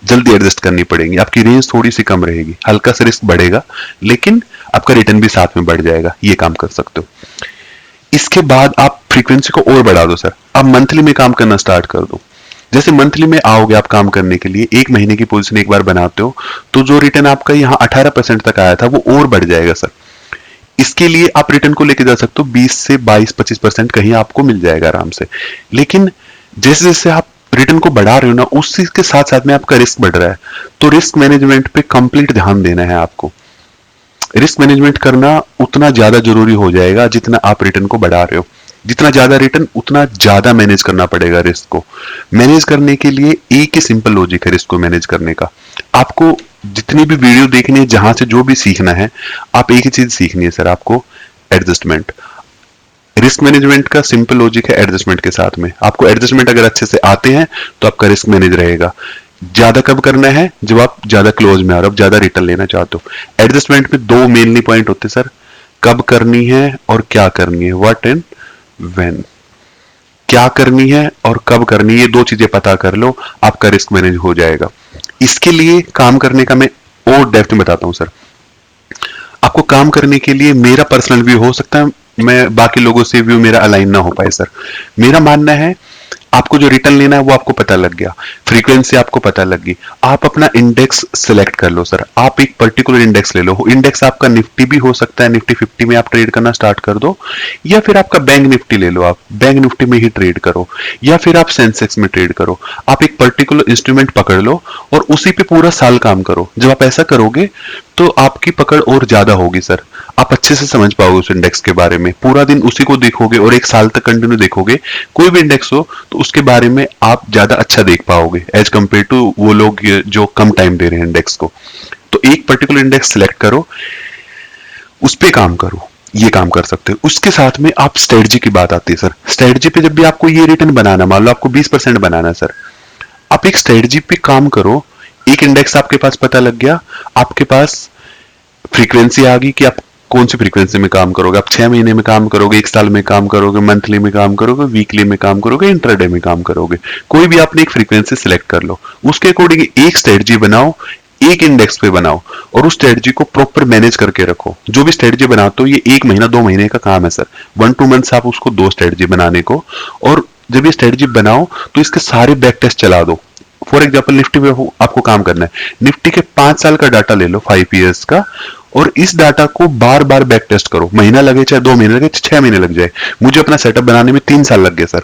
जल्दी एडजस्ट करनी पड़ेगी, आपकी रेंज थोड़ी सी कम रहेगी, हल्का सा रिस्क बढ़ेगा, लेकिन आपका रिटर्न भी साथ में बढ़ जाएगा, ये काम कर सकते हो। इसके बाद आप फ्रीक्वेंसी को और बढ़ा दो सर, आप मंथली में काम करना स्टार्ट कर दो। जैसे मंथली में आओगे आप काम करने के लिए, एक महीने की पोजीशन एक बार बनाते हो तो जो रिटर्न आपका यहाँ 18% तक आया था वो और बढ़ जाएगा सर। इसके लिए आप रिटर्न को लेके जा सकते हो 20 से 22-25% कहीं आपको मिल जाएगा आराम से। लेकिन जैसे जैसे आप रिटर्न को बढ़ा रहे हो ना, उसी के साथ साथ में आपका रिस्क बढ़ रहा है, तो रिस्क मैनेजमेंट पे कंप्लीट ध्यान देना है आपको। रिस्क मैनेजमेंट करना उतना ज्यादा जरूरी हो जाएगा जितना आप रिटर्न को बढ़ा रहे हो। जितना ज्यादा रिटर्न उतना ज्यादा मैनेज करना पड़ेगा रिस्क को। मैनेज करने के लिए एक ही सिंपल लॉजिक है रिस्क को मैनेज करने का। आपको जितनी भी वीडियो देखनी है, जहां से जो भी सीखना है, आप एक ही चीज सीखनी है सर, आपको एडजस्टमेंट। रिस्क मैनेजमेंट का सिंपल लॉजिक है एडजस्टमेंट के साथ में। आपको एडजस्टमेंट अगर अच्छे से आते हैं तो आपका रिस्क मैनेज रहेगा। ज्यादा कब करना है? जब आप ज्यादा क्लोज में आ रहे हो, ज्यादा रिटर्न लेना चाहते हो। एडजस्टमेंट में दो मेनली पॉइंट होते हैं सर, कब करनी है और क्या करनी है, व्हाट एंड व्हेन। क्या करनी है और कब करनी है, ये दो चीजें पता कर लो, आपका रिस्क मैनेज हो जाएगा। इसके लिए काम करने का मैं और डेप्थ में बताता हूं सर। आपको काम करने के लिए मेरा पर्सनल व्यू हो सकता है, मैं बाकी लोगों से व्यू मेरा अलाइन ना हो पाए सर। मेरा मानना है आपको जो रिटर्न लेना है वो आपको पता लग गया, फ्रीक्वेंसी आपको पता लग गई, आप अपना इंडेक्स सिलेक्ट कर लो सर। आप एक पर्टिकुलर इंडेक्स ले लो, इंडेक्स आपका निफ्टी भी हो सकता है, निफ्टी 50 में आप ट्रेड करना स्टार्ट कर दो, या फिर आपका बैंक निफ्टी ले लो, आप बैंक निफ्टी में ही ट्रेड करो, या फिर आप सेंसेक्स में ट्रेड करो। आप एक पर्टिकुलर इंस्ट्रूमेंट पकड़ लो और उसी पे पूरा साल काम करो। जब आप ऐसा करोगे तो आपकी पकड़ और ज्यादा होगी सर, आप अच्छे से समझ पाओगे उस इंडेक्स के बारे में, पूरा दिन उसी को देखोगे और एक साल तक कंटिन्यू देखोगे, कोई भी इंडेक्स हो तो उसके बारे में आप ज्यादा अच्छा देख पाओगे एज कंपेयर टू वो लोग जो कम टाइम दे रहे हैं इंडेक्स को। तो एक पर्टिकुलर इंडेक्स सिलेक्ट करो, उस पे काम करो, ये काम कर सकते हो। उसके साथ में आप स्ट्रेटजी की बात आती है सर। स्ट्रेटजी पे जब भी आपको ये रिटर्न बनाना, मान लो आपको 20% बनाना है सर, आप एक स्ट्रेटजी पे काम करो। एक इंडेक्स आपके पास पता लग गया, आपके पास फ्रीक्वेंसी आ गई कि आप कौन सी फ्रीक्वेंसी में काम करोगे, आप 6 महीने में काम करोगे, 1 साल में काम करोगे, मंथली में काम करोगे, वीकली में काम करोगे, इंट्राडे में काम करोगे, कोई भी आपने एक फ्रीक्वेंसी सिलेक्ट कर लो, उसके अकॉर्डिंग एक स्ट्रेटजी बनाओ, एक इंडेक्स पे बनाओ और उस स्ट्रेटजी को प्रॉपर मैनेज करके रखो। जो भी स्ट्रेटजी बनाते हो ये 1 महीना 2 महीने का काम है सर, 1-2 मंथ्स आप उसको दो स्ट्रेटजी बनाने को। और जब ये स्ट्रेटजी बनाओ तो इसके सारे बैक टेस्ट चला दो। फॉर एग्जाम्पल निफ्टी में आपको काम करना है, निफ्टी के 5 साल का डाटा ले लो, 5 ईयर्स का, और इस डाटा को बार बार बैक टेस्ट करो। महीना लगे चाहे 2 महीने लगे, 6 महीने लग जाए। मुझे अपना सेटअप बनाने में 3 साल लग गए सर,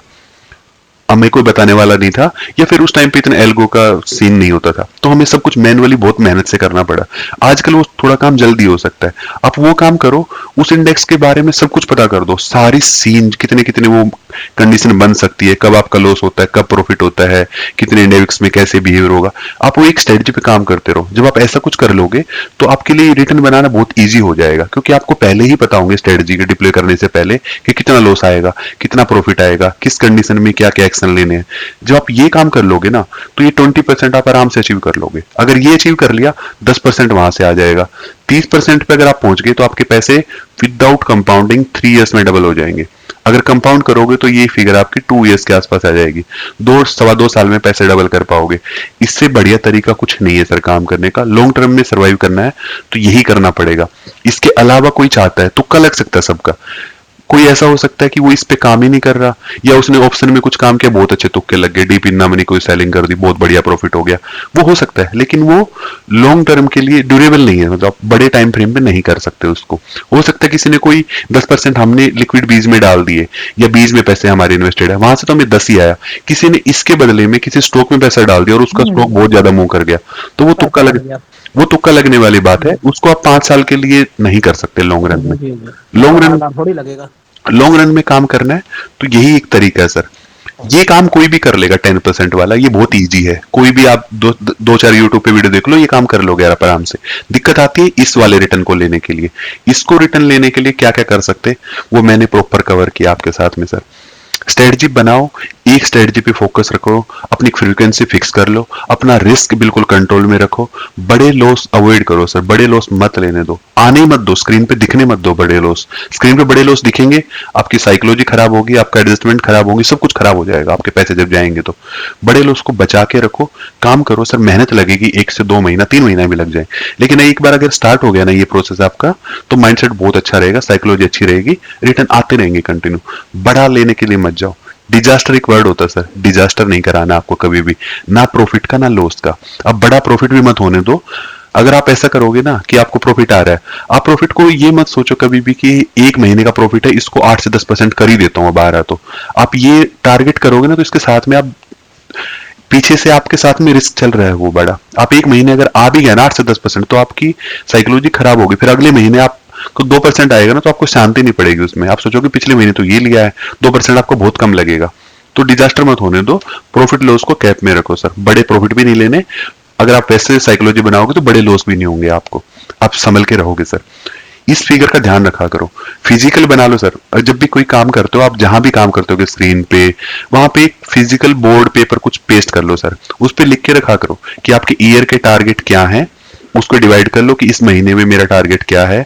अब मैं कोई बताने वाला नहीं था, या फिर उस टाइम पे इतना एल्गो का सीन नहीं होता था, तो हमें सब कुछ मैनुअली बहुत मेहनत से करना पड़ा। आजकल वो थोड़ा काम जल्दी हो सकता है। आप वो काम करो, उस इंडेक्स के बारे में सब कुछ पता कर दो, सारी सीन कितने कितने वो कंडीशन बन सकती है, कब आपका लॉस होता है, कब प्रॉफिट होता है, कितने इंडेक्स में कैसे बिहेवियर होगा, आप वो एक स्ट्रेटजी पे काम करते रहो। जब आप ऐसा कुछ कर लोगे तो आपके लिए रिटर्न बनाना बहुत ईजी हो जाएगा, क्योंकि आपको पहले ही पता होंगे स्ट्रेटजी के डिप्लॉय करने से पहले कि कितना लॉस आएगा, कितना प्रॉफिट आएगा, किस कंडीशन में क्या क्या एक्शन लेने हैं। जब आप ये काम कर लोगे ना तो ये 20% आप आराम से अचीव कर लोगे। अगर ये अचीव कर लिया, 10% वहां से आ जाएगा, 30% पे अगर आप पहुंच गए तो आपके पैसे विदाउट कंपाउंडिंग 3 इयर्स में डबल हो जाएंगे। अगर कंपाउंड करोगे तो ये फिगर आपकी 2 इयर्स के आसपास आ जाएगी, 2-2.25 साल में पैसे डबल कर पाओगे। इससे बढ़िया तरीका कुछ नहीं है सर काम करने का। लॉन्ग टर्म में सर्वाइव करना है तो यही करना पड़ेगा। इसके अलावा कोई चाहता है, तुक्का लग सकता है सबका। कोई ऐसा हो सकता है कि वो इस पे काम ही नहीं कर रहा, या उसने ऑप्शन में कुछ काम किया, बहुत अच्छे तुक्के लग गए, डीप इन द मनी कोई सेलिंग कर दी, बहुत बढ़िया प्रॉफिट हो गया, वो हो सकता है, लेकिन वो लॉन्ग टर्म के लिए ड्यूरेबल नहीं है, मतलब बड़े टाइम फ्रेम पे नहीं कर सकते उसको। हो सकता है किसी ने कोई 10% हमने लिक्विड बीज में डाल दिए, या बीज में पैसे हमारे इन्वेस्टेड है, वहां से तो हमें 10 ही आया, किसी ने इसके बदले में किसी स्टॉक में पैसा डाल दिया और उसका स्टॉक बहुत ज्यादा मूव कर गया, तो वो तुक्का लगने वाली बात है। उसको आप 5 साल के लिए नहीं कर सकते लॉन्ग रन में। लॉन्ग रन में काम करना है तो यही एक तरीका है सर। ये काम कोई भी कर लेगा 10% वाला, ये बहुत इजी है। कोई भी आप 2-4 यूट्यूब पे वीडियो देख लो, ये काम कर लोगे आप आराम से। दिक्कत आती है इस वाले रिटर्न को लेने के लिए। इसको रिटर्न लेने के लिए क्या क्या कर सकते, वो मैंने प्रॉपर कवर किया आपके साथ में सर। स्ट्रेटजी बनाओ, एक स्ट्रेटजी पे फोकस रखो, अपनी फ्रीक्वेंसी फिक्स कर लो, अपना रिस्क बिल्कुल कंट्रोल में रखो, बड़े लॉस अवॉइड करो सर, बड़े लॉस मत लेने दो, आने ही मत दो, स्क्रीन पे दिखने मत दो बड़े लॉस। स्क्रीन पे बड़े लॉस दिखेंगे, आपकी साइकोलॉजी खराब होगी, आपका एडजस्टमेंट खराब होगी, सब कुछ खराब हो जाएगा आपके पैसे जब जाएंगे तो। बड़े लॉस को बचा के रखो, काम करो सर, मेहनत लगेगी, 1 से 2 महीना 3 महीना भी लग जाए, लेकिन एक बार अगर स्टार्ट हो गया ना ये प्रोसेस आपका, तो माइंडसेट बहुत अच्छा रहेगा, साइकोलॉजी अच्छी रहेगी, रिटर्न आते रहेंगे कंटिन्यू। बड़ा लेने के लिए मत जाओ। डिजास्टर एक वर्ड होता है सर, डिजास्टर नहीं कराना आपको कभी भी, ना प्रॉफिट का ना लॉस का। अब बड़ा प्रॉफिट भी मत होने दो। अगर आप ऐसा करोगे ना कि आपको प्रॉफिट आ रहा है, आप प्रॉफिट को ये मत सोचो कभी भी कि 1 महीने का प्रॉफिट है, इसको 8 से 10% कर ही देता हूं अब आ रहा, तो आप ये टारगेट करोगे ना, तो इसके साथ में आप पीछे से आपके साथ में रिस्क चल रहा है वो बड़ा। आप 1 महीने अगर आ भी गया ना 8 से 10%, तो आपकी साइकोलॉजी खराब होगी, फिर अगले महीने आप को 2% आएगा ना, तो आपको शांति नहीं पड़ेगी उसमें, आप सोचोगे पिछले महीने तो ये लिया है, 2% आपको बहुत कम लगेगा। तो डिजास्टर मत होने दो, प्रॉफिट लॉस को कैप में रखो सर, बड़े प्रॉफिट भी नहीं लेने। अगर आप वैसे साइकोलॉजी बनाओगे तो बड़े लॉस भी नहीं होंगे आपको, आप संभल के रहोगे सर। इस फिगर का ध्यान रखा करो, फिजिकल बना लो सर। और जब भी कोई काम करते हो, आप जहां भी काम करते हो स्क्रीन पे, वहां पे एक फिजिकल बोर्ड पेपर कुछ पेस्ट कर लो सर, उस पे लिख के रखा करो कि आपके ईयर के टारगेट क्या हैं, उसको डिवाइड कर लो कि इस महीने में मेरा टारगेट क्या है,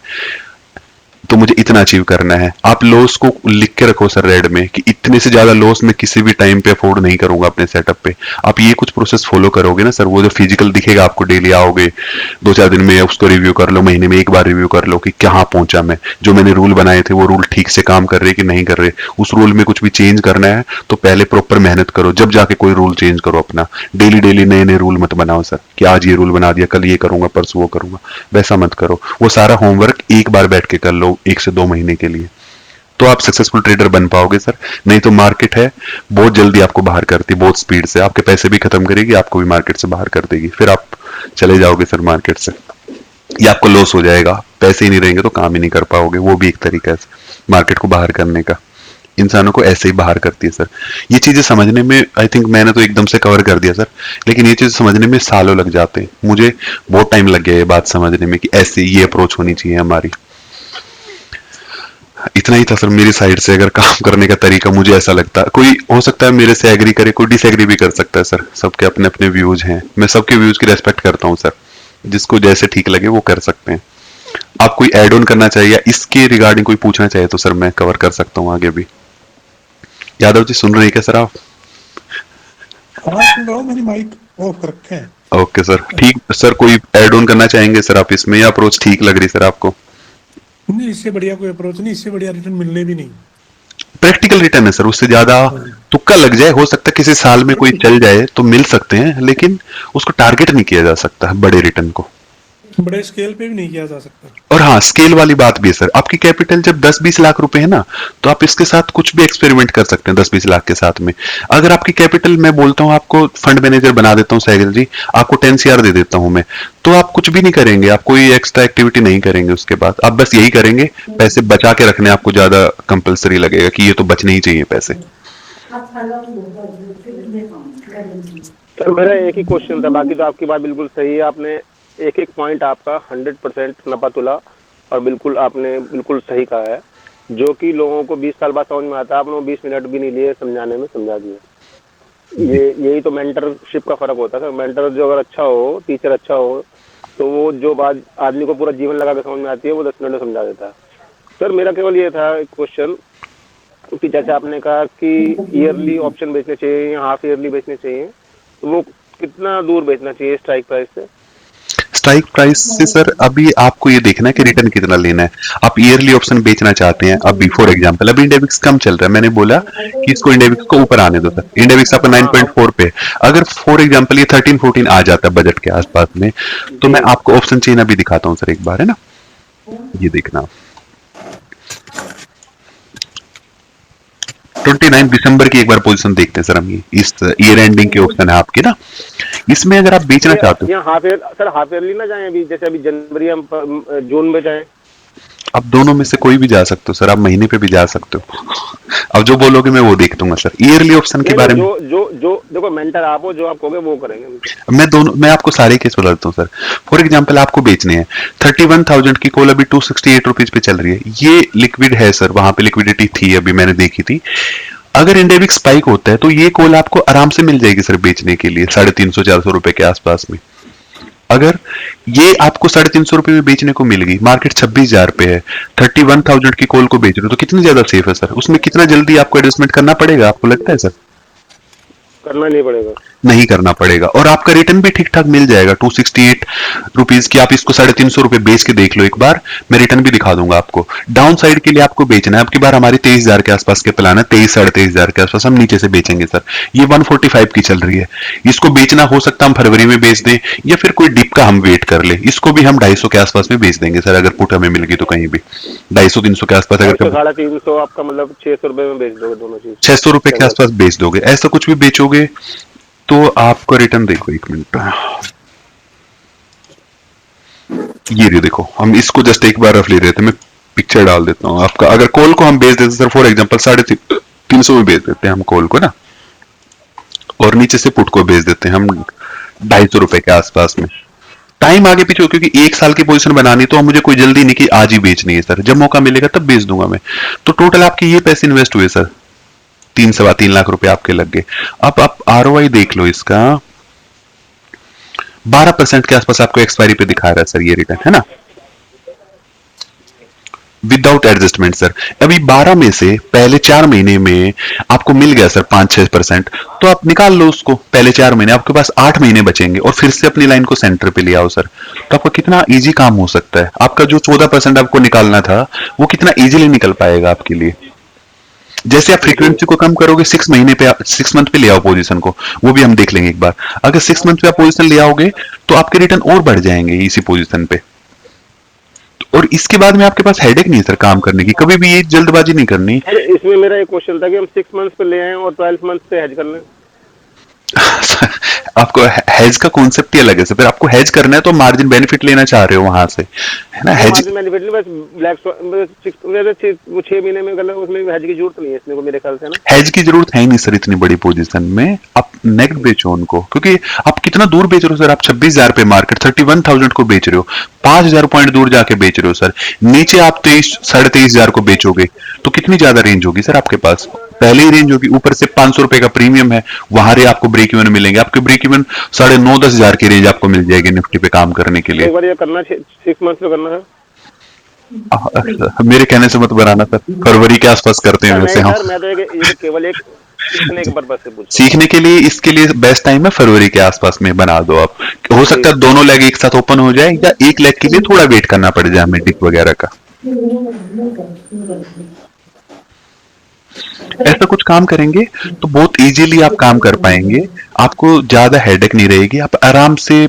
तो मुझे इतना अचीव करना है। आप लॉस को लिख के रखो सर रेड में कि इतने से ज्यादा लॉस मैं किसी भी टाइम पे अफोर्ड नहीं करूंगा अपने सेटअप पे। आप ये कुछ प्रोसेस फॉलो करोगे ना सर, वो जो फिजिकल दिखेगा आपको, डेली आओगे 2-4 दिन में उसको रिव्यू कर लो, महीने में एक बार रिव्यू कर लो कि कहाँ पहुंचा मैं, जो मैंने रूल बनाए थे वो रूल ठीक से काम कर रहे कि नहीं कर रहे। उस रूल में कुछ भी चेंज करना है तो पहले प्रॉपर मेहनत करो, जब जाके कोई रूल चेंज करो अपना। डेली डेली नए नए रूल मत बनाओ सर कि आज ये रूल बना दिया, कल ये करूंगा, परसों वो करूंगा, वैसा मत करो। वो सारा होमवर्क एक बार बैठ के कर लो 1 से 2 महीने के लिए, तो आप सक्सेसफुल ट्रेडर बन पाओगे सर। नहीं तो मार्केट है बहुत जल्दी आपको बाहर करती है, बहुत स्पीड से आपके पैसे भी खत्म करेगी, आपको भी मार्केट से बाहर कर देगी, फिर आप चले जाओगे सर मार्केट से, या आपको लॉस हो जाएगा, पैसे ही नहीं रहेंगे तो काम ही नहीं कर पाओगे। वो भी एक तरीका है मार्केट को बाहर करने का, इंसानों को ऐसे ही बाहर करती है सर। ये चीजें समझने में आई थिंक मैंने तो एकदम से कवर कर दिया सर, लेकिन ये चीजें समझने में सालों लग जाते हैं, मुझे बहुत टाइम लग गया ये बात समझने में कि ऐसे ये अप्रोच होनी चाहिए हमारी। इतना ही था सर मेरी साइड से, अगर काम करने का तरीका मुझे ऐसा लगता है। कोई हो सकता है मेरे से एग्री करे, कोई डिसएग्री भी कर सकता है सर, सबके अपने अपने व्यूज हैं, मैं सबके व्यूज की रेस्पेक्ट करता हूँ सर, जिसको जैसे ठीक लगे वो कर सकते हैं। आप कोई ऐड ऑन करना चाहिए या इसके रिगार्डिंग कोई पूछना चाहिए तो सर मैं कवर कर सकता हूँ आगे भी। यादव जी सुन रहे हैं क्या सर आप? हाँ सुन रहा हूँ, मेरी माइक ऑफ रखे हैं। ओके सर, ठीक सर, कोई ऐड ऑन करना चाहेंगे सर आप इसमें, या अप्रोच ठीक लग रही सर आपको? नहीं, इससे बढ़िया कोई अप्रोच नहीं, इससे बढ़िया रिटर्न मिलने भी नहीं। प्रैक्टिकल रिटर्न है सर, उससे ज्यादा तुक्का लग जाए, हो सकता है किसी साल में कोई चल जाए तो मिल सकते हैं, लेकिन उसको टारगेट नहीं किया जा सकता बड़े रिटर्न को, बड़े स्केल पे भी नहीं किया जा सकता। और हाँ स्केल वाली बात भी है सर, आपकी कैपिटल जब 10-20 लाख रुपए है ना, तो आप इसके साथ कुछ भी एक्सपेरिमेंट कर सकते हैं 10-20 लाख के साथ में। अगर आपकी कैपिटल, मैं बोलता हूँ आपको फंड मैनेजर बना देता हूँ साइकिल जी, आपको 10 CR दे देता हूँ मैं, तो आप कुछ भी नहीं करेंगे, आप कोई एक्स्ट्रा एक्टिविटी नहीं करेंगे उसके बाद, आप बस यही करेंगे, पैसे बचा के रखने आपको ज्यादा कंपलसरी लगेगा कि ये तो बचने ही चाहिए पैसे। सर मेरा एक ही क्वेश्चन था, बाकी तो आपकी बात बिल्कुल सही है, आपने एक एक पॉइंट आपका 100% नपा तुला और बिल्कुल आपने बिल्कुल सही कहा है, जो कि लोगों को 20 साल बाद समझ में आता है, आपने 20 मिनट भी नहीं लिए समझाने में, समझा दिया। यही तो मेंटरशिप का फर्क होता है सर, मेंटर जो अगर अच्छा हो, टीचर अच्छा हो, तो वो जो बात आदमी को पूरा जीवन लगा के समझ में आती है वो 10 मिनट में समझा देता है। सर मेरा केवल ये था क्वेश्चन कि जैसे आपने कहा कि ईयरली ऑप्शन बेचने चाहिए या हाफ ईयरली बेचने चाहिए, तो वो कितना दूर बेचना चाहिए स्ट्राइक प्राइस से? स्ट्राइक प्राइस से सर अभी आपको ये देखना है कि रिटर्न कितना लेना है। आप ईयरली ऑप्शन बेचना चाहते हैं अभी, फॉर एग्जांपल अभी इंडेक्स कम चल रहा है, मैंने बोला कि इसको इंडेक्स को ऊपर आने दो सर, इंडेक्स आपका 9.4 पे, अगर फॉर एग्जांपल ये 13-14 आ जाता है बजट के आसपास में, तो मैं आपको ऑप्शन चेन अभी दिखाता हूँ सर एक बार, है ना, ये देखना 29 दिसंबर की एक बार पोजीशन देखते हैं सर हम, ये इस ईयर एंडिंग के ऑप्शन है आपके ना, इसमें अगर आप बेचना चाहते हो, half year sir, half yearly ना जाएं अभी, जैसे अभी जनवरी हम जून में जाएं? आप दोनों में से कोई भी जा सकते हो सर, आप महीने पे भी जा सकते हो, अब जो बोलोगे मैं वो देख दूंगा सर। ईयरली ऑप्शन के बारे में जो देखो मेंटर आप हो, जो आप कहोगे वो करेंगे। मैं आपको सारे केस बता देता हूँ सर। फॉर एग्जांपल आपको बेचने हैं 31,000 की कॉल, अभी 268 रुपीज पे चल रही है, ये लिक्विड है सर, वहां पे लिक्विडिटी थी अभी मैंने देखी थी, अगर इंडेविक स्पाइक होता है तो ये कॉल आपको आराम से मिल जाएगी सर बेचने के लिए 350-400 रुपए के आसपास में। अगर ये आपको 350 रुपए में बेचने को मिल गई, मार्केट 26,000 पे है, 31,000 की कॉल को बेच रहे हो तो कितनी ज्यादा सेफ है सर? उसमें कितना जल्दी आपको एडजस्टमेंट करना पड़ेगा, आपको लगता है सर? करना नहीं पड़ेगा। नहीं करना पड़ेगा और आपका रिटर्न भी ठीक ठाक मिल जाएगा 268 रुपीज की। आप इसको 350 रुपए बेच के देख लो एक बार, मैं रिटर्न भी दिखा दूंगा आपको। डाउन साइड के लिए आपको बेचना है, आपकी बार हमारी 23,000 के आसपास के प्लान है, 23-23,500 के आसपास हम नीचे से बेचेंगे सर। ये 145 की चल रही है, इसको बेचना हो सकता है हम फरवरी में बेच दें या फिर कोई डिप का हम वेट कर ले। इसको भी हम 250 के आसपास में बेच देंगे सर, अगर पुट हमें मिल गई तो कहीं भी 250-300 के आसपास। अगर 350 आपका मतलब 600 रुपए में बेच दोगे दोनों चीज? 600 रुपए के आसपास बेच दोगे, ऐसा कुछ भी बेचोगे तो आपका रिटर्न देखो, एक मिनट, ये देखो, हम इसको जस्ट एक बार रफ ले रहे थे, मैं पिक्चर डाल देता हूं आपका। अगर कॉल को हम बेच देते सर, फॉर एग्जांपल 350 में बेच देते हैं हम कॉल को ना, और नीचे से पुट को बेच देते हैं हम 250 रुपए के आसपास में। टाइम आगे पीछे, क्योंकि 1 साल की पोजीशन बनानी तो मुझे कोई जल्दी नहीं कि आज ही बेचनी है सर, जब मौका मिलेगा तब बेच दूंगा मैं। तो टोटल आपके ये पैसे इन्वेस्ट हुए सर, 3-3.25 लाख रुपए आपके लग गए। अब आप आरओआई देख लो इसका, 12% के आसपास आपको एक्सपायरी पे दिखा रहा है सर ये रिटर्न, है ना, विदाउट एडजस्टमेंट सर। अभी 12 में से पहले 4 महीने में आपको मिल गया सर 5-6%, तो आप निकाल लो उसको, पहले 4 महीने, आपके पास 8 महीने बचेंगे और फिर से अपनी लाइन को सेंटर पे ले आओ सर। तो आपका कितना इजी काम हो सकता है, आपका जो 14% आपको निकालना था वो कितना इजीली निकल पाएगा आपके लिए। जैसे आप फ्रीक्वेंसी को कम करोगे, 6 महीने पे, 6 मंथ पे ले आओ पोजीशन को, वो भी हम देख लेंगे एक बार। अगर 6 मंथ पे आप पोजीशन ले आओगे तो आपके रिटर्न और बढ़ जाएंगे इसी पोजीशन पे, और इसके बाद में आपके पास हेडेक नहीं है सर काम करने की, कभी भी ये जल्दबाजी नहीं करनी। अरे इसमें मेरा एक क्वेश्चन था कि हम 6 मंथ्स पे ले आए और 12 मंथ पे हेज कर लें। आपको हेज का कॉन्सेप्ट ही अलग है सर, फिर आपको हेज करना है तो मार्जिन बेनिफिट लेना चाह रहे हो वहां से, है ना। हेज मार्जिन बेनिफिट नहीं, बस ब्लैक 6 महीने में गलत, उसमें हेज की जरूरत नहीं है इसमें को मेरे ख्याल से ना। हेज की जरूरत है ही नहीं सर इतनी बड़ी पोजीशन में, आप नेट बेचो उनको, क्योंकि आप कितना दूर बेच रहे हो सर, आप 26,000 पे मार्केट 31,000 को बेच रहे हो, 5,000 पॉइंट दूर जाके बेच रहे हो सर। नीचे आप 23-23,500 को बेचोगे तो कितनी ज्यादा रेंज होगी सर आपके पास, पहले ही रेंज होगी, ऊपर से 500 रुपए का प्रीमियम है, वहां रे आपको ब्रेक इवन मिलेंगे, आपके ब्रेक इवन 9,500-10,000 की रेंज आपको मिल जाएगी निफ्टी पे काम करने के लिए। एक बार ये करना 6 मंथ्स में करना है। मेरे कहने से मत बनाना सर, फरवरी के आसपास करते हैं वैसे हम। मैं तो ये केवल एक सीखने के पर्पस से पूछ, सीखने के लिए, इसके लिए बेस्ट टाइम है फरवरी के आसपास में बना दो आप। हो सकता है दोनों लेग एक साथ ओपन हो जाए या एक लेग के लिए थोड़ा वेट करना पड़ जाए हमें डिप वगैरह का। ऐसा कुछ काम करेंगे तो बहुत इजीली आप काम कर पाएंगे, आपको ज्यादा हेडेक नहीं रहेगी, आप आराम से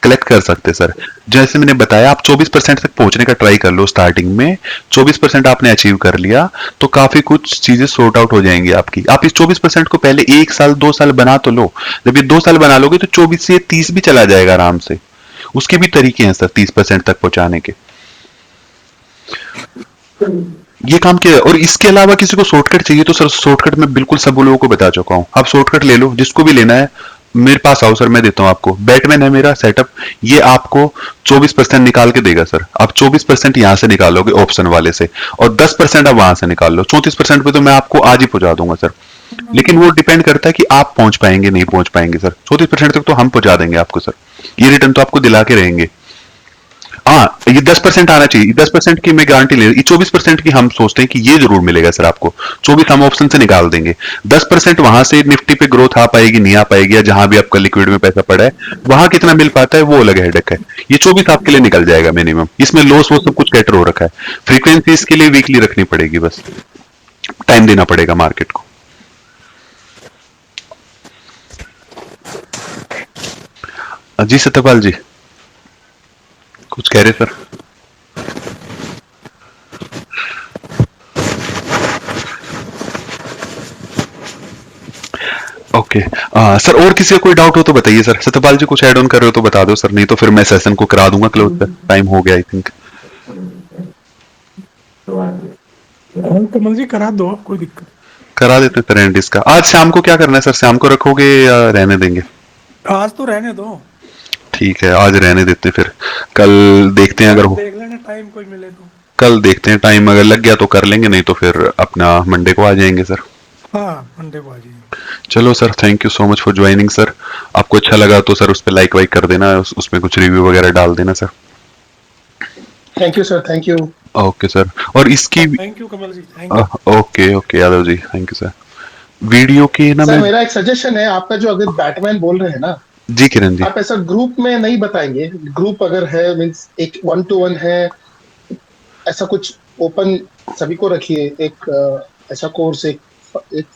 कलेक्ट कर सकते सर। जैसे मैंने बताया, आप 24% तक पहुंचने का ट्राई कर लो स्टार्टिंग में, 24% आपने अचीव कर लिया तो काफी कुछ चीजें सॉर्ट आउट हो जाएंगी आपकी। आप इस 24% को पहले 1 साल 2 साल बना तो लो, जब ये 2 साल बना लोगे तो 24 से 30 भी चला जाएगा आराम से। उसके भी तरीके हैं सर 30% तक पहुंचाने के, ये काम किया। और इसके अलावा किसी को शॉर्टकट चाहिए तो सर शॉर्टकट मैं बिल्कुल सब लोगों को बता चुका हूं, आप शॉर्टकट ले लो, जिसको भी लेना है मेरे पास आओ सर, मैं देता हूं आपको। बैटमैन है मेरा सेटअप, ये आपको 24% निकाल के देगा सर। आप 24% यहां से निकालोगे ऑप्शन वाले से और 10% आप वहां से निकाल लो, 34% पे तो मैं आपको आज ही पहुंचा दूंगा सर। लेकिन वो डिपेंड करता है कि आप पहुंच पाएंगे नहीं पहुंच पाएंगे सर। 34% तक तो हम पहुंचा देंगे आपको सर, ये रिटर्न तो आपको दिला के रहेंगे। हाँ, ये 10% आना चाहिए, 10% की मैं गारंटी ले रही, 24% की हम सोचते हैं कि ये जरूर मिलेगा सर आपको। 24 हम ऑप्शन से निकाल देंगे, 10% वहां से निफ्टी पे ग्रोथ आ पाएगी नहीं आ पाएगी, या जहां भी आपका लिक्विड में पैसा पड़ा है वहां कितना मिल पाता है वो अलग हेडेक है। ये 24 आपके लिए निकल जाएगा मिनिमम, इसमें लॉस वो सब कुछ कैटर हो रखा है। फ्रीक्वेंसी इसके लिए वीकली रखनी पड़ेगी, बस टाइम देना पड़ेगा मार्केट को। जी सत्यपाल जी कुछ कह रहे सर? ओके सर, और किसी का कोई डाउट हो तो बताइए सर। सत्यपाल जी कुछ ऐड ऑन कर रहे हो तो बता दो सर, नहीं तो फिर मैं सेशन को करा दूंगा क्लोज सर, टाइम हो गया आई थिंक। कमल जी करा दो, कोई दिक्कत करा देते सर एंड इसका। आज शाम को क्या करना है सर, शाम को रखोगे या रहने देंगे? आज तो रहने दो। ठीक है, आज रहने देते, फिर कल देखते हैं, अगर हो देख लेना टाइम कोई मिले तो। कल देखते हैं, टाइम अगर लग गया तो कर लेंगे, नहीं तो फिर अपना मंडे को आ जाएंगे सर। हाँ मंडे को आ जाइए। चलो sir, thank you so much for joining sir. आपको अच्छा लगा तो सर उस पर लाइक वाइक कर देना, उसमें कुछ रिव्यू वगैरह डाल देना sir. Thank you sir, thank you. Okay sir. और इसकी thank you Kamal ji, thank you. Okay okay Yadav ji, thank you sir. Video की ना सर मैं, मेरा एक सजेशन है, आपका जो अगर बैटमैन बोल रहे हैं ना, जी किरण जी, आप ऐसा ग्रुप में नहीं बताएंगे। ग्रुप अगर है मीन्स एक 1-to-1 है, ऐसा कुछ ओपन सभी को रखिए। एक ऐसा कोर्स, एक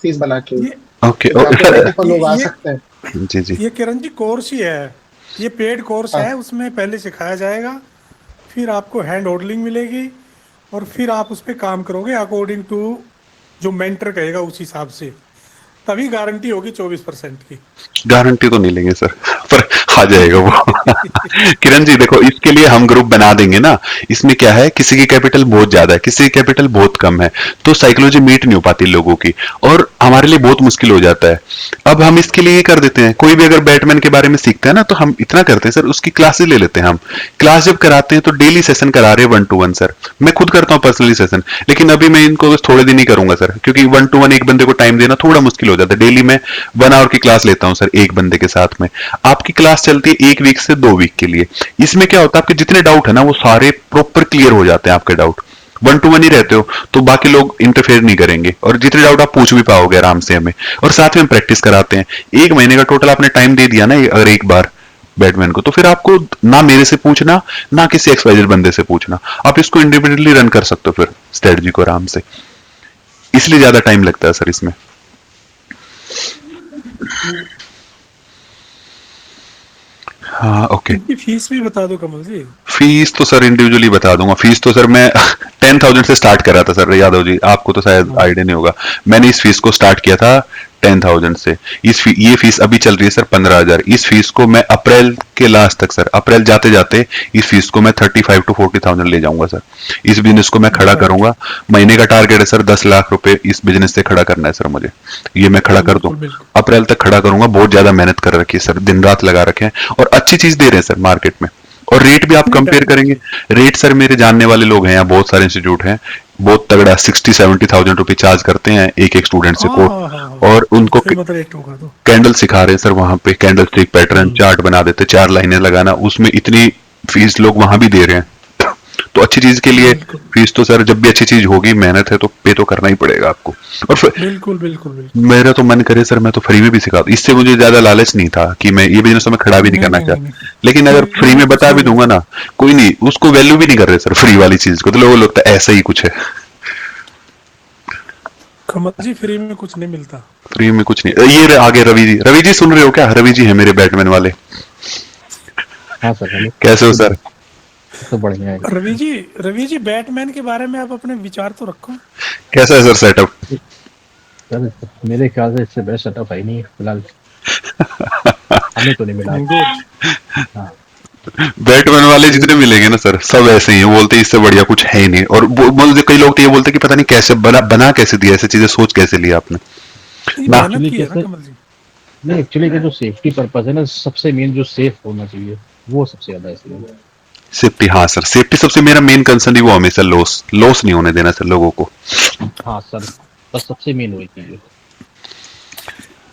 फीस बना के, ये ओके जहाँ पे सर। मल्टीपल ये लोग आ ये सकते हैं। जी जी, ये किरण जी कोर्स ही है, ये पेड कोर्स हाँ है। उसमें पहले सिखाया जाएगा, फिर आपको हैंड होल्डिंग मिलेगी, और फिर आप उस पर काम करोगे अकॉर्डिंग टू जो मेंटर कहेगा उस हिसाब से। तभी गारंटी होगी 24% की। गारंटी तो नहीं लेंगे सर, पर आ जाएगा वो। किरण जी देखो, इसके लिए हम ग्रुप बना देंगे ना। इसमें क्या है, किसी की कैपिटल बहुत ज्यादा है, किसी की कैपिटल बहुत कम है, तो साइकोलॉजी मीट नहीं हो पाती लोगों की, और हमारे लिए बहुत मुश्किल हो जाता है। अब हम इसके लिए ये कर देते हैं, कोई भी अगर बैटमैन के बारे में सीखता है ना, तो हम इतना करते हैं सर, उसकी क्लासेस ले लेते हैं हम। क्लास जब कराते हैं तो डेली सेशन करा रहे हैं 1-to-1 सर। मैं खुद करता हूँ पर्सनली सेशन, लेकिन अभी मैं इनको बस थोड़े दिन ही करूंगा सर, क्योंकि 1-to-1 एक बंदे को टाइम देना थोड़ा मुश्किल हो जाता है। डेली मैं 1 आवर की क्लास लेता हूँ सर एक बंदे के साथ में। आपकी क्लास चलती है 1 वीक से 2 वीक के लिए। इसमें क्या होता है, आपके जितने डाउट है ना वो सारे प्रॉपर क्लियर हो जाते हैं। आपके डाउट 1-to-1 ही रहते हो तो बाकी लोग इंटरफेयर नहीं करेंगे, और जितने डाउट आप पूछ भी पाओगे आराम से हमें। और साथ में हम प्रैक्टिस कराते हैं। 1 महीने का टोटल आपने टाइम दे दिया ना अगर एक बार बैटमैन को, तो फिर आपको ना मेरे से पूछना, ना किसी एक्सवाइजेड बंदे से पूछना, आप इसको इंडिविजुअली रन कर सकते हो फिर स्ट्रेटजी को आराम से। इसलिए ज्यादा टाइम लगता है सर इसमें। हाँ ओके। इनकी फीस भी बता दो कमल जी। फीस तो सर इंडिविजुअली बता दूंगा। फीस तो सर मैं 10,000 से स्टार्ट करा था सर यादव जी, आपको तो शायद आइडिया नहीं होगा। मैंने इस फीस को स्टार्ट किया था 10,000 से। ये फीस अभी चल रही है सर 15,000। इस फीस को मैं अप्रैल के लास्ट तक सर, अप्रैल जाते जाते इस फीस को मैं 35 to 40,000 ले जाऊंगा सर। इस बिजनेस को मैं खड़ा करूंगा। महीने का टारगेट है सर 10 लाख रुपए इस बिजनेस से खड़ा करना है सर मुझे। ये मैं खड़ा कर दूं, बिल्कुल बिल्कुल। अप्रैल तक खड़ा करूंगा। बहुत ज्यादा मेहनत कर रखी है सर, दिन रात लगा रखे हैं, और अच्छी चीज दे रहे हैं सर मार्केट में। और रेट भी आप कंपेयर करेंगे, रेट सर मेरे जानने वाले लोग हैं यहाँ, बहुत सारे इंस्टीट्यूट हैं, बहुत तगड़ा 60-70,000 रुपए चार्ज करते हैं एक एक स्टूडेंट से हाँ कोर्स। हाँ हाँ हाँ, और उनको फिर मतलब एक होगा तो। कैंडल सिखा रहे हैं सर वहां पे, कैंडल स्टिक पैटर्न चार्ट बना देते, 4 लाइनें लगाना, उसमें इतनी फीस लोग वहां भी दे रहे हैं। तो अच्छी चीज के लिए बिल्कुल फीस तो सर, जब भी अच्छी चीज होगी, मेहनत है तो पे तो करना ही पड़ेगा आपको। और बिल्कुल बिल्कुल बिल्कुल। मेरा तो मन करे सर मैं तो फ्री में भी सिखा दूं। इससे मुझे ज्यादा लालच नहीं था कि मैं ये बिजनेस तो मैं खड़ा भी नहीं नहीं करना नहीं नहीं, चाहता, लेकिन अगर नहीं, फ्री में कुछ बता नहीं भी दूंगा मिलता। ना, कोई नहीं, उसको वैल्यू भी नहीं कर रहे सर फ्री वाली चीज को, तो लोगों को लगता है ऐसा ही कुछ है। कमल जी फ्री में कुछ नहीं मिलता। फ्री में कुछ नहीं। ये आगे रवि जी, रवि जी सुन रहे हो क्या? रवि जी है मेरे बैटमैन वाले। हाँ सर, हेलो। कैसे हो सर? तो बढ़िया है रवि जी बैटमैन के बारे में आप अपने विचार तो रखो। कैसा है सर सेटअप? सर। मेरे ख्याल से इससे बेस्ट सेटअप है ही नहीं फिलहाल, हमें तो नहीं मिला है। गुड। हाँ, बैटमैन वाले जितने मिलेंगे ना सर, सब ऐसे ही हैं, बोलते हैं इससे बढ़िया कुछ है ही नहीं। और बोलते, कई लोग तो ये बोलते हैं कि पता नहीं कैसे बना कैसे दिया, ऐसी चीजें सोच कैसे लिया आपने ये ना। मेहनत की है ना कैसे कमल जी। नहीं, एक्चुअली का जो सेफ्टी पर्पज है ना, सबसे मेन जो सेफ होना चाहिए वो सबसे ज्यादा इसलिए। सेफ्टी, हाँ सर, सेफ्टी सबसे मेरा मेन कंसर्न ही वो हमेशा लॉस नहीं होने देना सर लोगों को। हाँ सर, बस सबसे मेन वही चीज है।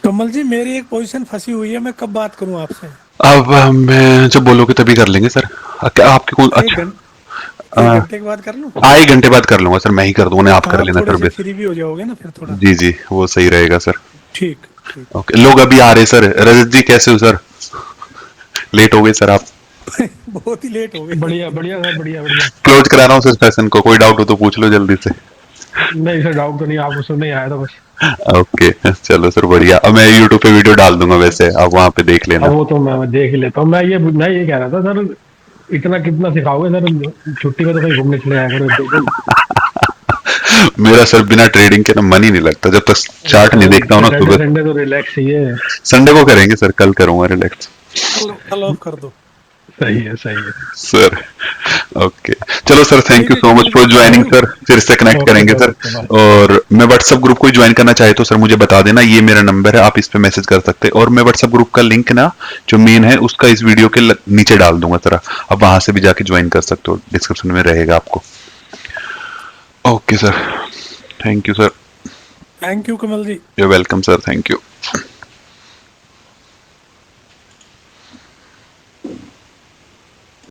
कमल जी मेरी एक पोजीशन फंसी हुई है, मैं कब बात करूं आपसे? अब मैं जब बोलोगे तभी कर लेंगे सर। आपके कौन? एक अच्छा, घंटे के बाद कर लूं? हाँ 1 घंटे बाद कर लूंगा सर, मैं ही कर दूंगा, आप कर आप लेना थोड़े सर से बेस। फ्री भी हो जाओगे ना फिर थोड़ा। जी जी, वो सही रहेगा सर। ठीक ठीक। ओके, लोग अभी आ रहे सर। रजत जी कैसे हो सर? लेट हो गए सर आप। बहुत ही लेट हो गए। बढ़िया बढ़िया सर, बढ़िया बढ़िया। क्लोज करा रहा हूँ सर सेशन को, कोई डाउट हो तो पूछ लो जल्दी से। नहीं सर, डाउट तो नहीं, आपको सुनने ही आया था बस। ओके चलो सर, बढ़िया। अब मैं यूट्यूब पे वीडियो डाल दूंगा, वैसे आप वहां पे देख लेना। अब वो तो मैं देख ही लेता हूँ। मैं ये कह रहा था सर, इतना कितना सिखाओगे सर? छुट्टी में तो कहीं घूमने चले आया करो 2 दिन। मेरा सर बिना ट्रेडिंग के ना मन ही नहीं लगता, जब तक चार्ट नहीं देखता हूँ ना सैटरडे सुबह। संडे तो रिलैक्स ही है। संडे को करेंगे सर, कल करूंगा रिलैक्स। कल ऑफ कर दो। सही है सही है। सर ओके, चलो sir, thank you so much for joining sir. फिर से कनेक्ट ओके करेंगे सर, सर। Okay, bye. और मैं व्हाट्सएप ग्रुप को ज्वाइन करना चाहे तो सर मुझे बता देना, ये मेरा नंबर है, आप इस पे मैसेज कर सकते हैं। और मैं व्हाट्सएप ग्रुप का लिंक ना, जो मेन है उसका, इस वीडियो के नीचे डाल दूंगा सर, आप वहां से भी जाके ज्वाइन कर सकते हो, डिस्क्रिप्शन में रहेगा आपको। Okay sir, thank you sir. Thank you Kamal ji. You welcome sir, thank you.